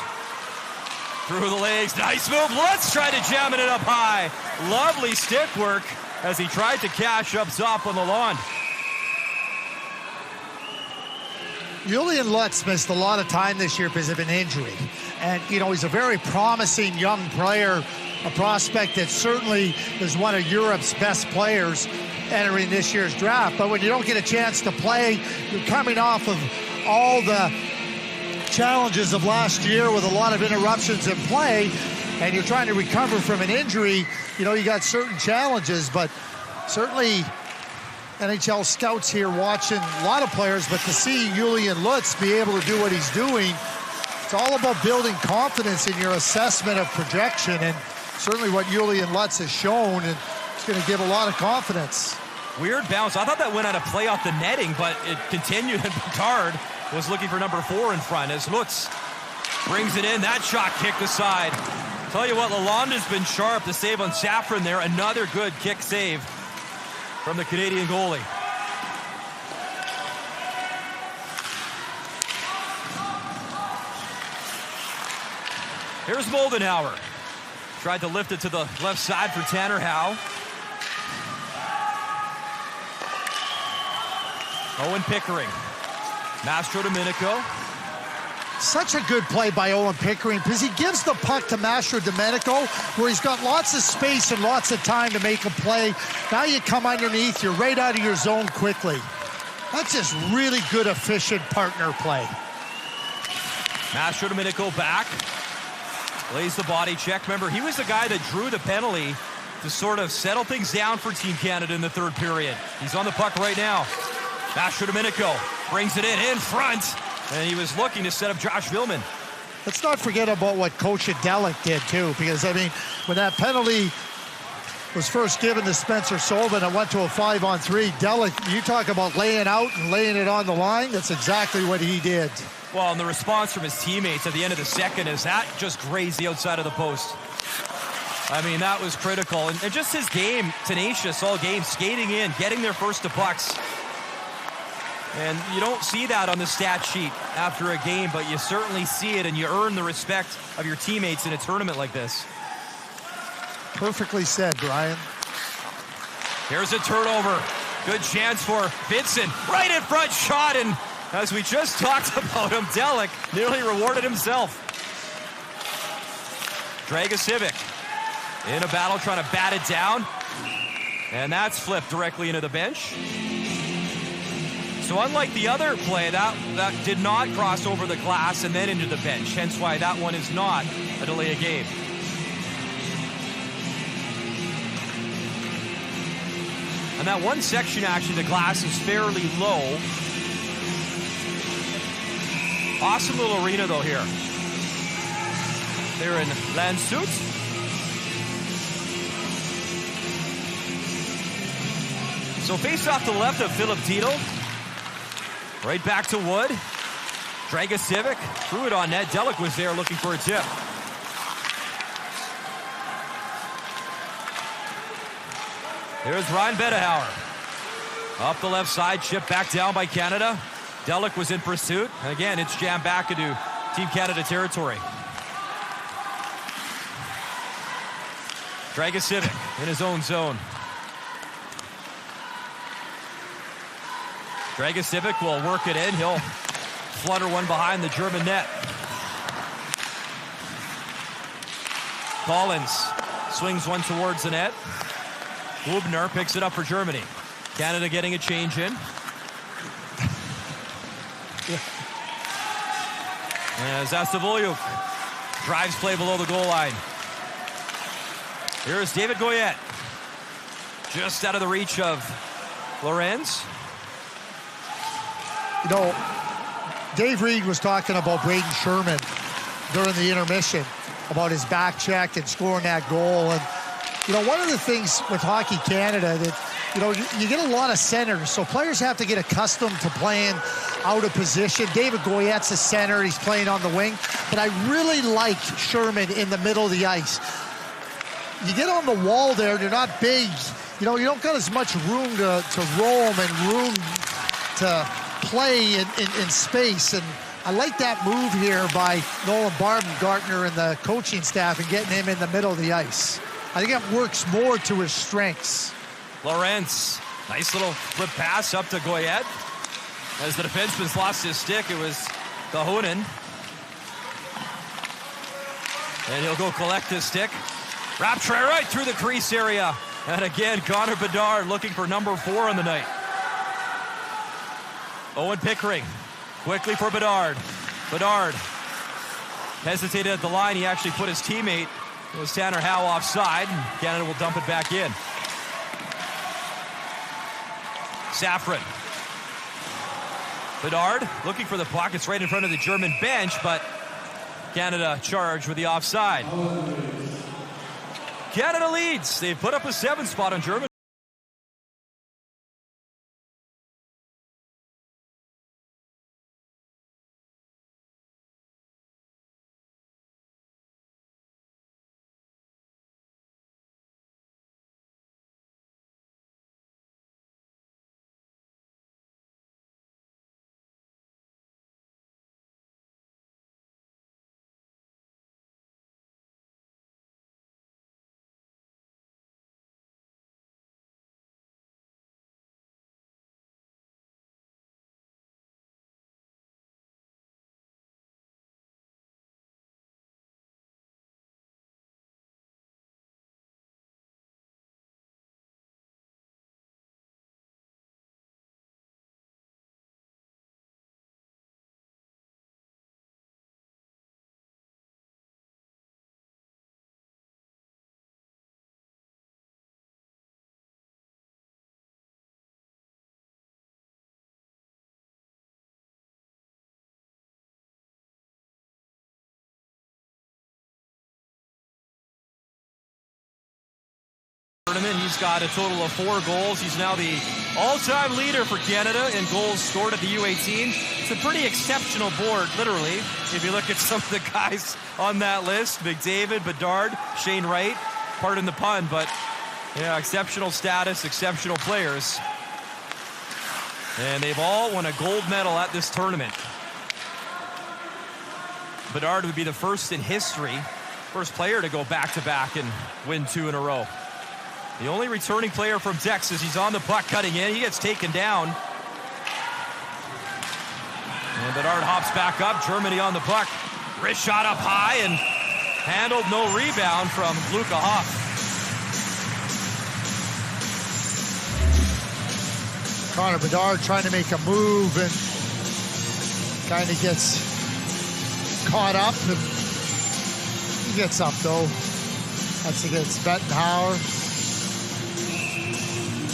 Through the legs, nice move. Lutz tried to jam it up high. Lovely stick work as he tried to cash up top on the lawn. Julian Lutz missed a lot of time this year because of an injury. And, you know, he's a very promising young player, a prospect that certainly is one of Europe's best players entering this year's draft. But when you don't get a chance to play, you're coming off of all the challenges of last year with a lot of interruptions in play, and you're trying to recover from an injury. You know, you got certain challenges, but certainly NHL scouts here watching a lot of players, but to see Julian Lutz be able to do what he's doing, it's all about building confidence in your assessment of projection, and certainly what Julian Lutz has shown, and it's going to give a lot of confidence. Weird bounce. I thought that went out of play off the netting, but it continued, and Picard was looking for number 4 in front as Lutz brings it in. That shot kicked aside. Tell you what, Lalonde has been sharp. The save on Safran there. Another good kick save from the Canadian goalie. Here's Moldenhauer. Tried to lift it to the left side for Tanner Howe. Owen Pickering. Mastro Domenico. Such a good play by Owen Pickering because he gives the puck to Mastro Domenico where he's got lots of space and lots of time to make a play. Now you come underneath, you're right out of your zone quickly. That's just really good, efficient partner play. Mastro Domenico back. Lays the body check. Remember, he was the guy that drew the penalty to sort of settle things down for Team Canada in the third period. He's on the puck right now. Mastro Domenico brings it in front, and he was looking to set up Josh Villman. Let's not forget about what Coach Adelic did, too, because, I mean, when that penalty was first given to Spencer Sullivan and went to a 5-on-3, Delic, you talk about laying out and laying it on the line, that's exactly what he did. Well, and the response from his teammates at the end of the second is that just grazed the outside of the post. I mean, that was critical. And just his game, tenacious all game, skating in, getting there first to pucks. And you don't see that on the stat sheet after a game, but you certainly see it, and you earn the respect of your teammates in a tournament like this. Perfectly said, Brian. Here's a turnover. Good chance for Vincent. Right in front shot, and as we just talked about him, Delic nearly rewarded himself. Dragicevic in a battle trying to bat it down, and that's flipped directly into the bench. So unlike the other play, that did not cross over the glass and then into the bench, hence why that one is not a delay of game. And that one section, actually, the glass is fairly low. Awesome little arena, though, here. They're in Landshut. So face off to the left of Philip Tito. Right back to Wood. Dragicevic threw it on net. Delic was there looking for a tip. Here's Ryan Betahauer. Up the left side, chipped back down by Canada. Delic was in pursuit. And again, it's jammed back into Team Canada territory. Dragicevic in his own zone. Dragicevic will work it in. He'll flutter one behind the German net. Collins swings one towards the net. Hubner picks it up for Germany. Canada getting a change in. As Zastavulyuk drives play below the goal line. Here's David Goyette. Just out of the reach of Lorenz. You know, Dave Reed was talking about Braden Sherman during the intermission, about his back check and scoring that goal. And, you know, one of the things with Hockey Canada that, you know, you get a lot of centers, so players have to get accustomed to playing out of position. David Goyette's a center, he's playing on the wing, but I really like Sherman in the middle of the ice. You get on the wall there, they're not big, you know, you don't got as much room to roam and room to play in space, and I like that move here by Nolan Baumgartner and the coaching staff and getting him in the middle of the ice. I think it works more to his strengths. Lawrence, nice little flip pass up to Goyette. As the defenseman's lost his stick, it was Cahonen. And he'll go collect his stick. Wrap try right through the crease area. And again, Connor Bedard looking for number 4 on the night. Owen Pickering, quickly for Bedard. Bedard hesitated at the line. He actually put his teammate, it was Tanner Howe, offside. And Canada will dump it back in. Safran. Bedard looking for the puck. It's right in front of the German bench, but Canada charged with the offside. Canada leads. They've put up a 7 spot on Germany. He's got a total of 4 goals. He's now the all-time leader for Canada in goals scored at the U18. It's a pretty exceptional board, literally. If you look at some of the guys on that list, McDavid, Bedard, Shane Wright, pardon the pun, but yeah, exceptional status, exceptional players. And they've all won a gold medal at this tournament. Bedard would be the first in history, first player to go back-to-back and win 2 in a row. The only returning player from Texas. He's on the puck cutting in. He gets taken down. And Bedard hops back up. Germany on the puck. Wrist shot up high and handled, no rebound from Luka Hoff. Connor Bedard trying to make a move and kind of gets caught up. And he gets up though. That's against Bettenhauer.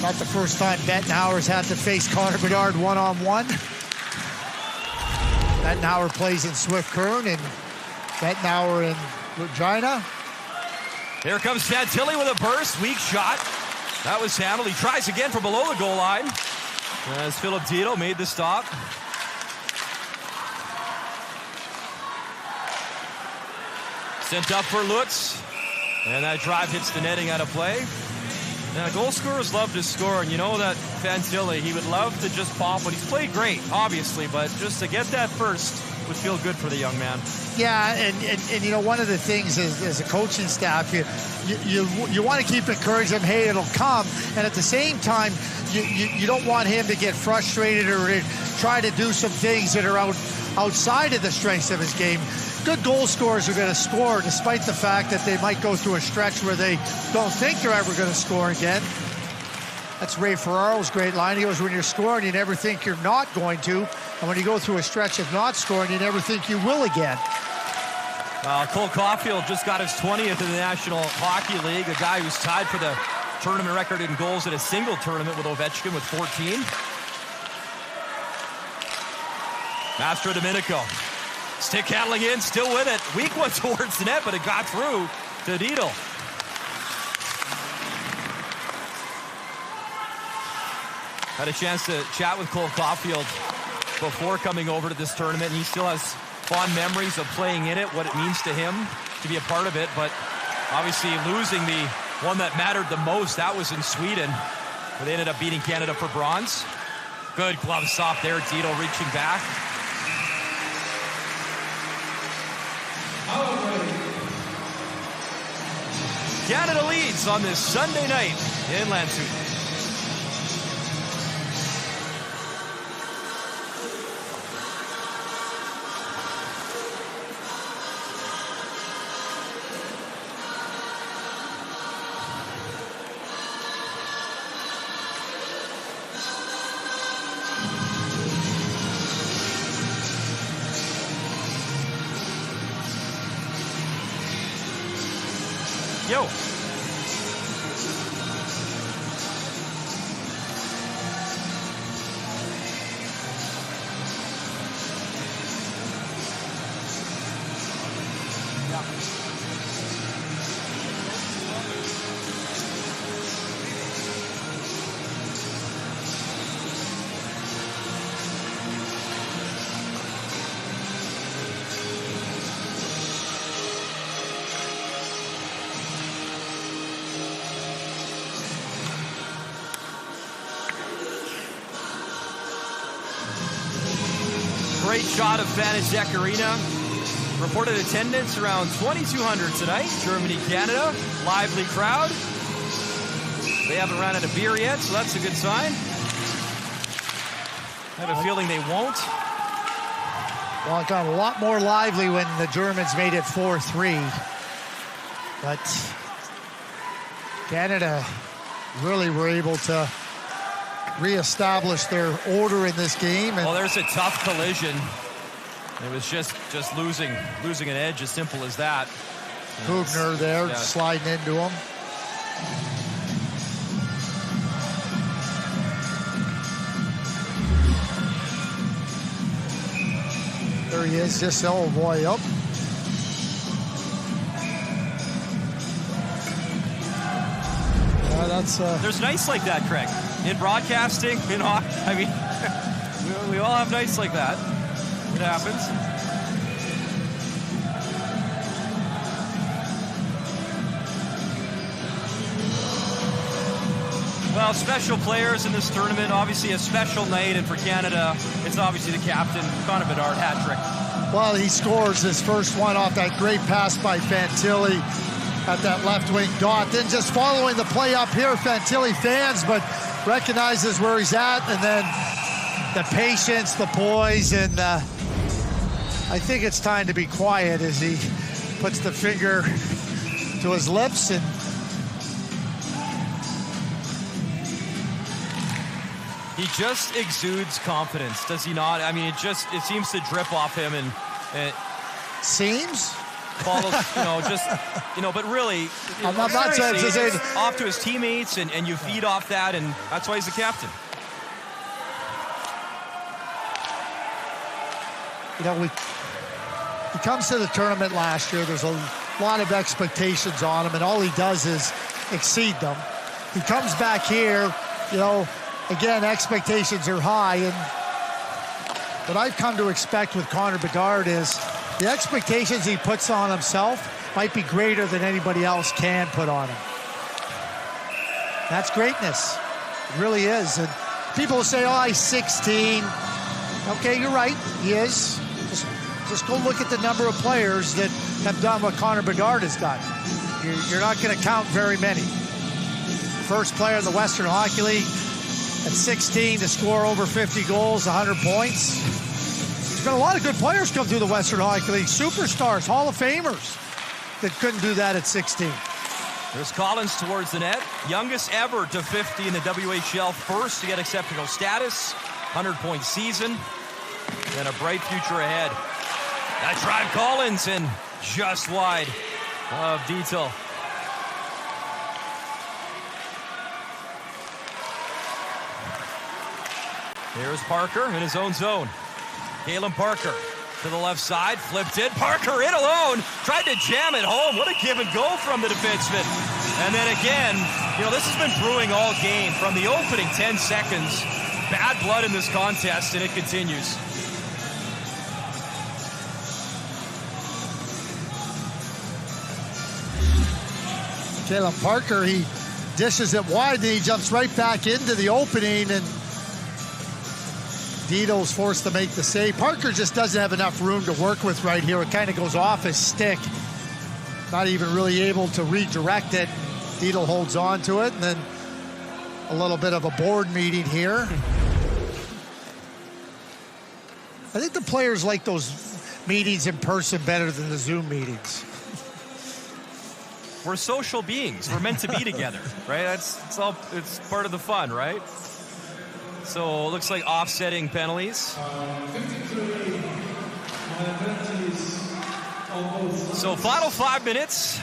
Not the first time Bettenhauer's had to face Connor Bedard one-on-one. Bettenhauer plays in Swift Current and Bettenhauer in Regina. Here comes Fantilli with a burst. Weak shot. That was handled. He tries again from below the goal line. As Philip Tito made the stop. Sent up for Lutz. And that drive hits the netting out of play. Now, goal scorers love to score, and you know that Fantilli, he would love to just pop, but he's played great, obviously, but just to get that first would feel good for the young man. Yeah, and you know, one of the things is, as a coaching staff, you want to keep encouraging him, hey, it'll come, and at the same time, you don't want him to get frustrated or to try to do some things that are outside of the strengths of his game. Good goal scorers are going to score despite the fact that they might go through a stretch where they don't think they're ever going to score again. That's Ray Ferraro's great line. He goes, when you're scoring, you never think you're not going to. And when you go through a stretch of not scoring, you never think you will again. Cole Caulfield just got his 20th in the National Hockey League, a guy who's tied for the tournament record in goals in a single tournament with Ovechkin with 14. Mastro Domenico. Stick handling in, still with it. Weak one towards the net, but it got through to Needle. Had a chance to chat with Cole Caulfield before coming over to this tournament, and he still has fond memories of playing in it, what it means to him to be a part of it, but obviously losing the one that mattered the most, that was in Sweden, where they ended up beating Canada for bronze. Good glove stop there, Tito reaching back. Canada leads on this Sunday night in Landshut. Yo. Great shot of Vanazekarina. Reported attendance around 2,200 tonight. Germany, Canada, lively crowd. They haven't run out of beer yet, so that's a good sign. I have a feeling they won't. Well, it got a lot more lively when the Germans made it 4-3. But Canada really were able to reestablish their order in this game. And well, there's a tough collision. It was just losing an edge, as simple as that. Hubner there, yeah, sliding into him. There he is, just oh boy, up. That's there's nights like that, Craig. In broadcasting, in hockey, I mean, we all have nights like that. It happens. Well, special players in this tournament, obviously a special night, and for Canada, it's obviously the captain, Connor Bedard, hat trick. Well, he scores his first one off that great pass by Fantilli at that left wing dot. Then just following the play up here, Fantilli fans, but recognizes where he's at, and then the patience, the poise, and I think it's time to be quiet as he puts the finger to his lips. And he just exudes confidence, does he not? I mean, it seems to drip off him, and seems follows, but really, I'm not saying it's off to his teammates, and you feed off that, and that's why he's the captain. He comes to the tournament last year. There's a lot of expectations on him, and all he does is exceed them. He comes back here, again, expectations are high, and what I've come to expect with Connor Bedard is the expectations he puts on himself might be greater than anybody else can put on him. That's greatness. It really is. And people will say, he's 16. Okay, you're right. He is. Just go look at the number of players that have done what Connor Bedard has done. You're not going to count very many. First player in the Western Hockey League at 16 to score over 50 goals, 100 points. There's been a lot of good players come through the Western Hockey League. Superstars, Hall of Famers that couldn't do that at 16. There's Collins towards the net. Youngest ever to 50 in the WHL. First to get exceptional status. 100-point season. And a bright future ahead. That drive, Collins, and just wide of Dietel. Here's Parker in his own zone. Galen Parker to the left side, flipped it. Parker in alone, tried to jam it home. What a give and go from the defenseman. And then again, this has been brewing all game from the opening 10 seconds. Bad blood in this contest, and it continues. Galen Parker, he dishes it wide, then he jumps right back into the opening, and Dito's forced to make the save. Parker just doesn't have enough room to work with right here. It kind of goes off his stick. Not even really able to redirect it. Dito holds on to it, and then a little bit of a board meeting here. I think the players like those meetings in person better than the Zoom meetings. We're social beings. We're meant to be together, right? It's part of the fun, right? So it looks like offsetting penalties. So final 5 minutes.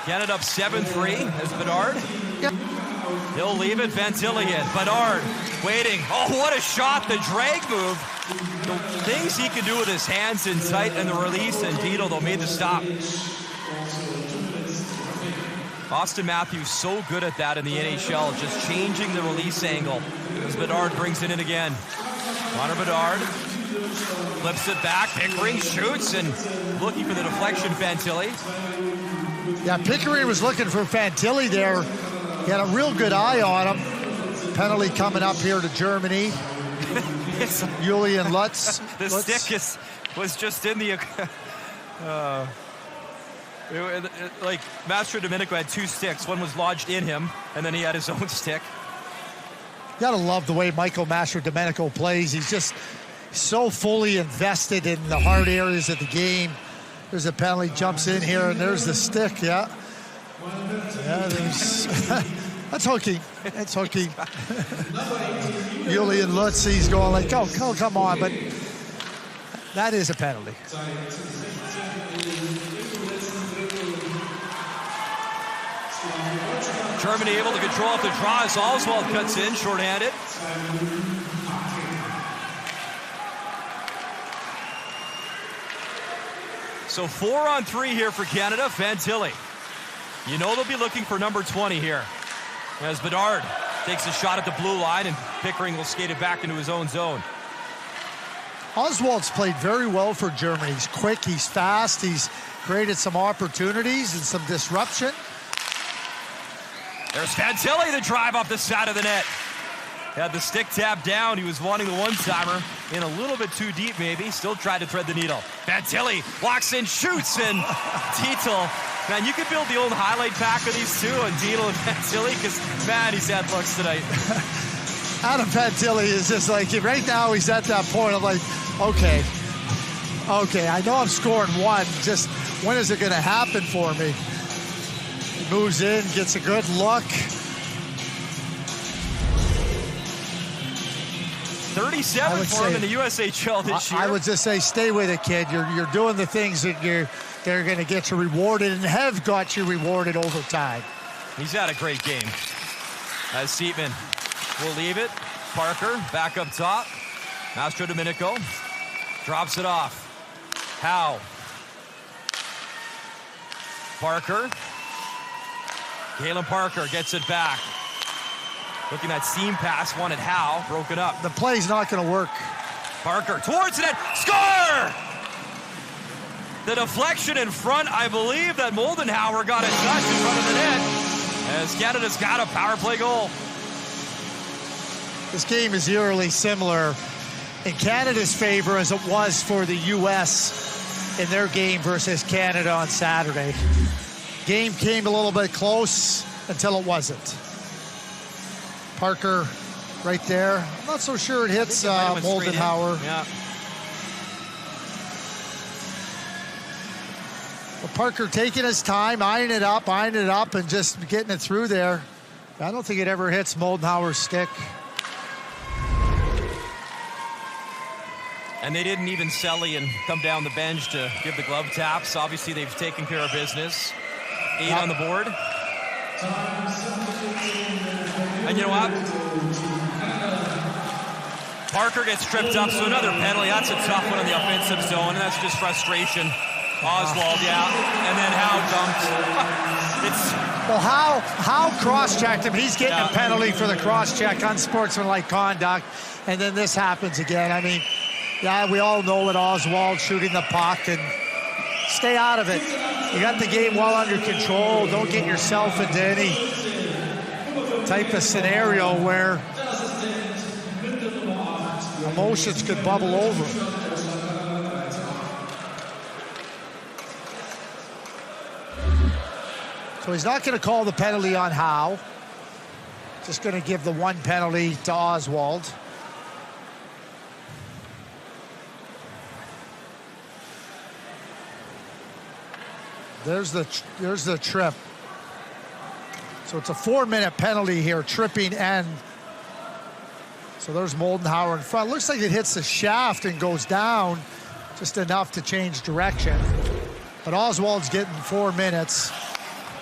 Canada up 7-3 as Bedard. Yep. He'll leave it. Fantilli in. Bedard waiting. Oh, what a shot. The drag move. The things he can do with his hands in tight and the release, and Dito, though, made the stop. Austin Matthews so good at that in the NHL, just changing the release angle as Bedard brings it in again. Connor Bedard flips it back. Pickering shoots and looking for the deflection, Fantilli. Yeah, Pickering was looking for Fantilli there. He had a real good eye on him. Penalty coming up here to Germany. Julian Lutz. The stick was just in the... like Mastro Domenico had 2 sticks. One was lodged in him, and then he had his own stick. You gotta love the way Michael Mastro Domenico plays. He's just so fully invested in the hard areas of the game. There's a penalty, jumps in here, and there's the stick. Yeah, there's that's hooking. That's hooking. Julian Lutz, he's going like, oh, come on, but that is a penalty. Germany able to control off the draw as Oswald cuts in, shorthanded. So 4-on-3 here for Canada. Fantilli. They'll be looking for number 20 here. As Bedard takes a shot at the blue line, and Pickering will skate it back into his own zone. Oswald's played very well for Germany. He's quick, he's fast, he's created some opportunities and some disruption. There's Fantilli, the drive off the side of the net. Had the stick tapped down. He was wanting the one-timer in a little bit too deep, maybe. Still tried to thread the needle. Fantilli walks in, shoots, and Dito. Man, you could build the old highlight pack of these two on Dito and Fantilli, because, man, he's had looks tonight. Adam Fantilli is just like, right now he's at that point of like, okay, I know I'm scoring one. Just when is it going to happen for me? He moves in, gets a good look. 37 for him in the USHL this year. I would just say, stay with it, kid. You're doing the things that they're going to get you rewarded and have got you rewarded over time. He's had a great game. As Seatman will leave it. Parker back up top. Mastro Domenico drops it off. Howe. Parker. Galen Parker gets it back. Looking at seam pass, wanted Howe, broken up. The play's not going to work. Parker towards the net, score! The deflection in front, I believe that Moldenhauer got a touch in front of the net, as Canada's got a power play goal. This game is eerily similar in Canada's favor as it was for the U.S. in their game versus Canada on Saturday. Game came a little bit close until it wasn't. Parker right there. I'm not so sure it hits Moldenhauer. Yeah. Well, Parker taking his time, eyeing it up, and just getting it through there. I don't think it ever hits Moldenhauer's stick. And they didn't even Selly and come down the bench to give the glove taps. Obviously, they've taken care of business. 8 on the board. And you know what? Parker gets tripped up, so another penalty. That's a tough one in the offensive zone, and that's just frustration. Oswald, yeah, and then Howe dumped. It's well, Howe cross-checked him. He's getting a penalty for the cross-check, unsportsmanlike conduct, and then this happens again. I mean, yeah, we all know what Oswald shooting the puck, and stay out of it. You got the game well under control. Don't get yourself into any type of scenario where emotions could bubble over. So he's not going to call the penalty on Howe. Just going to give the one penalty to Oswald. There's the trip. So it's a 4-minute penalty here, tripping and so there's Moldenhauer in front. Looks like it hits the shaft and goes down just enough to change direction. But Oswald's getting 4 minutes.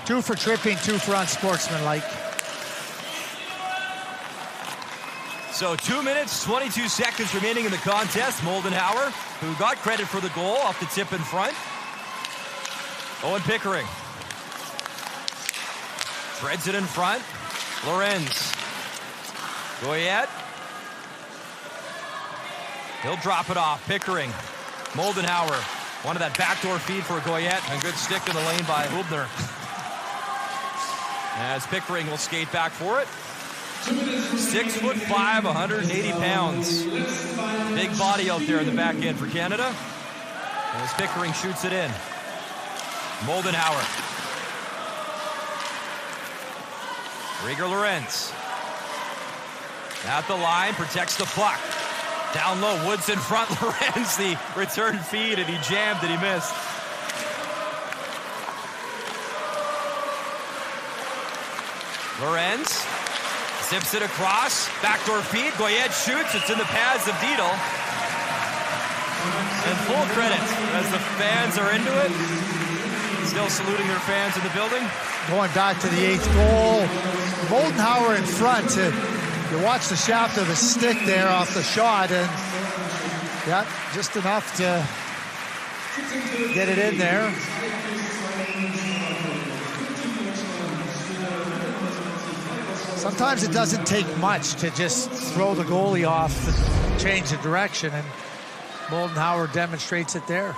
2 for tripping, 2 for unsportsmanlike. So 2 minutes, 22 seconds remaining in the contest. Moldenhauer, who got credit for the goal off the tip in front. Owen Pickering. Threads it in front. Lorenz. Goyette. He'll drop it off. Pickering. Moldenhauer. Wanted that backdoor feed for Goyette. A good stick in the lane by Hubner. As Pickering will skate back for it. 6'5", 180 pounds. Big body out there in the back end for Canada. As Pickering shoots it in. Moldenhauer. Rieger Lorenz. At the line, protects the puck. Down low, Woods in front. Lorenz, the return feed, and he jammed and he missed. Lorenz zips it across. Backdoor feed. Goyette shoots. It's in the pads of Dietel. And full credit as the fans are into it. Still saluting their fans in the building. Going back to the 8th goal. Moldenhauer in front. You watch the shaft of his stick there off the shot, and yeah, just enough to get it in there. Sometimes it doesn't take much to just throw the goalie off and change the direction, and Moldenhauer demonstrates it there.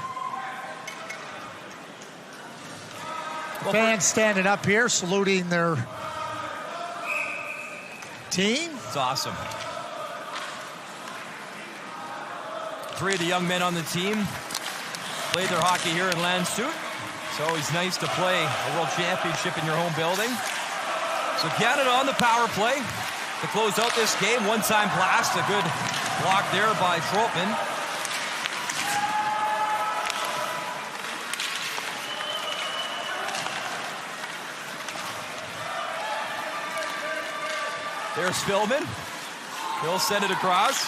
Fans standing up here, saluting their team. It's awesome. 3 of the young men on the team played their hockey here in Landshut. It's always nice to play a world championship in your home building. So Canada on the power play to close out this game. One-time blast, a good block there by Trotman. There's Philman. He'll send it across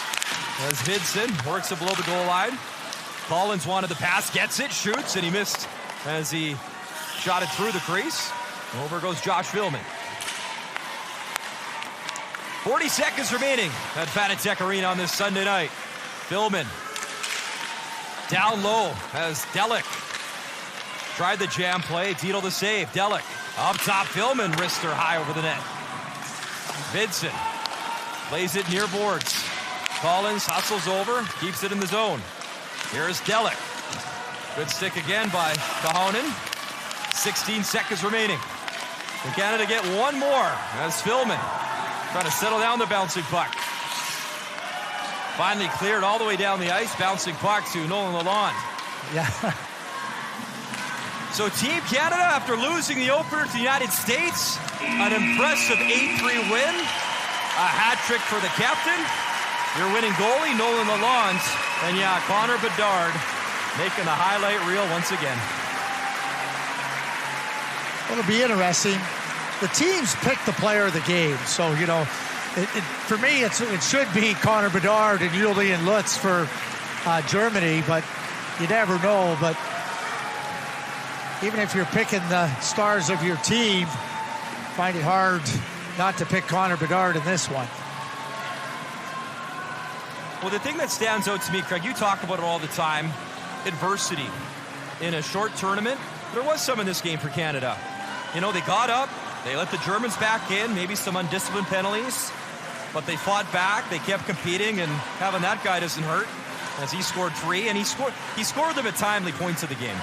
as Vidson works it below the goal line. Collins wanted the pass, gets it, shoots, and he missed as he shot it through the crease. Over goes Josh Philman. 40 seconds remaining at Fanatec Arena on this Sunday night. Philman down low as Delic tried the jam play. Dietel the save. Delic up top. Philman wrister high over the net. Vidson plays it near boards. Collins hustles over, keeps it in the zone. Here's Delic. Good stick again by Cahonen. 16 seconds remaining. Can Canada get one more as Philman trying to settle down the bouncing puck. Finally cleared all the way down the ice. Bouncing puck to Nolan Lalonde. Yeah. So Team Canada, after losing the opener to the United States, an impressive 8-3 win. A hat trick for the captain. Your winning goalie, Nolan Lalonde. And yeah, Connor Bedard making the highlight reel once again. It'll be interesting. The teams pick the player of the game. So, you know, for me, it should be Connor Bedard and Julian Lutz for Germany, but you never know. But even if you're picking the stars of your team, find it hard not to pick Connor Bedard in this one. Well, the thing that stands out to me, Craig, you talk about it all the time, adversity. In a short tournament, there was some in this game for Canada. You know, they got up, they let the Germans back in, maybe some undisciplined penalties, but they fought back, they kept competing, and having that guy doesn't hurt, as he scored 3, and he scored them at timely points of the game.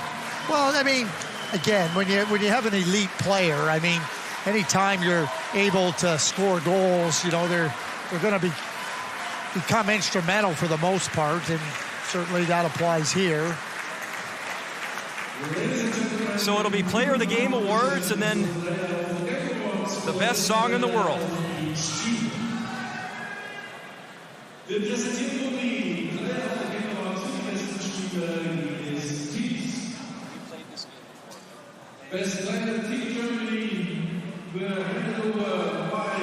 Well, I mean, again, when you have an elite player, I mean, anytime you're able to score goals, you know, they're going to become instrumental for the most part, and certainly that applies here. So it'll be Player of the Game awards, and then the best song in the world. Best player Team Germany were handed over by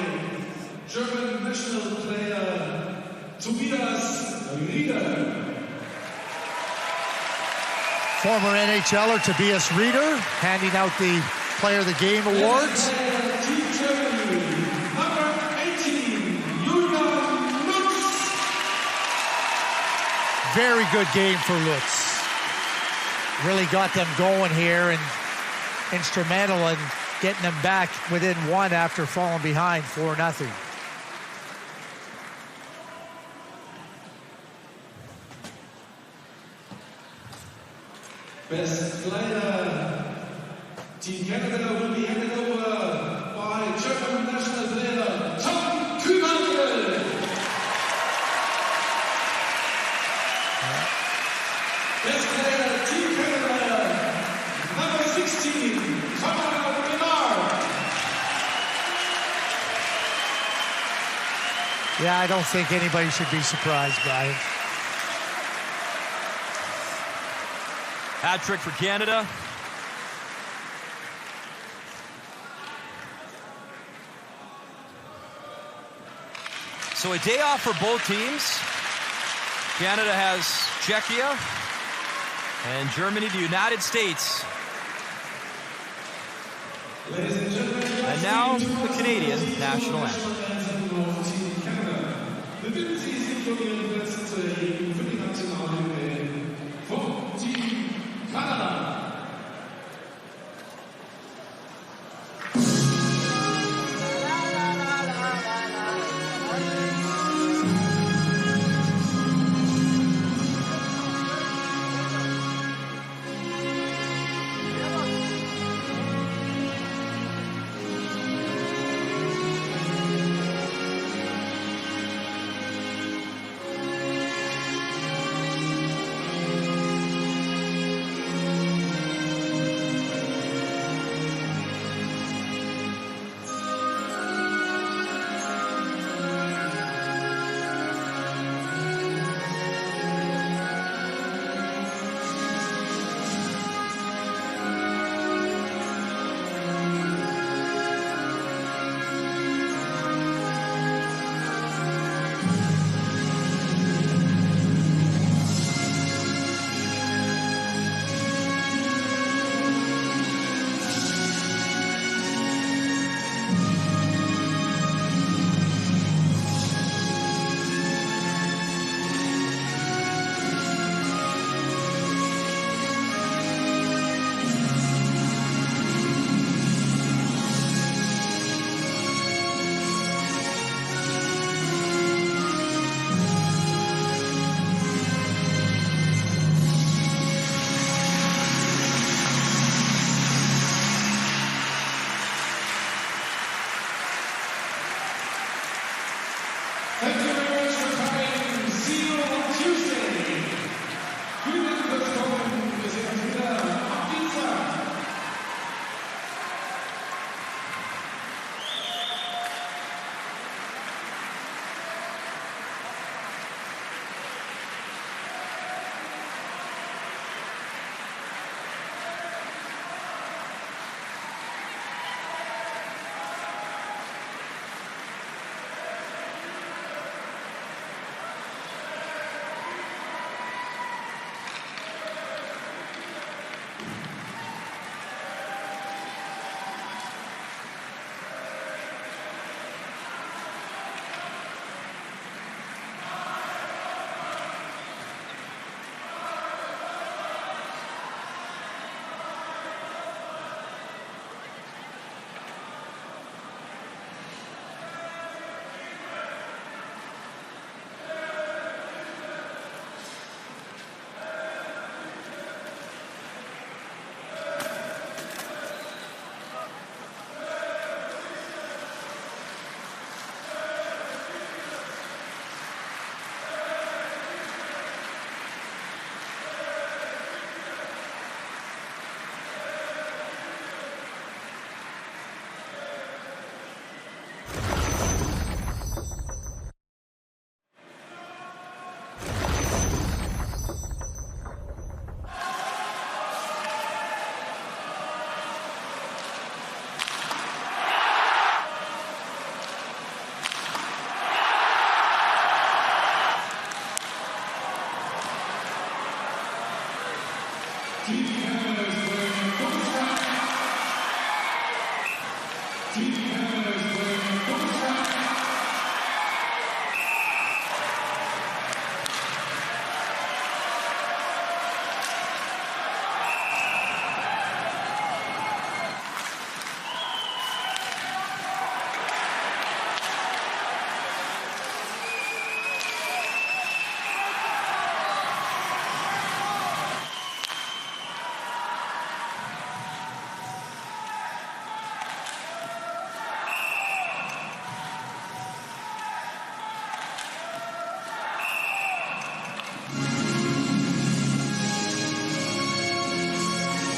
German national player Tobias Rieder. Former NHLer Tobias Rieder handing out the Player of the Game awards. Team Germany, number 18, Julian Lutz. Very good game for Lutz. Really got them going here and instrumental in getting them back within 1 after falling behind 4-0. Best player, Team Canada will be handed over by German national player Tom Kühnhackl. Best player, Team Canada, number 16, Conrad Bernard. Yeah, I don't think anybody should be surprised by it. Hat trick for Canada. So a day off for both teams. Canada has Czechia and Germany, the United States. And now the Canadian national anthem. Canada.